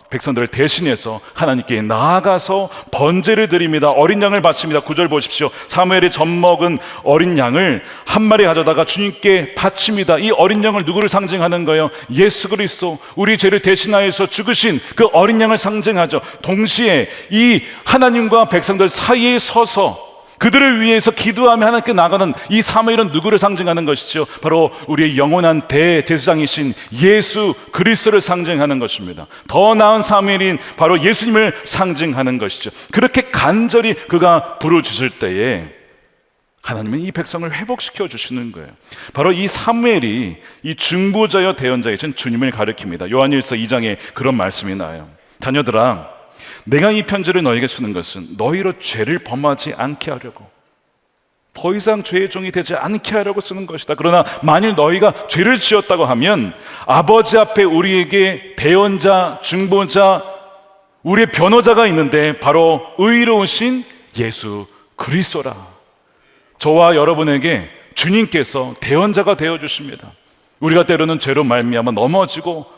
백성들을 대신해서 하나님께 나아가서 번제를 드립니다. 어린 양을 바칩니다. 9절 보십시오. 사무엘이 젖먹은 어린 양을 한 마리 가져다가 주님께 바칩니다. 이 어린 양을 누구를 상징하는 거예요? 예수 그리스도, 우리 죄를 대신하여서 죽으신 그 어린 양을 상징하죠. 동시에 이 하나님과 백성들 사이에 서서 그들을 위해서 기도하며 하나님께 나가는 이 사무엘은 누구를 상징하는 것이죠? 바로 우리의 영원한 대제사장이신 예수 그리스도를 상징하는 것입니다. 더 나은 사무엘인 바로 예수님을 상징하는 것이죠. 그렇게 간절히 그가 부르짖을 때에 하나님은 이 백성을 회복시켜 주시는 거예요. 바로 이 사무엘이 이 중보자여 대언자이신 주님을 가리킵니다. 요한일서 2장에 그런 말씀이 나와요. 자녀들아, 내가 이 편지를 너에게 쓰는 것은 너희로 죄를 범하지 않게 하려고, 더 이상 죄의 종이 되지 않게 하려고 쓰는 것이다. 그러나 만일 너희가 죄를 지었다고 하면 아버지 앞에 우리에게 대언자, 중보자, 우리의 변호자가 있는데 바로 의로우신 예수 그리스도라. 저와 여러분에게 주님께서 대언자가 되어주십니다. 우리가 때로는 죄로 말미암아 넘어지고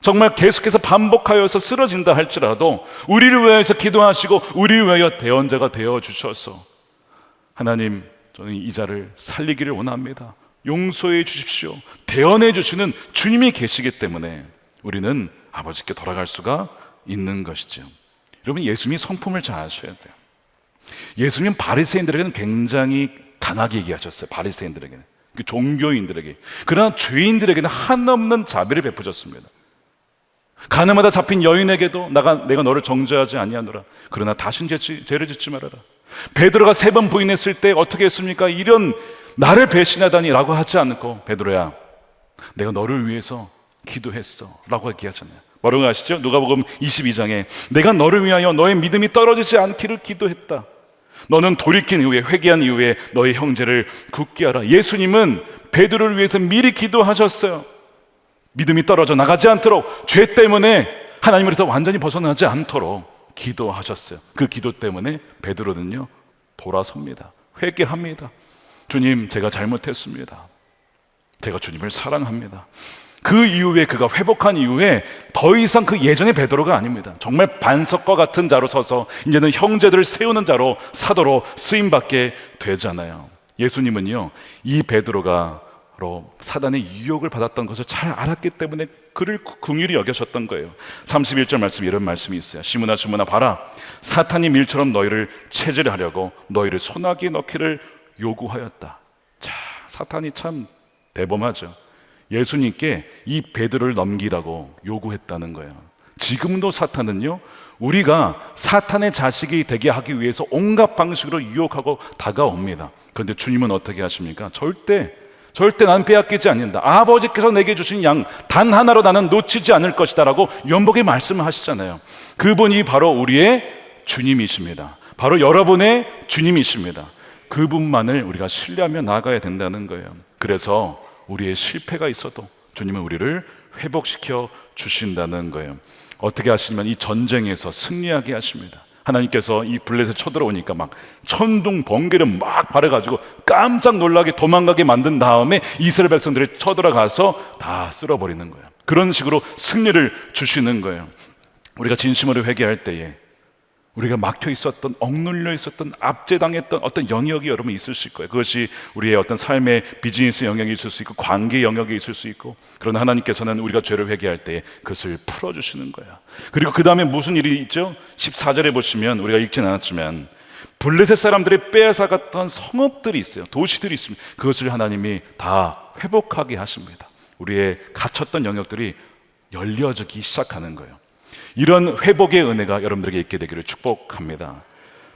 정말 계속해서 반복하여서 쓰러진다 할지라도 우리를 위해서 기도하시고 우리를 위하여 대언자가 되어주셔서 하나님, 저는 이 자를 살리기를 원합니다, 용서해 주십시오, 대언해 주시는 주님이 계시기 때문에 우리는 아버지께 돌아갈 수가 있는 것이죠. 여러분, 예수님이 성품을 잘 아셔야 돼요. 예수님 바리새인들에게는 굉장히 강하게 얘기하셨어요. 바리새인들에게는, 그 종교인들에게. 그러나 죄인들에게는 한없는 자비를 베푸셨습니다. 가늠하다 잡힌 여인에게도 내가 너를 정죄하지 아니하노라, 그러나 다신 죄를 짓지 말아라. 베드로가 3번 부인했을 때 어떻게 했습니까? 이런 나를 배신하다니 라고 하지 않고, 베드로야, 내가 너를 위해서 기도했어 라고 얘기하잖아요. 뭐라고 하시죠? 누가복음 22장에 내가 너를 위하여 너의 믿음이 떨어지지 않기를 기도했다. 너는 돌이킨 이후에, 회개한 이후에 너의 형제를 굳게 하라. 예수님은 베드로를 위해서 미리 기도하셨어요. 믿음이 떨어져 나가지 않도록, 죄 때문에 하나님으로부터 완전히 벗어나지 않도록 기도하셨어요. 그 기도 때문에 베드로는요 돌아섭니다. 회개합니다. 주님, 제가 잘못했습니다. 제가 주님을 사랑합니다. 그 이후에, 그가 회복한 이후에 더 이상 그 예전의 베드로가 아닙니다. 정말 반석과 같은 자로 서서 이제는 형제들을 세우는 자로, 사도로 쓰임받게 되잖아요. 예수님은요 이 베드로가 바로 사단의 유혹을 받았던 것을 잘 알았기 때문에 그를 긍휼히 여겨셨던 거예요. 31절 말씀, 이런 말씀이 있어요. 시므나 시므나 봐라, 사탄이 밀처럼 너희를 체질하려고 너희를 소나기에 넣기를 요구하였다. 자, 사탄이 참 대범하죠. 예수님께 이 베드로를 넘기라고 요구했다는 거예요. 지금도 사탄은요 우리가 사탄의 자식이 되게 하기 위해서 온갖 방식으로 유혹하고 다가옵니다. 그런데 주님은 어떻게 하십니까? 절대 난 빼앗기지 않는다. 아버지께서 내게 주신 양 단 하나로 나는 놓치지 않을 것이다 라고 연복의 말씀을 하시잖아요. 그분이 바로 우리의 주님이십니다. 바로 여러분의 주님이십니다. 그분만을 우리가 신뢰하며 나아가야 된다는 거예요. 그래서 우리의 실패가 있어도 주님은 우리를 회복시켜 주신다는 거예요. 어떻게 하시냐면 이 전쟁에서 승리하게 하십니다. 하나님께서 이 블레셋 쳐들어오니까 막 천둥 번개를 막 발해가지고 깜짝 놀라게 도망가게 만든 다음에 이스라엘 백성들이 쳐들어가서 다 쓸어버리는 거예요. 그런 식으로 승리를 주시는 거예요. 우리가 진심으로 회개할 때에 우리가 막혀 있었던, 억눌려 있었던, 압제당했던 어떤 영역이 여러분 있으실 거예요. 그것이 우리의 어떤 삶의 비즈니스 영역이 있을 수 있고, 관계 영역이 있을 수 있고, 그러나 하나님께서는 우리가 죄를 회개할 때 그것을 풀어주시는 거예요. 그리고 그 다음에 무슨 일이 있죠? 14절에 보시면, 우리가 읽진 않았지만 블레셋 사람들이 빼앗아갔던 성읍들이 있어요. 도시들이 있습니다. 그것을 하나님이 다 회복하게 하십니다. 우리의 갇혔던 영역들이 열려지기 시작하는 거예요. 이런 회복의 은혜가 여러분들에게 있게 되기를 축복합니다.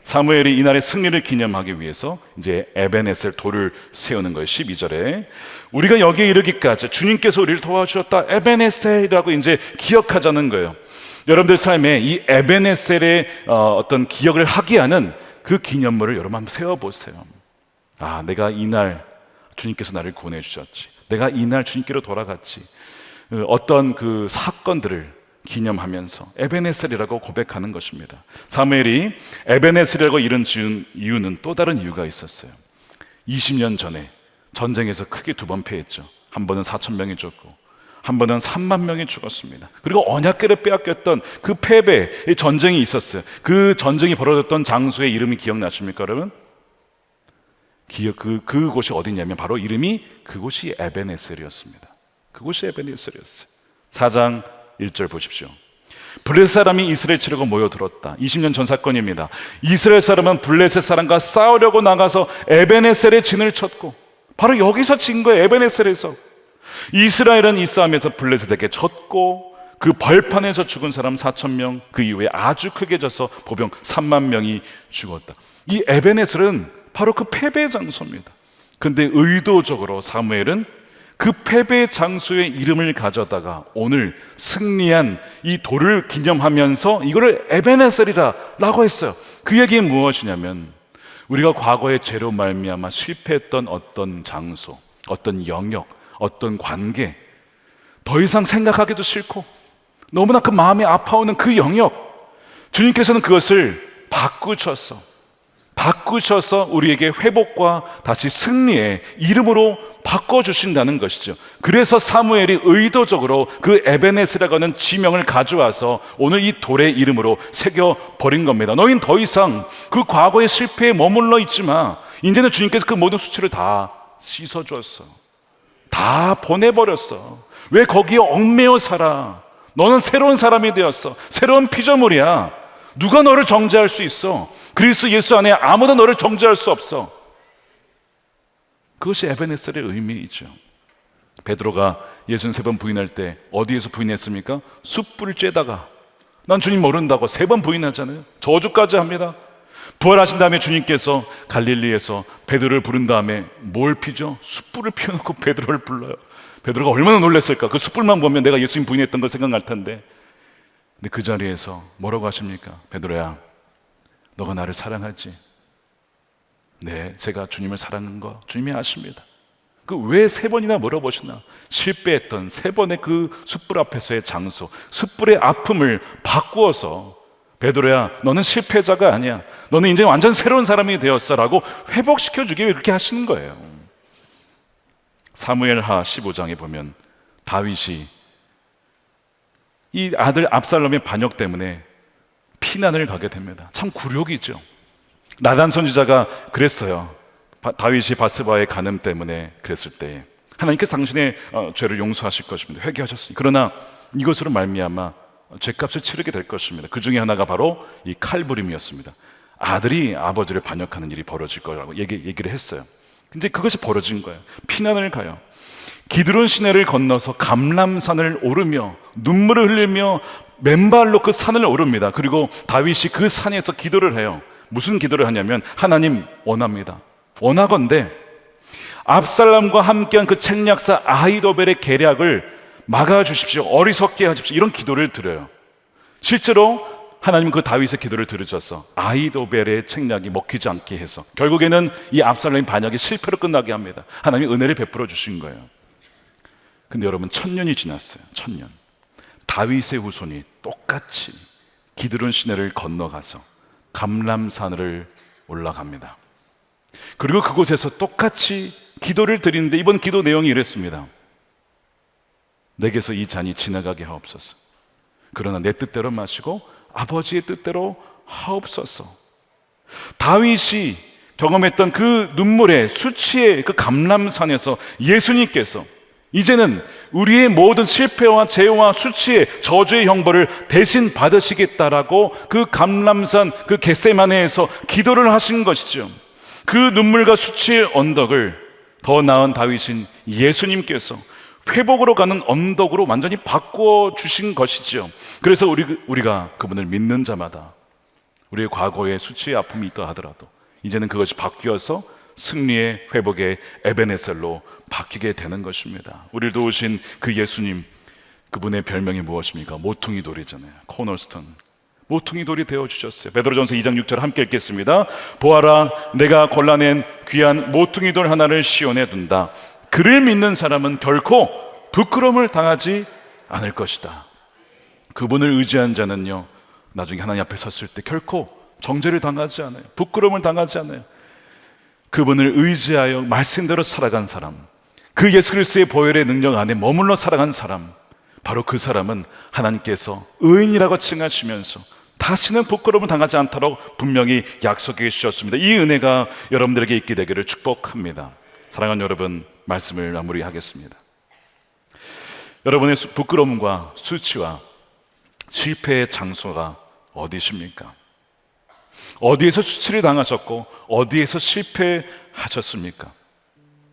사무엘이 이날의 승리를 기념하기 위해서 이제 에벤에셀 돌을 세우는 거예요. 12절에 우리가 여기에 이르기까지 주님께서 우리를 도와주셨다, 에벤에셀이라고 이제 기억하자는 거예요. 여러분들 삶에 이 에벤에셀의 어떤 기억을 하게 하는 그 기념물을 여러분 한번 세워보세요. 아, 내가 이날 주님께서 나를 구원해 주셨지, 내가 이날 주님께로 돌아갔지, 어떤 그 사건들을 기념하면서 에베네셀이라고 고백하는 것입니다. 사무엘이 에베네셀이라고 이름 지은 이유는 또 다른 이유가 있었어요. 20년 전에 전쟁에서 크게 2번 패했죠. 한 번은 4,000명이 죽고 한 번은 3만 명이 죽었습니다. 그리고 언약궤를 빼앗겼던 그 패배의 전쟁이 있었어요. 그 전쟁이 벌어졌던 장소의 이름이 기억나십니까, 여러분? 그곳이 어디냐면 바로 이름이 그곳이 에베네셀이었습니다. 그곳이 에베네셀이었어요. 4장 1절 보십시오. 블레셋 사람이 이스라엘 치려고 모여들었다. 20년 전 사건입니다. 이스라엘 사람은 블레셋 사람과 싸우려고 나가서 에베네셀에 진을 쳤고, 바로 여기서 진 거예요. 에베네셀에서. 이스라엘은 이 싸움에서 블레셋에게 졌고, 그 벌판에서 죽은 사람 4,000명, 그 이후에 아주 크게 져서 보병 3만 명이 죽었다. 이 에베네셀은 바로 그 패배의 장소입니다. 근데 의도적으로 사무엘은 그 패배 장소의 이름을 가져다가 오늘 승리한 이 돌을 기념하면서 이거를 에베네셀이라고 했어요. 그 얘기는 무엇이냐면, 우리가 과거에 죄로 말미암아 실패했던 어떤 장소, 어떤 영역, 어떤 관계, 더 이상 생각하기도 싫고 너무나 그 마음이 아파오는 그 영역, 주님께서는 그것을 바꾸셔서 우리에게 회복과 다시 승리의 이름으로 바꿔주신다는 것이죠. 그래서 사무엘이 의도적으로 그 에베네스라고 하는 지명을 가져와서 오늘 이 돌의 이름으로 새겨버린 겁니다. 너희는 더 이상 그 과거의 실패에 머물러 있지 마. 이제는 주님께서 그 모든 수치를 다 씻어주었어. 다 보내버렸어. 왜 거기에 얽매여 살아? 너는 새로운 사람이 되었어. 새로운 피조물이야. 누가 너를 정죄할 수 있어? 그리스도 예수 안에 아무도 너를 정죄할 수 없어. 그것이 에베네셀의 의미이죠. 베드로가 예수는 3번 부인할 때 어디에서 부인했습니까? 숯불을 쬐다가 난 주님 모른다고 3번 부인하잖아요. 저주까지 합니다. 부활하신 다음에 주님께서 갈릴리에서 베드로를 부른 다음에 뭘 피죠? 숯불을 피워놓고 베드로를 불러요. 베드로가 얼마나 놀랐을까? 그 숯불만 보면 내가 예수님 부인했던 걸 생각날 텐데. 근데 그 자리에서 뭐라고 하십니까? 베드로야, 너가 나를 사랑하지? 네, 제가 주님을 사랑하는 거 주님이 아십니다. 그 왜 3번이나 물어보시나? 실패했던 3번의 그 숯불 앞에서의 장소, 숯불의 아픔을 바꾸어서 베드로야, 너는 실패자가 아니야. 너는 이제 완전 새로운 사람이 되었어 라고 회복시켜주기 위해 그렇게 하시는 거예요. 사무엘하 15장에 보면 다윗이 이 아들 압살롬의 반역 때문에 피난을 가게 됩니다. 참 굴욕이죠. 나단 선지자가 그랬어요. 다윗이 바스바의 간음 때문에 그랬을 때 하나님께서 당신의 죄를 용서하실 것입니다. 회개하셨으니. 그러나 이것으로 말미암아 죄값을 치르게 될 것입니다. 그 중에 하나가 바로 이 칼부림이었습니다. 아들이 아버지를 반역하는 일이 벌어질 거라고 얘기를 했어요. 근데 그것이 벌어진 거예요. 피난을 가요. 기드론 시내를 건너서 감람산을 오르며 눈물을 흘리며 맨발로 그 산을 오릅니다. 그리고 다윗이 그 산에서 기도를 해요. 무슨 기도를 하냐면, 하나님 원합니다. 원하건대 압살롬과 함께한 그 책략사 아히도벨의 계략을 막아주십시오. 어리석게 하십시오. 이런 기도를 드려요. 실제로 하나님은 그 다윗의 기도를 들으셔서 아히도벨의 책략이 먹히지 않게 해서 결국에는 이 압살롬의 반역이 실패로 끝나게 합니다. 하나님이 은혜를 베풀어 주신 거예요. 근데 여러분, 1000년이 지났어요. 1000년. 다윗의 후손이 똑같이 기드론 시내를 건너가서 감람산을 올라갑니다. 그리고 그곳에서 똑같이 기도를 드리는데 이번 기도 내용이 이랬습니다. 내게서 이 잔이 지나가게 하옵소서. 그러나 내 뜻대로 마시고 아버지의 뜻대로 하옵소서. 다윗이 경험했던 그 눈물의 수치의 그 감람산에서 예수님께서 이제는 우리의 모든 실패와 죄와 수치의 저주의 형벌을 대신 받으시겠다라고 그 감람산 그 겟세마네에서 기도를 하신 것이죠. 그 눈물과 수치의 언덕을 더 나은 다윗인 예수님께서 회복으로 가는 언덕으로 완전히 바꾸어 주신 것이죠. 그래서 우리가 그분을 믿는 자마다 우리의 과거의 수치의 아픔이 있다 하더라도 이제는 그것이 바뀌어서 승리의 회복의 에베네셀로 바뀌게 되는 것입니다. 우리를 도우신 그 예수님, 그분의 별명이 무엇입니까? 모퉁이 돌이잖아요. 코너스톤. 모퉁이 돌이 되어주셨어요. 베드로전서 2장 6절 함께 읽겠습니다. 보아라, 내가 골라낸 귀한 모퉁이 돌 하나를 시온에 둔다. 그를 믿는 사람은 결코 부끄러움을 당하지 않을 것이다. 그분을 의지한 자는요, 나중에 하나님 앞에 섰을 때 결코 정죄를 당하지 않아요. 부끄러움을 당하지 않아요. 그분을 의지하여 말씀대로 살아간 사람, 그 예수 그리스도의 보혈의 능력 안에 머물러 살아간 사람, 바로 그 사람은 하나님께서 의인이라고 칭하시면서 다시는 부끄러움을 당하지 않도록 분명히 약속해 주셨습니다. 이 은혜가 여러분들에게 있게 되기를 축복합니다. 사랑하는 여러분, 말씀을 마무리하겠습니다. 여러분의 부끄러움과 수치와 실패의 장소가 어디십니까? 어디에서 수치를 당하셨고 어디에서 실패하셨습니까?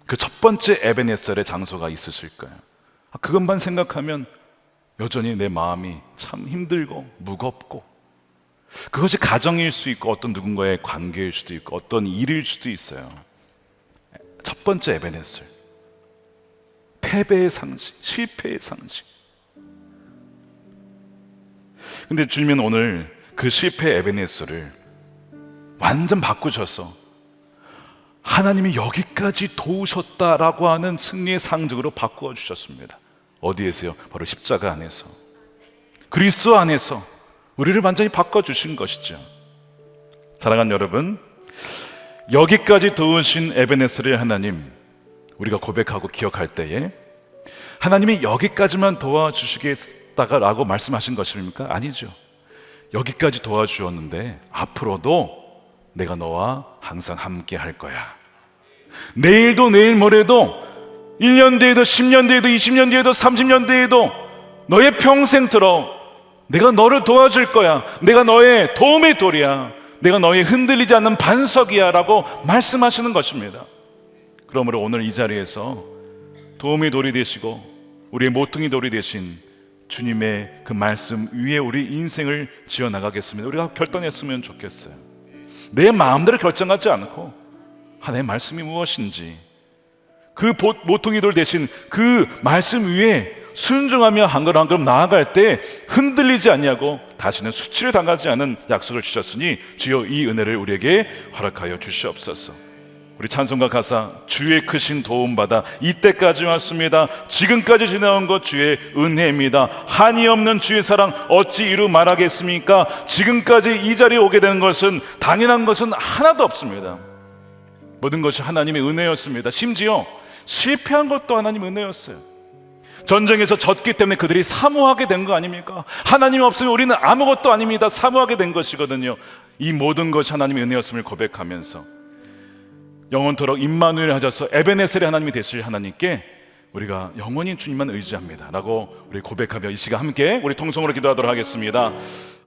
그 첫 번째 에베네셀의 장소가 있으실까요? 그것만 생각하면 여전히 내 마음이 참 힘들고 무겁고, 그것이 가정일 수 있고 어떤 누군가의 관계일 수도 있고 어떤 일일 수도 있어요. 첫 번째 에베네셀, 패배의 상징, 실패의 상징. 근데 주님은 오늘 그 실패의 에베네셀을 완전 바꾸셔서 하나님이 여기까지 도우셨다라고 하는 승리의 상징으로 바꾸어 주셨습니다. 어디에서요? 바로 십자가 안에서, 그리스도 안에서 우리를 완전히 바꿔주신 것이죠. 사랑하는 여러분, 여기까지 도우신 에베네셀의 하나님, 우리가 고백하고 기억할 때에 하나님이 여기까지만 도와주시겠다라고 말씀하신 것입니까? 아니죠. 여기까지 도와주었는데 앞으로도 내가 너와 항상 함께 할 거야. 내일도 내일 모레도 1년 뒤에도 10년 뒤에도 20년 뒤에도 30년 뒤에도 너의 평생토록 내가 너를 도와줄 거야. 내가 너의 도움의 돌이야. 내가 너의 흔들리지 않는 반석이야 라고 말씀하시는 것입니다. 그러므로 오늘 이 자리에서 도움의 돌이 되시고 우리의 모퉁이 돌이 되신 주님의 그 말씀 위에 우리 인생을 지어나가겠습니다. 우리가 결단했으면 좋겠어요. 내 마음대로 결정하지 않고 하나님의 말씀이 무엇인지, 그 모퉁이 돌 대신 그 말씀 위에 순종하며 한 걸음 한 걸음 나아갈 때 흔들리지 않냐고 다시는 수치를 당하지 않은 약속을 주셨으니 주여 이 은혜를 우리에게 허락하여 주시옵소서. 우리 찬송가 가사, 주의 크신 도움받아 이때까지 왔습니다. 지금까지 지나온 것 주의 은혜입니다. 한이 없는 주의 사랑 어찌 이루 말하겠습니까? 지금까지 이 자리에 오게 되는 것은 당연한 것은 하나도 없습니다. 모든 것이 하나님의 은혜였습니다. 심지어 실패한 것도 하나님의 은혜였어요. 전쟁에서 졌기 때문에 그들이 사모하게 된 거 아닙니까? 하나님 없으면 우리는 아무것도 아닙니다. 사모하게 된 것이거든요. 이 모든 것이 하나님의 은혜였음을 고백하면서 영원토록 임마누엘 하셔서 에베네셀의 하나님이 되실 하나님께 우리가 영원히 주님만 의지합니다 라고 우리 고백하며 이 시간 함께 우리 통성으로 기도하도록 하겠습니다.